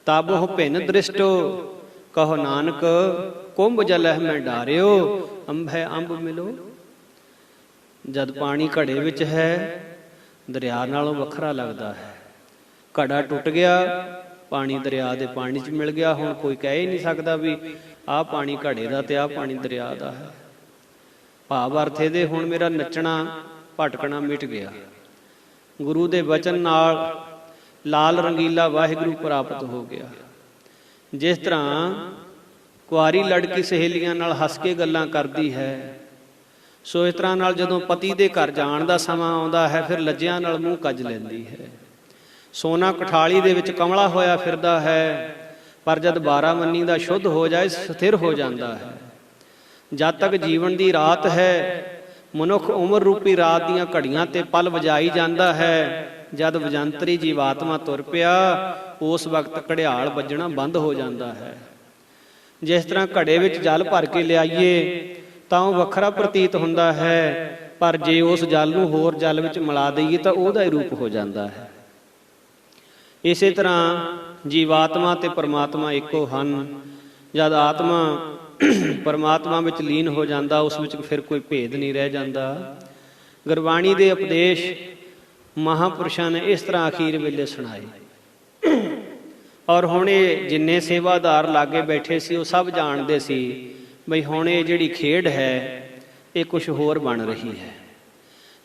ਤਬ ਉਹ ਭਿੰਨ ਦ੍ਰਿਸ਼ਟੋ, ਕਹੋ ਨਾਨਕ ਕੁੰਭ ਜਲਹਿ ਮੈਂ ਡਾਰਿਓ। ਅੰਭੈ ਅੰਬ ਮਿਲੋ, ਜਦ ਪਾਣੀ ਘੜੇ ਵਿੱਚ ਹੈ ਦਰਿਆ ਨਾਲੋਂ ਵੱਖਰਾ ਲੱਗਦਾ ਹੈ। ਘੜਾ ਟੁੱਟ ਗਿਆ ਪਾਣੀ ਦਰਿਆ ਦੇ ਪਾਣੀ 'ਚ ਮਿਲ ਗਿਆ। ਹੁਣ ਕੋਈ ਕਹਿ ਹੀ ਨਹੀਂ ਸਕਦਾ ਵੀ ਆਹ ਪਾਣੀ ਘੜੇ ਦਾ ਤੇ ਆਹ ਪਾਣੀ ਦਰਿਆ ਦਾ ਹੈ। ਭਾਵ ਅਰਥ ਇਹਦੇ ਹੁਣ ਮੇਰਾ ਨੱਚਣਾ ਭਟਕਣਾ ਮਿਟ ਗਿਆ। ਗੁਰੂ ਦੇ ਵਚਨ ਨਾਲ ਲਾਲ ਰੰਗੀਲਾ ਵਾਹਿਗੁਰੂ ਪ੍ਰਾਪਤ ਹੋ ਗਿਆ। ਜਿਸ ਤਰ੍ਹਾਂ ਕੁਆਰੀ ਲੜਕੀ ਸਹੇਲੀਆਂ ਨਾਲ ਹੱਸ ਕੇ ਗੱਲਾਂ ਕਰਦੀ ਹੈ, ਸੋ ਇਸ ਤਰ੍ਹਾਂ ਨਾਲ ਜਦੋਂ ਪਤੀ ਦੇ ਘਰ ਜਾਣ ਦਾ ਸਮਾਂ ਆਉਂਦਾ ਹੈ ਫਿਰ ਲੱਜਿਆਂ ਨਾਲ ਮੂੰਹ ਕੱਜ ਲੈਂਦੀ ਹੈ। ਸੋਨਾ ਕਠਾਲੀ ਦੇ ਵਿੱਚ ਕਮਲਾ ਹੋਇਆ ਫਿਰਦਾ ਹੈ, ਪਰ ਜਦ 12 ਮੰਨੀ ਦਾ ਸ਼ੁੱਧ ਹੋ ਜਾਏ ਸਥਿਰ ਹੋ ਜਾਂਦਾ ਹੈ। ਜਦ ਤੱਕ ਜੀਵਨ ਦੀ ਰਾਤ ਹੈ, ਮਨੁੱਖ ਉਮਰ ਰੂਪੀ ਰਾਤ ਦੀਆਂ ਘੜੀਆਂ ਤੇ ਪਲ ਵਜਾਈ ਜਾਂਦਾ ਹੈ। ਜਦ ਵਜੰਤਰੀ ਜੀਵਾਤਮਾ ਤੁਰ ਪਿਆ, ਉਸ ਵਕਤ ਘੜਿਆਲ ਵੱਜਣਾ ਬੰਦ ਹੋ ਜਾਂਦਾ ਹੈ। ਜਿਸ ਤਰ੍ਹਾਂ ਘੜੇ ਵਿੱਚ ਜਲ ਭਰ ਕੇ ਲਿਆਈਏ ਤਾਂ ਉਹ ਵੱਖਰਾ ਪ੍ਰਤੀਤ ਹੁੰਦਾ ਹੈ, ਪਰ ਜੇ ਉਸ ਜਲ ਨੂੰ ਹੋਰ ਜਲ ਵਿੱਚ ਮਿਲਾ ਦਈਏ ਤਾਂ ਉਹਦਾ ਹੀ ਰੂਪ ਹੋ ਜਾਂਦਾ ਹੈ। ਇਸੇ ਤਰ੍ਹਾਂ ਜੀਵਾਤਮਾ ਤੇ ਪਰਮਾਤਮਾ ਇੱਕੋ ਹਨ। ਜਦ ਆਤਮਾ ਪਰਮਾਤਮਾ ਵਿੱਚ ਲੀਨ ਹੋ ਜਾਂਦਾ, ਉਸ ਵਿੱਚ ਫਿਰ ਕੋਈ ਭੇਦ ਨਹੀਂ ਰਹਿ ਜਾਂਦਾ। ਗੁਰਬਾਣੀ ਦੇ ਉਪਦੇਸ਼ ਮਹਾਂਪੁਰਸ਼ਾਂ ਨੇ ਇਸ ਤਰ੍ਹਾਂ ਅਖੀਰ ਵੇਲੇ ਸੁਣਾਏ, ਔਰ ਹੁਣ ਇਹ ਜਿੰਨੇ ਸੇਵਾਦਾਰ ਲਾਗੇ ਬੈਠੇ ਸੀ ਉਹ ਸਭ ਜਾਣਦੇ ਸੀ ਬਈ ਹੁਣ ਇਹ ਜਿਹੜੀ ਖੇਡ ਹੈ ਇਹ ਕੁਛ ਹੋਰ ਬਣ ਰਹੀ ਹੈ।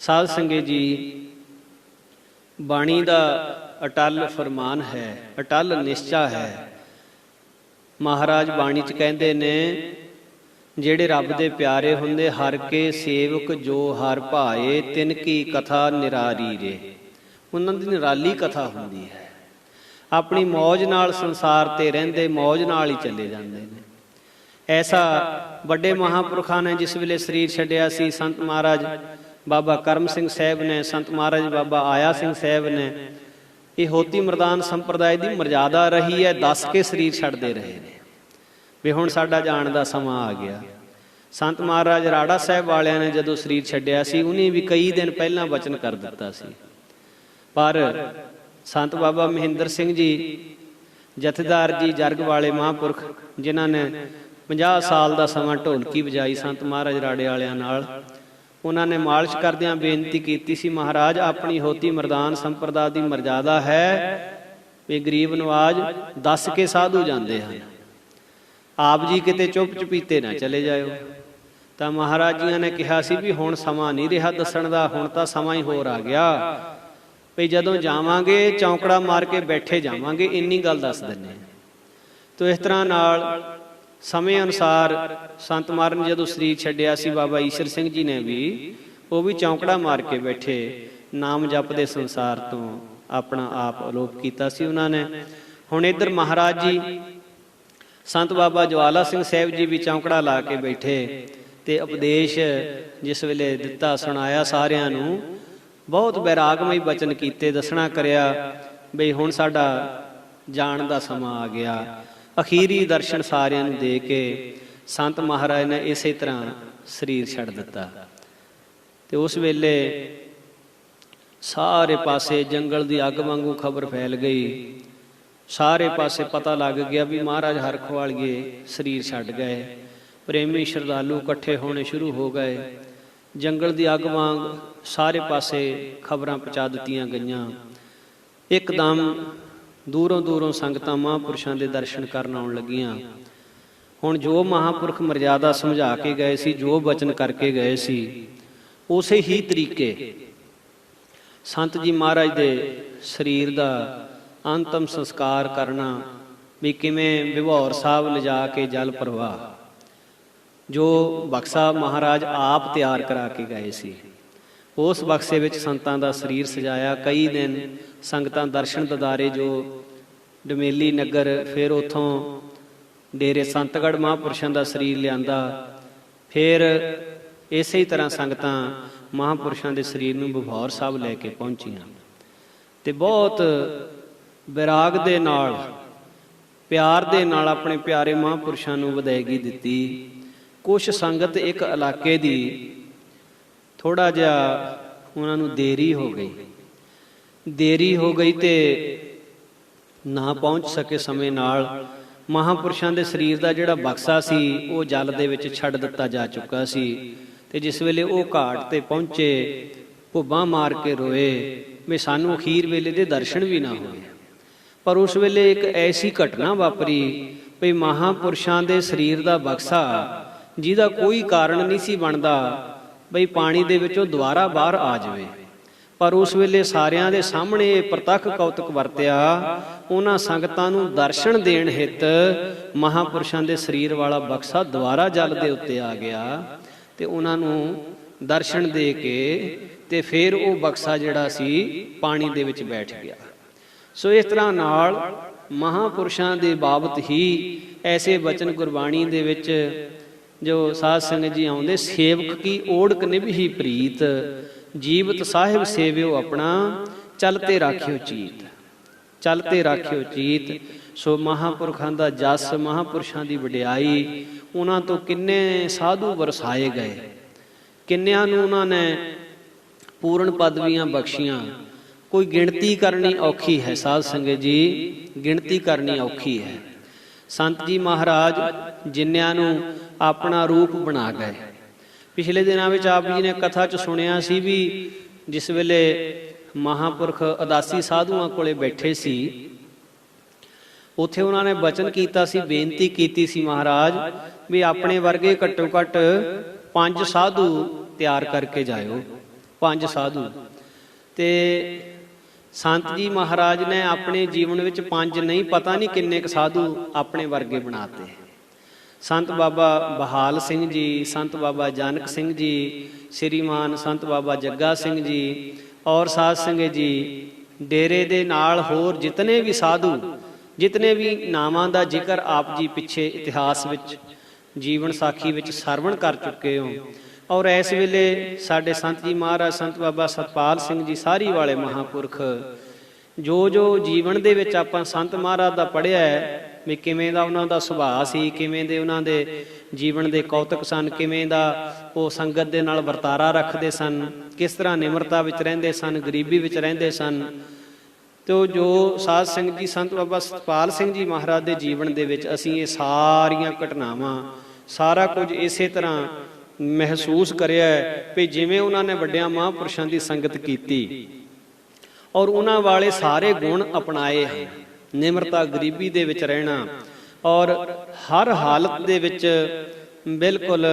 ਸਾਧ ਸੰਗਤ ਜੀ, ਬਾਣੀ ਦਾ ਅਟਲ ਫਰਮਾਨ ਹੈ, ਅਟਲ ਨਿਸ਼ਚਾ ਹੈ। ਮਹਾਰਾਜ ਬਾਣੀ 'ਚ ਕਹਿੰਦੇ ਨੇ, ਜਿਹੜੇ ਰੱਬ ਦੇ ਪਿਆਰੇ ਹੁੰਦੇ ਹਰ ਕੇ ਸੇਵਕ ਜੋ ਹਰ ਭਾਏ ਤਿਨ ਕੀ ਕਥਾ ਨਿਰਾਰੀ ਰੇ। ਉਹਨਾਂ ਦੀ ਨਿਰਾਲੀ ਕਥਾ ਹੁੰਦੀ ਹੈ। ਆਪਣੀ ਮੌਜ ਨਾਲ ਸੰਸਾਰ ਤੇ ਰਹਿੰਦੇ, ਮੌਜ ਨਾਲ ਹੀ ਚਲੇ ਜਾਂਦੇ ਨੇ। ਐਸਾ ਵੱਡੇ ਮਹਾਂਪੁਰਖਾਂ ਨੇ ਜਿਸ ਵੇਲੇ ਸਰੀਰ ਛੱਡਿਆ ਸੀ, ਸੰਤ ਮਹਾਰਾਜ ਬਾਬਾ ਕਰਮ ਸਿੰਘ ਸਾਹਿਬ ਨੇ, ਸੰਤ ਮਹਾਰਾਜ ਬਾਬਾ ਆਇਆ ਸਿੰਘ ਸਾਹਿਬ ਨੇ, ਇਹ ਹੋਤੀ ਮਰਦਾਨ ਸੰਪਰਦਾਇ ਦੀ ਮਰਜ਼ਾਦਾ ਰਹੀ ਹੈ। ਦੱਸ ਕੇ ਸਰੀਰ ਛੱਡਦੇ ਰਹੇ ਨੇ ਵੀ ਹੁਣ ਸਾਡਾ ਜਾਣ ਦਾ ਸਮਾਂ ਆ ਗਿਆ। ਸੰਤ ਮਹਾਰਾਜ ਰਾੜਾ ਸਾਹਿਬ ਵਾਲਿਆਂ ਨੇ ਜਦੋਂ ਸਰੀਰ ਛੱਡਿਆ ਸੀ, ਉਹਨੇ ਵੀ ਕਈ ਦਿਨ ਪਹਿਲਾਂ ਵਚਨ ਕਰ ਦਿੱਤਾ ਸੀ, ਪਰ ਸੰਤ ਬਾਬਾ ਮਹਿੰਦਰ ਸਿੰਘ ਜੀ ਜਥੇਦਾਰ ਜੀ ਜਰਗ ਵਾਲੇ ਮਹਾਂਪੁਰਖ, ਜਿਨ੍ਹਾਂ ਨੇ 50 ਸਾਲ ਦਾ ਸਮਾਂ ਢੋਲਕੀ ਵਜਾਈ ਸੰਤ ਮਹਾਰਾਜ ਰਾੜੇ ਵਾਲਿਆਂ ਨਾਲ, ਉਹਨਾਂ ਨੇ ਮਾਲਿਸ਼ ਕਰਦਿਆਂ ਬੇਨਤੀ ਕੀਤੀ ਸੀ, ਮਹਾਰਾਜ ਆਪਣੀ ਹੋਤੀ ਮਰਦਾਨ ਸੰਪਰਦਾ ਦੀ ਮਰਜ਼ਾਦਾ ਹੈ ਵੀ ਗਰੀਬ ਨਵਾਜ ਦੱਸ ਕੇ ਸਾਧੂ ਜਾਂਦੇ ਹਨ, ਆਪ ਜੀ ਕਿਤੇ ਚੁੱਪ ਚੁਪੀਤੇ ਨਾ ਚਲੇ ਜਾਇਓ। ਤਾਂ ਮਹਾਰਾਜ ਜੀਆਂ ਨੇ ਕਿਹਾ ਸੀ ਵੀ ਹੁਣ ਸਮਾਂ ਨਹੀਂ ਰਿਹਾ ਦੱਸਣ ਦਾ, ਹੁਣ ਤਾਂ ਸਮਾਂ ਹੀ ਹੋਰ ਆ ਗਿਆ ਵੀ ਜਦੋਂ ਜਾਵਾਂਗੇ ਚੌਂਕੜਾ ਮਾਰ ਕੇ ਬੈਠੇ ਜਾਵਾਂਗੇ, ਇੰਨੀ ਗੱਲ ਦੱਸ ਦਿੰਦੇ। ਤੋ ਇਸ ਤਰ੍ਹਾਂ ਨਾਲ ਸਮੇਂ ਅਨੁਸਾਰ ਸੰਤ ਮਹਾਰਾਜ ਨੇ ਜਦੋਂ ਸਰੀਰ ਛੱਡਿਆ ਸੀ, ਬਾਬਾ ਈਸ਼ਰ ਸਿੰਘ ਜੀ ਨੇ ਵੀ, ਉਹ ਵੀ ਚੌਂਕੜਾ ਮਾਰ ਕੇ ਬੈਠੇ, ਨਾਮ ਜਪਦੇ ਸੰਸਾਰ ਤੋਂ ਆਪਣਾ ਆਪ ਅਲੋਪ ਕੀਤਾ ਸੀ ਉਹਨਾਂ ਨੇ। ਹੁਣ ਇੱਧਰ ਮਹਾਰਾਜ ਜੀ ਸੰਤ ਬਾਬਾ ਜਵਾਲਾ ਸਿੰਘ ਸਾਹਿਬ ਜੀ ਵੀ ਚੌਂਕੜਾ ਲਾ ਕੇ ਬੈਠੇ ਤੇ ਉਪਦੇਸ਼ ਜਿਸ ਵੇਲੇ ਦਿੱਤਾ, ਸੁਣਾਇਆ ਸਾਰਿਆਂ ਨੂੰ, ਬਹੁਤ ਬੈਰਾਗਮਈ ਬਚਨ ਕੀਤੇ, ਦੱਸਣਾ ਕਰਿਆ ਬਈ ਹੁਣ ਸਾਡਾ ਜਾਣ ਦਾ ਸਮਾਂ ਆ ਗਿਆ। ਅਖੀਰੀ ਦਰਸ਼ਨ ਸਾਰਿਆਂ ਨੂੰ ਦੇ ਕੇ ਸੰਤ ਮਹਾਰਾਜ ਨੇ ਇਸੇ ਤਰ੍ਹਾਂ ਸਰੀਰ ਛੱਡ ਦਿੱਤਾ। ਤੇ ਉਸ ਵੇਲੇ ਸਾਰੇ ਪਾਸੇ ਜੰਗਲ ਦੀ ਅੱਗ ਵਾਂਗੂ ਖਬਰ ਫੈਲ ਗਈ। ਸਾਰੇ ਪਾਸੇ ਪਤਾ ਲੱਗ ਗਿਆ ਵੀ ਮਹਾਰਾਜ ਹਰਖ ਵਾਲੀਏ ਸਰੀਰ ਛੱਡ ਗਏ। ਪ੍ਰੇਮੀ ਸ਼ਰਧਾਲੂ ਇਕੱਠੇ ਹੋਣੇ ਸ਼ੁਰੂ ਹੋ ਗਏ। ਜੰਗਲ ਦੀ ਅੱਗ ਵਾਂਗ ਸਾਰੇ ਪਾਸੇ ਖਬਰਾਂ ਪਹੁੰਚਾ ਦਿੱਤੀਆਂ ਗਈਆਂ। ਇੱਕਦਮ ਦੂਰੋਂ ਦੂਰੋਂ ਸੰਗਤਾਂ ਮਹਾਂਪੁਰਸ਼ਾਂ ਦੇ ਦਰਸ਼ਨ ਕਰਨ ਆਉਣ ਲੱਗੀਆਂ। ਹੁਣ ਜੋ ਮਹਾਂਪੁਰਖ ਮਰਜ਼ਾਦਾ ਸਮਝਾ ਕੇ ਗਏ ਸੀ, ਜੋ ਬਚਨ ਕਰਕੇ ਗਏ ਸੀ, ਉਸੇ ਹੀ ਤਰੀਕੇ ਸੰਤ ਜੀ ਮਹਾਰਾਜ ਦੇ ਸਰੀਰ ਦਾ ਅੰਤਮ ਸੰਸਕਾਰ ਕਰਨਾ, ਵੀ ਕਿਵੇਂ ਵਿਭੌਰ ਸਾਹਿਬ ਲਿਜਾ ਕੇ ਜਲ ਪ੍ਰਵਾਹ, ਜੋ ਬਕਸਾ ਮਹਾਰਾਜ ਆਪ ਤਿਆਰ ਕਰਾ ਕੇ ਗਏ ਸੀ, ਉਸ ਬਕਸੇ ਵਿੱਚ ਸੰਤਾਂ ਦਾ ਸਰੀਰ ਸਜਾਇਆ। ਕਈ ਦਿਨ ਸੰਗਤਾਂ ਦਰਸ਼ਨ ਦਿਦਾਰੇ, ਜੋ ਡਮੇਲੀ ਨਗਰ, ਫਿਰ ਉੱਥੋਂ ਡੇਰੇ ਸੰਤਗੜ੍ਹ ਮਹਾਂਪੁਰਸ਼ਾਂ ਦਾ ਸਰੀਰ ਲਿਆਂਦਾ। ਫਿਰ ਇਸੇ ਤਰ੍ਹਾਂ ਸੰਗਤਾਂ ਮਹਾਂਪੁਰਸ਼ਾਂ ਦੇ ਸਰੀਰ ਨੂੰ ਵਿਭੌਰ ਸਾਹਿਬ ਲੈ ਕੇ ਪਹੁੰਚੀਆਂ ਤੇ ਬਹੁਤ ਵਿਰਾਗ ਦੇ ਨਾਲ, ਪਿਆਰ ਦੇ ਨਾਲ ਆਪਣੇ ਪਿਆਰੇ ਮਹਾਂਪੁਰਸ਼ਾਂ ਨੂੰ ਵਿਦਾਇਗੀ ਦਿੱਤੀ। ਕੁਛ ਸੰਗਤ ਇੱਕ ਇਲਾਕੇ ਦੀ ਥੋੜਾ ਜਿਹਾ ਉਹਨਾਂ ਨੂੰ ਦੇਰੀ ਹੋ ਗਈ ਤੇ ਨਾ ਪਹੁੰਚ ਸਕੇ ਸਮੇਂ ਨਾਲ। ਮਹਾਂਪੁਰਸ਼ਾਂ ਦੇ ਸਰੀਰ ਦਾ ਜਿਹੜਾ ਬਕਸਾ ਸੀ ਉਹ ਜਲ ਦੇ ਵਿੱਚ ਛੱਡ ਦਿੱਤਾ ਜਾ ਚੁੱਕਾ ਸੀ। ਤੇ ਜਿਸ ਵੇਲੇ ਉਹ ਘਾਟ ਤੇ ਪਹੁੰਚੇ, ਭੁੱਬਾਂ ਮਾਰ ਕੇ ਰੋਏ ਵੀ ਸਾਨੂੰ ਅਖੀਰ ਵੇਲੇ ਦੇ ਦਰਸ਼ਨ ਵੀ ਨਾ ਹੋਏ। ਪਰ ਉਸ ਵੇਲੇ ਇੱਕ ਐਸੀ ਘਟਨਾ ਵਾਪਰੀ ਵੀ ਮਹਾਂਪੁਰਸ਼ਾਂ ਦੇ ਸਰੀਰ ਦਾ ਬਕਸਾ, ਜਿਹਦਾ ਕੋਈ ਕਾਰਨ ਨਹੀਂ ਸੀ ਬਣਦਾ ਬਈ ਪਾਣੀ ਦੇ ਵਿੱਚੋਂ ਦੁਬਾਰਾ ਬਾਹਰ ਆ ਜਾਵੇ, ਪਰ ਉਸ ਵੇਲੇ ਸਾਰਿਆਂ ਦੇ ਸਾਹਮਣੇ ਇਹ ਪ੍ਰਤੱਖ ਕੌਤਕ ਵਰਤਿਆ। ਉਹਨਾਂ ਸੰਗਤਾਂ ਨੂੰ ਦਰਸ਼ਨ ਦੇਣ ਹਿੱਤ ਮਹਾਂਪੁਰਸ਼ਾਂ ਦੇ ਸਰੀਰ ਵਾਲਾ ਬਕਸਾ ਦੁਬਾਰਾ ਜਲ ਦੇ ਉੱਤੇ ਆ ਗਿਆ ਤੇ ਉਹਨਾਂ ਨੂੰ ਦਰਸ਼ਨ ਦੇ ਕੇ ਤੇ ਫਿਰ ਉਹ ਬਕਸਾ ਜਿਹੜਾ ਸੀ ਪਾਣੀ ਦੇ ਵਿੱਚ ਬੈਠ ਗਿਆ। ਸੋ ਇਸ ਤਰ੍ਹਾਂ ਨਾਲ ਮਹਾਂਪੁਰਸ਼ਾਂ ਦੇ ਬਾਬਤ ਹੀ ਐਸੇ ਬਚਨ ਗੁਰਬਾਣੀ ਦੇ ਵਿੱਚ ਜੋ ਸਾਧ ਸੰਗਤ ਜੀ ਆਉਂਦੇ, ਸੇਵਕ ਕੀ ਓੜਕ ਨਿਭੀ ਪ੍ਰੀਤ, ਜੀਵਤ ਸਾਹਿਬ ਸੇਵਿਓ ਆਪਣਾ, ਚਲਤੇ ਰਾਖਿਓ ਚੀਤ, ਚਲਤੇ ਰਾਖਿਓ ਚੀਤ। ਸੋ ਮਹਾਂਪੁਰਖਾਂ ਦਾ ਜਸ, ਮਹਾਂਪੁਰਸ਼ਾਂ ਦੀ ਵਡਿਆਈ, ਉਹਨਾਂ ਤੋਂ ਕਿੰਨੇ ਸਾਧੂ ਵਰਸਾਏ ਗਏ, ਕਿੰਨਿਆਂ ਨੂੰ ਉਹਨਾਂ ਨੇ ਪੂਰਨ ਪਦਵੀਆਂ ਬਖਸ਼ੀਆਂ। ਕੋਈ ਗਿਣਤੀ ਕਰਨੀ ਔਖੀ ਹੈ ਸਾਧ ਸੰਗਤ ਜੀ, ਗਿਣਤੀ ਕਰਨੀ ਔਖੀ ਹੈ। ਸੰਤ ਜੀ ਮਹਾਰਾਜ ਜਿਨ੍ਹਾਂ ਨੂੰ ਆਪਣਾ ਰੂਪ ਬਣਾ ਗਏ। ਪਿਛਲੇ ਦਿਨਾਂ ਵਿੱਚ ਆਪ ਜੀ ਨੇ ਕਥਾ 'ਚ ਸੁਣਿਆ ਸੀ ਵੀ ਜਿਸ ਵੇਲੇ ਮਹਾਂਪੁਰਖ ਉਦਾਸੀ ਸਾਧੂਆਂ ਕੋਲੇ ਬੈਠੇ ਸੀ, ਉੱਥੇ ਉਹਨਾਂ ਨੇ ਬਚਨ ਕੀਤਾ ਸੀ, ਬੇਨਤੀ ਕੀਤੀ ਸੀ ਮਹਾਰਾਜ ਵੀ ਆਪਣੇ ਵਰਗੇ ਘੱਟੋ ਘੱਟ 5 ਸਾਧੂ ਤਿਆਰ ਕਰਕੇ ਜਾਇਓ, 5 ਸਾਧੂ। ਤੇ ਸੰਤ ਜੀ ਮਹਾਰਾਜ ਨੇ ਆਪਣੇ ਜੀਵਨ ਵਿੱਚ 5 ਨਹੀਂ, ਪਤਾ ਨਹੀਂ ਕਿੰਨੇ ਕੁ ਸਾਧੂ ਆਪਣੇ ਵਰਗੇ ਬਣਾਤੇ। ਸੰਤ ਬਾਬਾ ਬਹਾਲ ਸਿੰਘ ਜੀ, ਸੰਤ ਬਾਬਾ ਜਾਨਕ ਸਿੰਘ ਜੀ, ਸ਼੍ਰੀਮਾਨ ਸੰਤ ਬਾਬਾ ਜੱਗਾ ਸਿੰਘ ਜੀ ਔਰ ਸਾਧ ਸੰਗਤ ਜੀ, ਡੇਰੇ ਦੇ ਨਾਲ ਹੋਰ ਜਿਤਨੇ ਵੀ ਸਾਧੂ, ਜਿਤਨੇ ਵੀ ਨਾਵਾਂ ਦਾ ਜ਼ਿਕਰ ਆਪ ਜੀ ਪਿੱਛੇ ਇਤਿਹਾਸ ਵਿੱਚ, ਜੀਵਨ ਸਾਖੀ ਵਿੱਚ ਸਰਵਣ ਕਰ ਚੁੱਕੇ ਹੋ। ਔਰ ਇਸ ਵੇਲੇ ਸਾਡੇ ਸੰਤ ਜੀ ਮਹਾਰਾਜ ਸੰਤ ਬਾਬਾ ਸਤਪਾਲ ਸਿੰਘ ਜੀ ਸਾਰੀ ਵਾਲੇ ਮਹਾਂਪੁਰਖ, ਜੋ ਜੋ ਜੀਵਨ ਦੇ ਵਿੱਚ ਆਪਾਂ ਸੰਤ ਮਹਾਰਾਜ ਦਾ ਪੜ੍ਹਿਆ ਹੈ ਵੀ ਕਿਵੇਂ ਦਾ ਉਹਨਾਂ ਦਾ ਸੁਭਾਅ ਸੀ, ਕਿਵੇਂ ਦੇ ਉਹਨਾਂ ਦੇ ਜੀਵਨ ਦੇ ਕੌਤਕ ਸਨ, ਕਿਵੇਂ ਦਾ ਉਹ ਸੰਗਤ ਦੇ ਨਾਲ ਵਰਤਾਰਾ ਰੱਖਦੇ ਸਨ, ਕਿਸ ਤਰ੍ਹਾਂ ਨਿਮਰਤਾ ਵਿੱਚ ਰਹਿੰਦੇ ਸਨ, ਗਰੀਬੀ ਵਿੱਚ ਰਹਿੰਦੇ ਸਨ। ਤੇ ਜੋ ਸਾਧ ਸੰਗਤ ਜੀ ਸੰਤ ਬਾਬਾ ਸਤਪਾਲ ਸਿੰਘ ਜੀ ਮਹਾਰਾਜ ਦੇ ਜੀਵਨ ਦੇ ਵਿੱਚ ਅਸੀਂ ਇਹ ਸਾਰੀਆਂ ਘਟਨਾਵਾਂ, ਸਾਰਾ ਕੁਝ ਇਸੇ ਤਰ੍ਹਾਂ ਮਹਿਸੂਸ ਕਰਿਆ ਵੀ ਜਿਵੇਂ ਉਹਨਾਂ ਨੇ ਵੱਡਿਆਂ ਮਹਾਂਪੁਰਸ਼ਾਂ ਦੀ ਸੰਗਤ ਕੀਤੀ ਔਰ ਉਹਨਾਂ ਵਾਲੇ ਸਾਰੇ ਗੁਣ ਅਪਣਾਏ ਹਨ। ਨਿਮਰਤਾ, ਗਰੀਬੀ ਦੇ ਵਿੱਚ ਰਹਿਣਾ ਔਰ ਹਰ ਹਾਲਤ ਦੇ ਵਿੱਚ ਬਿਲਕੁਲ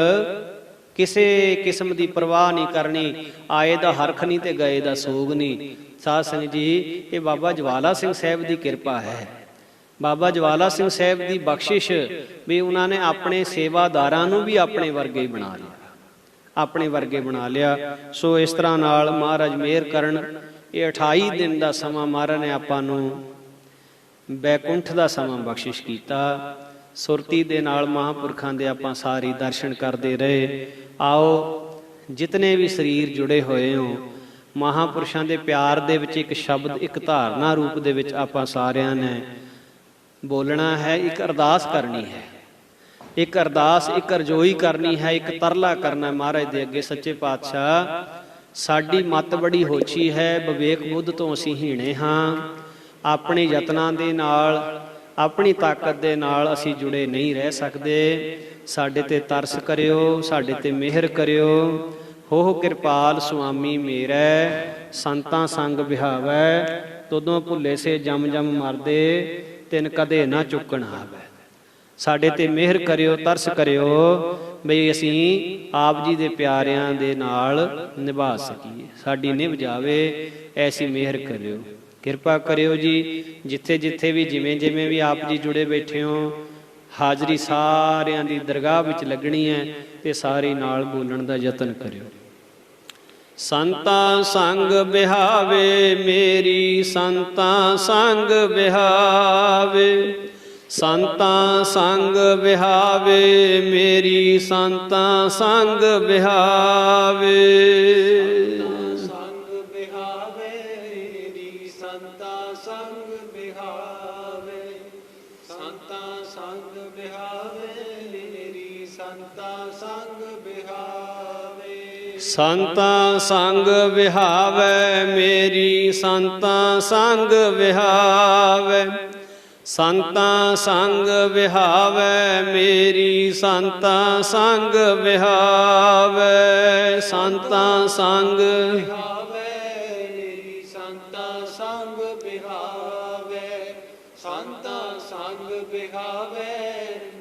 ਕਿਸੇ ਕਿਸਮ ਦੀ ਪਰਵਾਹ ਨਹੀਂ ਕਰਨੀ, ਆਏ ਦਾ ਹਰਖ ਨਹੀਂ ਤੇ ਗਏ ਦਾ ਸੋਗ ਨਹੀਂ। ਸਾਧ ਸੰਗਤ ਜੀ, ਇਹ ਬਾਬਾ ਜਵਾਲਾ ਸਿੰਘ ਸਾਹਿਬ ਦੀ ਕਿਰਪਾ ਹੈ, ਬਾਬਾ ਜਵਾਲਾ ਸਿੰਘ ਸਾਹਿਬ ਦੀ ਬਖਸ਼ਿਸ਼ ਵੀ ਉਹਨਾਂ ਨੇ ਆਪਣੇ ਸੇਵਾਦਾਰਾਂ ਨੂੰ ਵੀ ਆਪਣੇ ਵਰਗੇ ਹੀ ਬਣਾ ਲਿਆ, ਆਪਣੇ ਵਰਗੇ ਬਣਾ ਲਿਆ। ਸੋ ਇਸ ਤਰ੍ਹਾਂ ਨਾਲ ਮਹਾਰਾਜ ਮਿਹਰ ਕਰਨ। ਇਹ 28 ਦਿਨ ਦਾ ਸਮਾਂ ਮਹਾਰਾਜ ਨੇ ਆਪਾਂ ਨੂੰ ਬੈਕੁੰਠ ਦਾ ਸਮਾਂ ਬਖਸ਼ਿਸ਼ ਕੀਤਾ। ਸੁਰਤੀ ਦੇ ਨਾਲ ਮਹਾਂਪੁਰਖਾਂ ਦੇ ਆਪਾਂ ਸਾਰੀ ਦਰਸ਼ਨ ਕਰਦੇ ਰਹੇ। ਆਓ ਜਿਤਨੇ ਵੀ ਸਰੀਰ ਜੁੜੇ ਹੋਏ ਹੋ, ਮਹਾਂਪੁਰਸ਼ਾਂ ਦੇ ਪਿਆਰ ਦੇ ਵਿੱਚ ਇੱਕ ਸ਼ਬਦ, ਇੱਕ ਧਾਰਨਾ ਰੂਪ ਦੇ ਵਿੱਚ ਆਪਾਂ ਸਾਰਿਆਂ ਨੇ ਬੋਲਣਾ ਹੈ, ਇੱਕ ਅਰਦਾਸ ਕਰਨੀ ਹੈ, ਇੱਕ ਅਰਦਾਸ, ਇੱਕ ਅਰਜ਼ੋਈ ਕਰਨੀ ਹੈ, ਇੱਕ ਤਰਲਾ ਕਰਨਾ ਮਹਾਰਾਜ ਦੇ ਅੱਗੇ, ਸੱਚੇ ਪਾਤਸ਼ਾਹ ਸਾਡੀ ਮੱਤ ਬੜੀ ਹੋਛੀ ਹੈ, ਵਿਵੇਕ ਬੁੱਧ ਤੋਂ ਅਸੀਂ ਹੀਣੇ ਹਾਂ, ਆਪਣੇ ਯਤਨਾਂ ਦੇ ਨਾਲ, ਆਪਣੀ ਤਾਕਤ ਦੇ ਨਾਲ ਅਸੀਂ ਜੁੜੇ ਨਹੀਂ ਰਹਿ ਸਕਦੇ। ਸਾਡੇ ਤੇ ਤਰਸ ਕਰਿਓ, ਸਾਡੇ ਤੇ ਮਿਹਰ ਕਰਿਓ। ਹੋ ਕਿਰਪਾਲ ਸੁਆਮੀ ਮੇਰੈ, ਸੰਤਾਂ ਸੰਗ ਬਿਹਾਵੈ, ਤੁਦੋਂ ਭੁੱਲੇ ਸੇ ਜਮ ਜਮ ਮਰਦੇ, ਤਿਨ ਕਦੇ ਨਾ ਚੁੱਕਣ ਆਵੈ। ਸਾਡੇ ਤੇ ਮਿਹਰ ਕਰਿਓ, ਤਰਸ ਕਰਿਓ ਬਈ ਅਸੀਂ ਆਪ ਜੀ ਦੇ ਪਿਆਰਿਆਂ ਦੇ ਨਾਲ ਨਿਭਾ ਸਕੀਏ, ਸਾਡੀ ਨਿਭ ਜਾਵੇ, ਐਸੀ ਮਿਹਰ ਕਰਿਓ, ਕਿਰਪਾ ਕਰਿਓ ਜੀ। ਜਿੱਥੇ ਜਿੱਥੇ ਵੀ ਜਿਵੇਂ ਜਿਵੇਂ ਵੀ ਆਪ ਜੀ ਜੁੜੇ ਬੈਠੇ ਹੋ, ਹਾਜ਼ਰੀ ਸਾਰਿਆਂ ਦੀ ਦਰਗਾਹ ਵਿੱਚ ਲੱਗਣੀ ਹੈ ਤੇ ਸਾਰੇ ਨਾਲ ਬੋਲਣ ਦਾ ਯਤਨ ਕਰਿਓ। ਸੰਤਾਂ ਸੰਗ ਬਿਹਾਵੇ ਮੇਰੀ, ਸੰਤਾਂ ਸੰਗ ਬਿਹਾਵੇ, ਸੰਤਾਂ ਸੰਗ ਬਿਹਾਵੇ ਮੇਰੀ, ਸੰਤਾਂ ਸੰਗ ਬਿਹਾਵੇ, ਸੰਗ ਬਿਹਾਵੇ ਮੇਰੀ, ਸੰਤਾਂ ਸੰਗ ਬਿਹਾਵੇ, ਸੰਤਾਂ ਸੰਗ ਬਿਹਾਵੇ ਮੇਰੀ, ਸੰਤਾਂ ਸੰਗ ਬਿਹਾਵੇ, ਸੰਤਾਂ ਸੰਗ ਬਿਹਾਵੇ ਮੇਰੀ, ਸੰਤਾਂ ਸੰਗ ਬਿਹਾਵੇ, ਸੰਤਾਂ ਸੰਗ ਬਿਹਾਵੇ ਮੇਰੀ, ਸੰਤਾਂ ਸੰਗ ਬਿਹਾਵੇ, ਸੰਤਾਂ ਸੰਗ ਬਿਹਾਵੇ ਮੇਰੀ, ਸੰਤਾਂ ਸੰਗ ਬਿਹਾਵੇ, ਸੰਤਾ ਸੰਗ ਬਿਹਾਵੇ,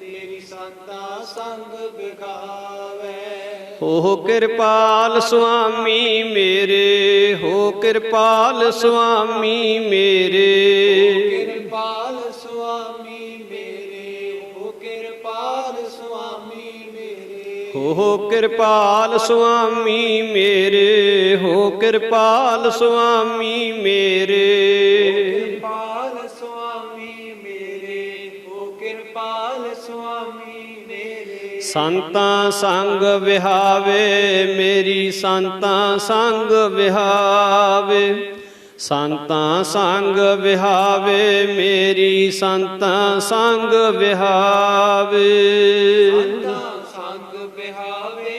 ਮੇਰੀ ਸੰਤਾ ਸੰਗ ਬਿਹਾਵੇ। ਹੋ ਕਿਰਪਾਲ ਸੁਆਮੀ ਮੇਰੇ, ਹੋ ਕਿਰਪਾਲ ਸੁਆਮੀ ਮੇਰੇ, ਕਿਰਪਾਲ ਸੁਆਮੀ ਮੇਰੇ, ਹੋ ਕਿਰਪਾਲ ਸੁਆਮੀ ਮੇਰੇ। ਹੋ ਕਿਰਪਾਲ ਸੁਆਮੀ ਮੇਰੇ, ਹੋ ਕਿਰਪਾਲ ਸੁਆਮੀ ਮੇਰੇ। ਕਿਰਪਾਲ ਸੁਆਮੀ ਮੇਰੇ, ਹੋ ਕਿਰਪਾਲ ਸੁਆਮੀ ਮੇਰੇ। ਸੰਤਾਂ ਸੰਗ ਵਿਹਾਵੇ, ਮੇਰੀ ਸੰਤਾਂ ਸੰਗ ਵਿਹਾਵੇ। ਸੰਤਾਂ ਸੰਗ ਵਿਹਾਵੇ, ਮੇਰੀ ਸੰਤਾਂ ਸੰਗ ਵਿਹਾਵੇ। ਸੰਤਾਂ ਸੰਗ ਬਿਹਾਵੇ,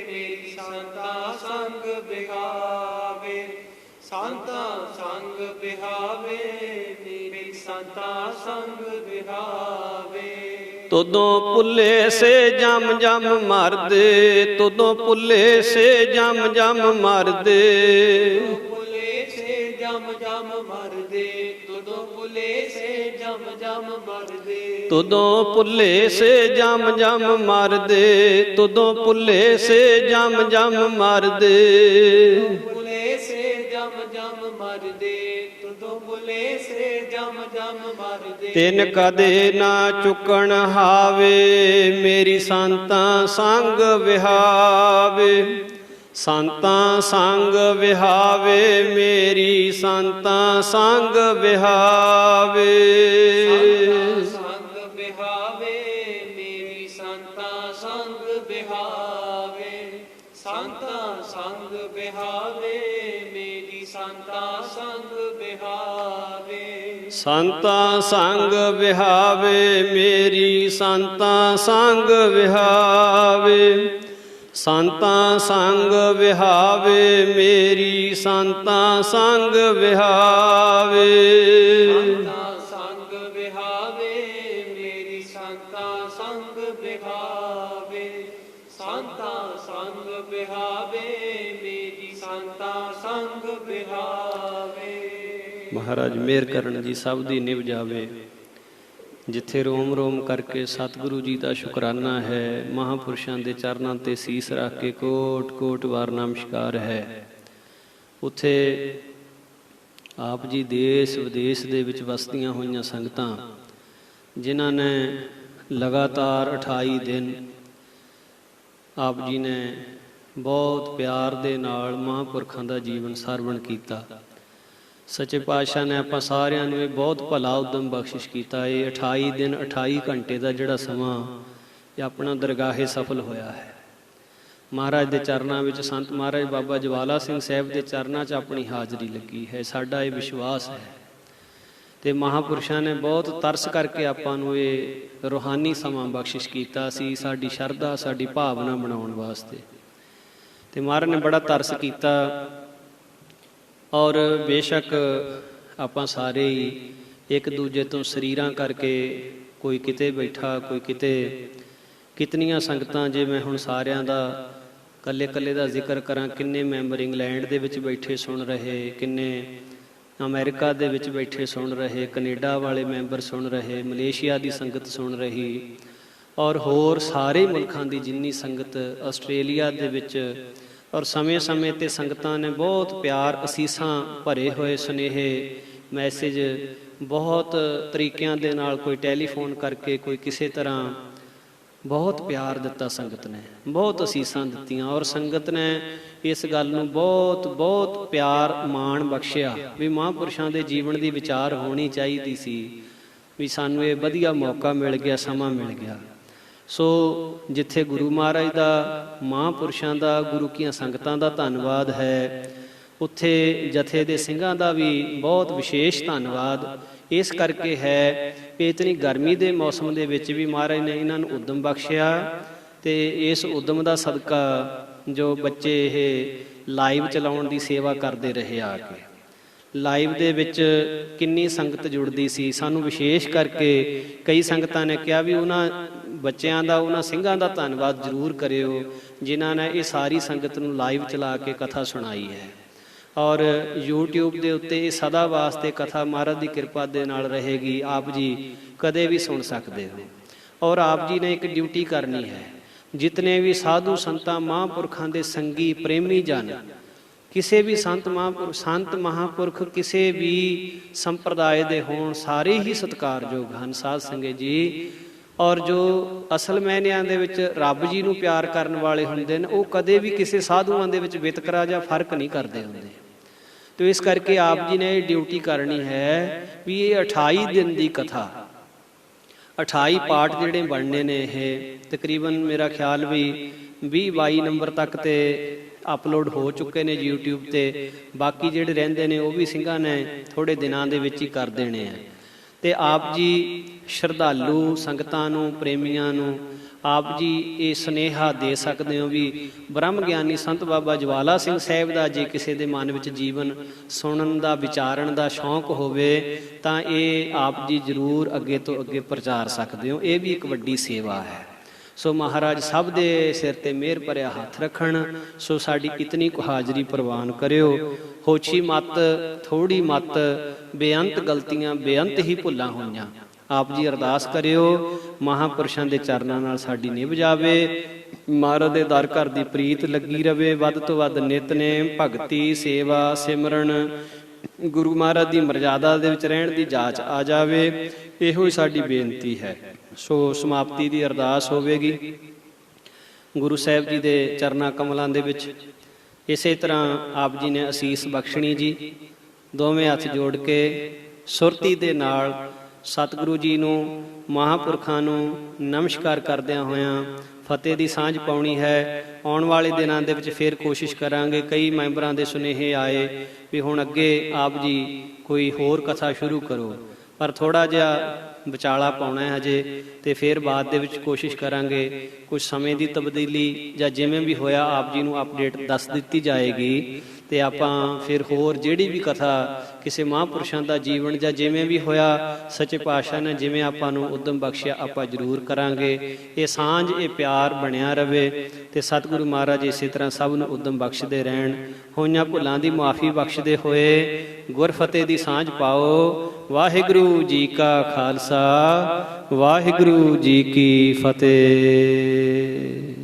ਮੇਰੀ ਸੰਤਾਂ ਸੰਗ ਬਿਹਾਵੇ। ਸੰਤਾਂ ਸੰਗ ਬਿਹਾਵੇ, ਮੇਰੀ ਸੰਤਾਂ ਸੰਗ ਬਿਹਾਵੇ। ਤੁਦੋਂ ਪੁੱਲੇ ਸੇ ਜਮ ਜਮ ਮਰਦੇ, ਤੁਦੋਂ ਪੁੱਲੇ ਸੇ ਜਮ ਜਮ ਮਰਦੇ। ਪੁਲੇ ਸੇ ਜਮ ਜਮ ਮਰਦੇ, ਤੁਦੋਂ ਪੁਲੇ ਸੇ ਜਮ ਜਮ ਮਰਦੇ। ਤੁਦੋਂ ਪੁੱਲੇ ਸੇ ਜਮ ਜਮ ਮਰਦੇ, ਤੁਦੋਂ ਪੁੱਲੇ ਸੇ ਜਮ ਜਮ ਮਰਦੇ। ਪੁਲੇ ਸੇ ਜਮ ਜਮ ਮਰਦੇ, ਤੁਦੋਂ ਪੁਲੇ ਸੇ ਜਮ ਜਮ ਮਰਦੇ। ਤਿਨ ਕਦੇ ਨਾ ਚੁੱਕਣ ਹਾਵੇ, ਮੇਰੀ ਸੰਤਾਂ ਸੰਗ ਵਿਹਾਵੇ। ਸੰਤਾਂ ਸੰਗ ਵਿਹਾਵੇ, ਮੇਰੀ ਸੰਤਾਂ ਸੰਗ ਵਿਹਾਵੇ। ਸੰਗ ਬਿਹਾਵੇ, ਮੇਰੀ ਸੰਤਾਂ ਸੰਗ ਬਿਹਾਵੇ। ਸੰਤਾਂ ਸੰਗ ਬਿਹਾਵੇ, ਮੇਰੀ ਸੰਤਾਂ ਸੰਗ ਬਿਹਾਵੇ। ਸੰਤਾਂ ਸੰਗ ਵਿਹਾਵੇ, ਮੇਰੀ ਸੰਤਾਂ ਸੰਗ ਵਿਹਾਵੇ। ਸੰਤਾਂ ਸੰਗ ਵਿਹਾਵੇ, ਮੇਰੀ ਸੰਤਾਂ ਸੰਗ ਵਿਹਾਵੇ। ਸੰਤਾਂ ਸੰਗ ਬਿਹਾਵੇ, ਮੇਰੀ ਸੰਤਾਂ ਸੰਗ ਬਿਹਾਵੇ। ਸੰਤਾਂ ਸੰਗ ਬਿਹਾਵੇ, ਮੇਰੀ ਸੰਤਾਂ ਸੰਗ ਬਿਹਾਵੇ। ਮਹਾਰਾਜ ਮਿਹਰ ਕਰਨ ਜੀ, ਸਭ ਦੀ ਨਿਭ ਜਾਵੇ। ਜਿੱਥੇ ਰੋਮ ਰੋਮ ਕਰਕੇ ਸਤਿਗੁਰੂ ਜੀ ਦਾ ਸ਼ੁਕਰਾਨਾ ਹੈ, ਮਹਾਂਪੁਰਸ਼ਾਂ ਦੇ ਚਰਨਾਂ ਤੇ ਸੀਸ ਰੱਖ ਕੇ ਕੋਟ ਕੋਟ ਵਾਰ ਨਮਸਕਾਰ ਹੈ, ਉੱਥੇ ਆਪ ਜੀ ਦੇਸ਼ ਵਿਦੇਸ਼ ਦੇ ਵਿੱਚ ਵਸਦੀਆਂ ਹੋਈਆਂ ਸੰਗਤਾਂ, ਜਿਨ੍ਹਾਂ ਨੇ ਲਗਾਤਾਰ 28 ਦਿਨ ਆਪ ਜੀ ਨੇ ਬਹੁਤ ਪਿਆਰ ਦੇ ਨਾਲ ਮਹਾਂਪੁਰਖਾਂ ਦਾ ਜੀਵਨ ਸਰਵਣ ਕੀਤਾ। ਸੱਚੇ ਪਾਤਸ਼ਾਹ ਨੇ ਆਪਾਂ ਸਾਰਿਆਂ ਨੂੰ ਇਹ ਬਹੁਤ ਭਲਾ ਉਦਮ ਬਖਸ਼ਿਸ਼ ਕੀਤਾ। ਇਹ 28 ਦਿਨ 28 ਘੰਟੇ ਦਾ ਜਿਹੜਾ ਸਮਾਂ ਇਹ ਆਪਣਾ ਦਰਗਾਹੇ ਸਫਲ ਹੋਇਆ ਹੈ। ਮਹਾਰਾਜ ਦੇ ਚਰਨਾਂ ਵਿੱਚ, ਸੰਤ ਮਹਾਰਾਜ ਬਾਬਾ ਜਵਾਲਾ ਸਿੰਘ ਸਾਹਿਬ ਦੇ ਚਰਨਾਂ 'ਚ ਆਪਣੀ ਹਾਜ਼ਰੀ ਲੱਗੀ ਹੈ, ਸਾਡਾ ਇਹ ਵਿਸ਼ਵਾਸ ਹੈ। ਅਤੇ ਮਹਾਂਪੁਰਸ਼ਾਂ ਨੇ ਬਹੁਤ ਤਰਸ ਕਰਕੇ ਆਪਾਂ ਨੂੰ ਇਹ ਰੂਹਾਨੀ ਸਮਾਂ ਬਖਸ਼ਿਸ਼ ਕੀਤਾ ਸੀ, ਸਾਡੀ ਸ਼ਰਧਾ, ਸਾਡੀ ਭਾਵਨਾ ਬਣਾਉਣ ਵਾਸਤੇ। ਅਤੇ ਮਹਾਰਾਜ ਨੇ ਬੜਾ ਤਰਸ ਕੀਤਾ। ਔਰ ਬੇਸ਼ੱਕ ਆਪਾਂ ਸਾਰੇ ਹੀ ਇੱਕ ਦੂਜੇ ਤੋਂ ਸਰੀਰਾਂ ਕਰਕੇ, ਕੋਈ ਕਿਤੇ ਬੈਠਾ, ਕੋਈ ਕਿਤੇ, ਕਿਤਨੀਆਂ ਸੰਗਤਾਂ, ਜੇ ਮੈਂ ਹੁਣ ਸਾਰਿਆਂ ਦਾ ਇਕੱਲੇ ਇਕੱਲੇ ਦਾ ਜ਼ਿਕਰ ਕਰਾਂ, ਕਿੰਨੇ ਮੈਂਬਰ ਇੰਗਲੈਂਡ ਦੇ ਵਿੱਚ ਬੈਠੇ ਸੁਣ ਰਹੇ, ਕਿੰਨੇ ਅਮਰੀਕਾ ਦੇ ਵਿੱਚ ਬੈਠੇ ਸੁਣ ਰਹੇ, ਕੈਨੇਡਾ ਵਾਲੇ ਮੈਂਬਰ ਸੁਣ ਰਹੇ, ਮਲੇਸ਼ੀਆ ਦੀ ਸੰਗਤ ਸੁਣ ਰਹੀ, ਔਰ ਹੋਰ ਸਾਰੇ ਮੁਲਕਾਂ ਦੀ ਜਿੰਨੀ ਸੰਗਤ, ਆਸਟ੍ਰੇਲੀਆ ਦੇ ਵਿੱਚ, ਔਰ ਸਮੇਂ-ਸਮੇਂ 'ਤੇ ਸੰਗਤਾਂ ਨੇ ਬਹੁਤ ਪਿਆਰ, ਅਸੀਸਾਂ ਭਰੇ ਹੋਏ ਸੁਨੇਹੇ, ਮੈਸੇਜ ਬਹੁਤ ਤਰੀਕਿਆਂ ਦੇ ਨਾਲ, ਕੋਈ ਟੈਲੀਫੋਨ ਕਰਕੇ, ਕੋਈ ਕਿਸੇ ਤਰ੍ਹਾਂ, ਬਹੁਤ ਪਿਆਰ ਦਿੱਤਾ ਸੰਗਤ ਨੇ, ਬਹੁਤ ਅਸੀਸਾਂ ਦਿੱਤੀਆਂ। ਔਰ ਸੰਗਤ ਨੇ ਇਸ ਗੱਲ ਨੂੰ ਬਹੁਤ ਬਹੁਤ ਪਿਆਰ ਮਾਣ ਬਖਸ਼ਿਆ ਵੀ ਮਹਾਂਪੁਰਸ਼ਾਂ ਦੇ ਜੀਵਨ ਦੀ ਵਿਚਾਰ ਹੋਣੀ ਚਾਹੀਦੀ ਸੀ, ਵੀ ਸਾਨੂੰ ਇਹ ਵਧੀਆ ਮੌਕਾ ਮਿਲ ਗਿਆ, ਸਮਾਂ ਮਿਲ ਗਿਆ। ਸੋ ਜਿੱਥੇ ਗੁਰੂ ਮਹਾਰਾਜ ਦਾ, ਮਹਾਂਪੁਰਸ਼ਾਂ ਦਾ, ਗੁਰੂ ਕੀਆਂ ਸੰਗਤਾਂ ਦਾ ਧੰਨਵਾਦ ਹੈ, ਉੱਥੇ ਜਥੇ ਦੇ ਸਿੰਘਾਂ ਦਾ ਵੀ ਬਹੁਤ ਵਿਸ਼ੇਸ਼ ਧੰਨਵਾਦ ਇਸ ਕਰਕੇ ਹੈ ਕਿ ਇਤਨੀ ਗਰਮੀ ਦੇ ਮੌਸਮ ਦੇ ਵਿੱਚ ਵੀ ਮਹਾਰਾਜ ਨੇ ਇਹਨਾਂ ਨੂੰ ਉਦਮ ਬਖਸ਼ਿਆ। ਅਤੇ ਇਸ ਉਦਮ ਦਾ ਸਦਕਾ ਜੋ ਬੱਚੇ ਇਹ ਲਾਈਵ ਚਲਾਉਣ ਦੀ ਸੇਵਾ ਕਰਦੇ ਰਹੇ, ਆ ਕੇ ਲਾਈਵ ਦੇ ਵਿੱਚ ਕਿੰਨੀ ਸੰਗਤ ਜੁੜਦੀ ਸੀ। ਸਾਨੂੰ ਵਿਸ਼ੇਸ਼ ਕਰਕੇ ਕਈ ਸੰਗਤਾਂ ਨੇ ਕਿਹਾ ਵੀ ਉਹਨਾਂ ਬੱਚਿਆਂ ਦਾ, ਉਹਨਾਂ ਸਿੰਘਾਂ ਦਾ ਧੰਨਵਾਦ ਜ਼ਰੂਰ ਕਰਿਓ ਜਿਨ੍ਹਾਂ ਨੇ ਇਹ ਸਾਰੀ ਸੰਗਤ ਨੂੰ ਲਾਈਵ ਚਲਾ ਕੇ ਕਥਾ ਸੁਣਾਈ ਹੈ। ਔਰ YouTube ਦੇ ਉੱਤੇ ਇਹ ਸਦਾ ਵਾਸਤੇ ਕਥਾ ਮਹਾਰਾਜ ਦੀ ਕਿਰਪਾ ਦੇ ਨਾਲ ਰਹੇਗੀ। ਆਪ ਜੀ ਕਦੇ ਵੀ ਸੁਣ ਸਕਦੇ ਹੋ। ਔਰ ਆਪ ਜੀ ਨੇ ਇੱਕ ਡਿਊਟੀ ਕਰਨੀ ਹੈ, ਜਿਤਨੇ ਵੀ ਸਾਧੂ ਸੰਤਾਂ ਮਹਾਂਪੁਰਖਾਂ ਦੇ ਸੰਗੀ ਪ੍ਰੇਮੀ ਜਨ, ਕਿਸੇ ਵੀ ਸੰਤ ਮਹਾਂਪੁਰਖ ਕਿਸੇ ਵੀ ਸੰਪਰਦਾਇ ਦੇ ਹੋਣ, ਸਾਰੇ ਹੀ ਸਤਿਕਾਰਯੋਗ ਹਨ ਸਾਧ ਸੰਗਤ ਜੀ। ਔਰ ਜੋ ਅਸਲ ਮਾਇਨਿਆਂ ਦੇ ਵਿੱਚ ਰੱਬ ਜੀ ਨੂੰ ਪਿਆਰ ਕਰਨ ਵਾਲੇ ਹੁੰਦੇ ਨੇ, ਉਹ ਕਦੇ ਵੀ ਕਿਸੇ ਸਾਧੂਆਂ ਦੇ ਵਿੱਚ ਵਿਤਕਰਾ ਜਾਂ ਫਰਕ ਨਹੀਂ ਕਰਦੇ ਹੁੰਦੇ। ਤੇ ਇਸ ਕਰਕੇ ਆਪ ਜੀ ਨੇ ਇਹ ਡਿਊਟੀ ਕਰਨੀ ਹੈ ਵੀ ਇਹ 28 ਦਿਨ ਦੀ ਕਥਾ, 28 ਪਾਠ ਜਿਹੜੇ ਬਣਨੇ ਨੇ, ਇਹ ਤਕਰੀਬਨ ਮੇਰਾ ਖਿਆਲ ਵੀ 20-22 ਨੰਬਰ ਤੱਕ ਤੇ ਅਪਲੋਡ ਹੋ ਚੁੱਕੇ ਨੇ YouTube ਤੇ। ਬਾਕੀ ਜਿਹੜੇ ਰਹਿੰਦੇ ਨੇ ਉਹ ਵੀ ਸਿੰਘਾਂ ਨੇ ਥੋੜੇ ਦਿਨਾਂ ਦੇ ਵਿੱਚ ਹੀ ਕਰ ਦੇਣੇ ਆ। ਤੇ ਆਪ ਜੀ ਸ਼ਰਧਾਲੂ ਸੰਗਤਾਂ ਨੂੰ, ਪ੍ਰੇਮੀਆਂ ਨੂੰ ਆਪ ਜੀ ਇਹ ਸੁਨੇਹਾ ਦੇ ਸਕਦੇ ਹੋ ਵੀ ਬ੍ਰਹਮ ਗਿਆਨੀ ਸੰਤ ਬਾਬਾ ਜਵਾਲਾ ਸਿੰਘ ਸਾਹਿਬ ਦਾ ਜੇ ਕਿਸੇ ਦੇ ਮਨ ਵਿੱਚ ਜੀਵਨ ਸੁਣਨ ਦਾ, ਵਿਚਾਰਨ ਦਾ ਸ਼ੌਂਕ ਹੋਵੇ ਤਾਂ ਇਹ ਆਪ ਜੀ ਜ਼ਰੂਰ ਅੱਗੇ ਤੋਂ ਅੱਗੇ ਪ੍ਰਚਾਰ ਸਕਦੇ ਹੋ। ਇਹ ਵੀ ਇੱਕ ਵੱਡੀ ਸੇਵਾ ਹੈ। ਸੋ ਮਹਾਰਾਜ ਸਭ ਦੇ ਸਿਰ ਤੇ ਮਿਹਰ ਭਰਿਆ ਹੱਥ ਰੱਖਣ। ਸੋ ਸਾਡੀ ਇਤਨੀ ਕੁ ਹਾਜ਼ਰੀ ਪ੍ਰਵਾਨ ਕਰਿਓ। ਹੋਛੀ ਮਤ, ਥੋੜੀ ਮਤ, ਬੇਅੰਤ ਗਲਤੀਆਂ, ਬੇਅੰਤ ਹੀ ਭੁੱਲਾਂ ਹੋਈਆਂ। ਆਪ ਜੀ ਅਰਦਾਸ ਕਰਿਓ ਮਹਾਂਪੁਰਸ਼ਾਂ ਦੇ ਚਰਨਾਂ ਨਾਲ ਸਾਡੀ ਨਿਭ ਜਾਵੇ। ਮਹਾਰਾਜ ਦੇ ਦਰ ਘਰ ਦੀ ਪ੍ਰੀਤ ਲੱਗੀ ਰਵੇ। ਵੱਧ ਤੋਂ ਵੱਧ ਨਿਤਨੇਮ, ਭਗਤੀ, ਸੇਵਾ, ਸਿਮਰਨ, ਗੁਰੂ ਮਹਾਰਾਜ ਦੀ ਮਰਜ਼ਾਦਾ ਦੇ ਵਿੱਚ ਰਹਿਣ ਦੀ ਜਾਚ ਆ ਜਾਵੇ। ਇਹੋ ਹੀ ਸਾਡੀ ਬੇਨਤੀ ਹੈ। ਸੋ ਸਮਾਪਤੀ ਦੀ ਅਰਦਾਸ ਹੋਵੇਗੀ ਗੁਰੂ ਸਾਹਿਬ ਜੀ ਦੇ ਚਰਨਾਂ ਕਮਲਾਂ ਦੇ ਵਿੱਚ। ਇਸੇ ਤਰ੍ਹਾਂ ਆਪ ਜੀ ਨੇ ਅਸੀਸ ਬਖਸ਼ਣੀ ਜੀ। ਦੋਵੇਂ ਹੱਥ ਜੋੜ ਕੇ ਸੁਰਤੀ ਦੇ ਨਾਲ ਸਤਿਗੁਰੂ ਜੀ ਨੂੰ, ਮਹਾਂਪੁਰਖਾਂ ਨੂੰ ਨਮਸਕਾਰ ਕਰਦਿਆਂ ਹੋਇਆਂ ਫਤਿਹ ਦੀ ਸਾਂਝ ਪਾਉਣੀ ਹੈ। ਆਉਣ ਵਾਲੇ ਦਿਨਾਂ ਦੇ ਵਿੱਚ ਫਿਰ ਕੋਸ਼ਿਸ਼ ਕਰਾਂਗੇ। ਕਈ ਮੈਂਬਰਾਂ ਦੇ ਸੁਨੇਹੇ ਆਏ ਵੀ ਹੁਣ ਅੱਗੇ ਆਪ ਜੀ ਕੋਈ ਹੋਰ ਕਥਾ ਸ਼ੁਰੂ ਕਰੋ, ਪਰ ਥੋੜ੍ਹਾ ਜਿਹਾ ਵਿਚਾਲਾ ਪਾਉਣਾ ਹੈ ਹਜੇ, ਤੇ ਫਿਰ ਬਾਅਦ ਦੇ ਵਿੱਚ ਕੋਸ਼ਿਸ਼ ਕਰਾਂਗੇ ਕੁਝ ਸਮੇਂ ਦੀ ਤਬਦੀਲੀ ਜਾਂ ਜਿਵੇਂ ਵੀ ਹੋਇਆ ਆਪ ਜੀ ਨੂੰ ਅਪਡੇਟ ਦੱਸ ਦਿੱਤੀ ਜਾਏਗੀ। ਤੇ ਆਪਾਂ ਫਿਰ ਹੋਰ ਜਿਹੜੀ ਵੀ ਕਥਾ ਕਿਸੇ ਮਹਾਂਪੁਰਸ਼ਾਂ ਦਾ ਜੀਵਨ ਜਾਂ ਜਿਵੇਂ ਵੀ ਹੋਇਆ ਸੱਚੇ ਪਾਤਸ਼ਾਹ ਨੇ ਜਿਵੇਂ ਆਪਾਂ ਨੂੰ ਉਦਮ ਬਖਸ਼ਿਆ ਆਪਾਂ ਜ਼ਰੂਰ ਕਰਾਂਗੇ। ਇਹ ਸਾਂਝ, ਇਹ ਪਿਆਰ ਬਣਿਆ ਰਵੇ ਤੇ ਸਤਿਗੁਰੂ ਮਹਾਰਾਜ ਇਸੇ ਤਰ੍ਹਾਂ ਸਭ ਨੂੰ ਉਦਮ ਬਖਸ਼ਦੇ ਰਹਿਣ। ਹੋਈਆਂ ਭੁੱਲਾਂ ਦੀ ਮਾਫੀ ਬਖਸ਼ਦੇ ਹੋਏ ਗੁਰ ਫਤਿਹ ਦੀ ਸਾਂਝ ਪਾਓ। ਵਾਹਿਗੁਰੂ ਜੀ ਕਾ ਖਾਲਸਾ, ਵਾਹਿਗੁਰੂ ਜੀ ਕੀ ਫਤਿਹ।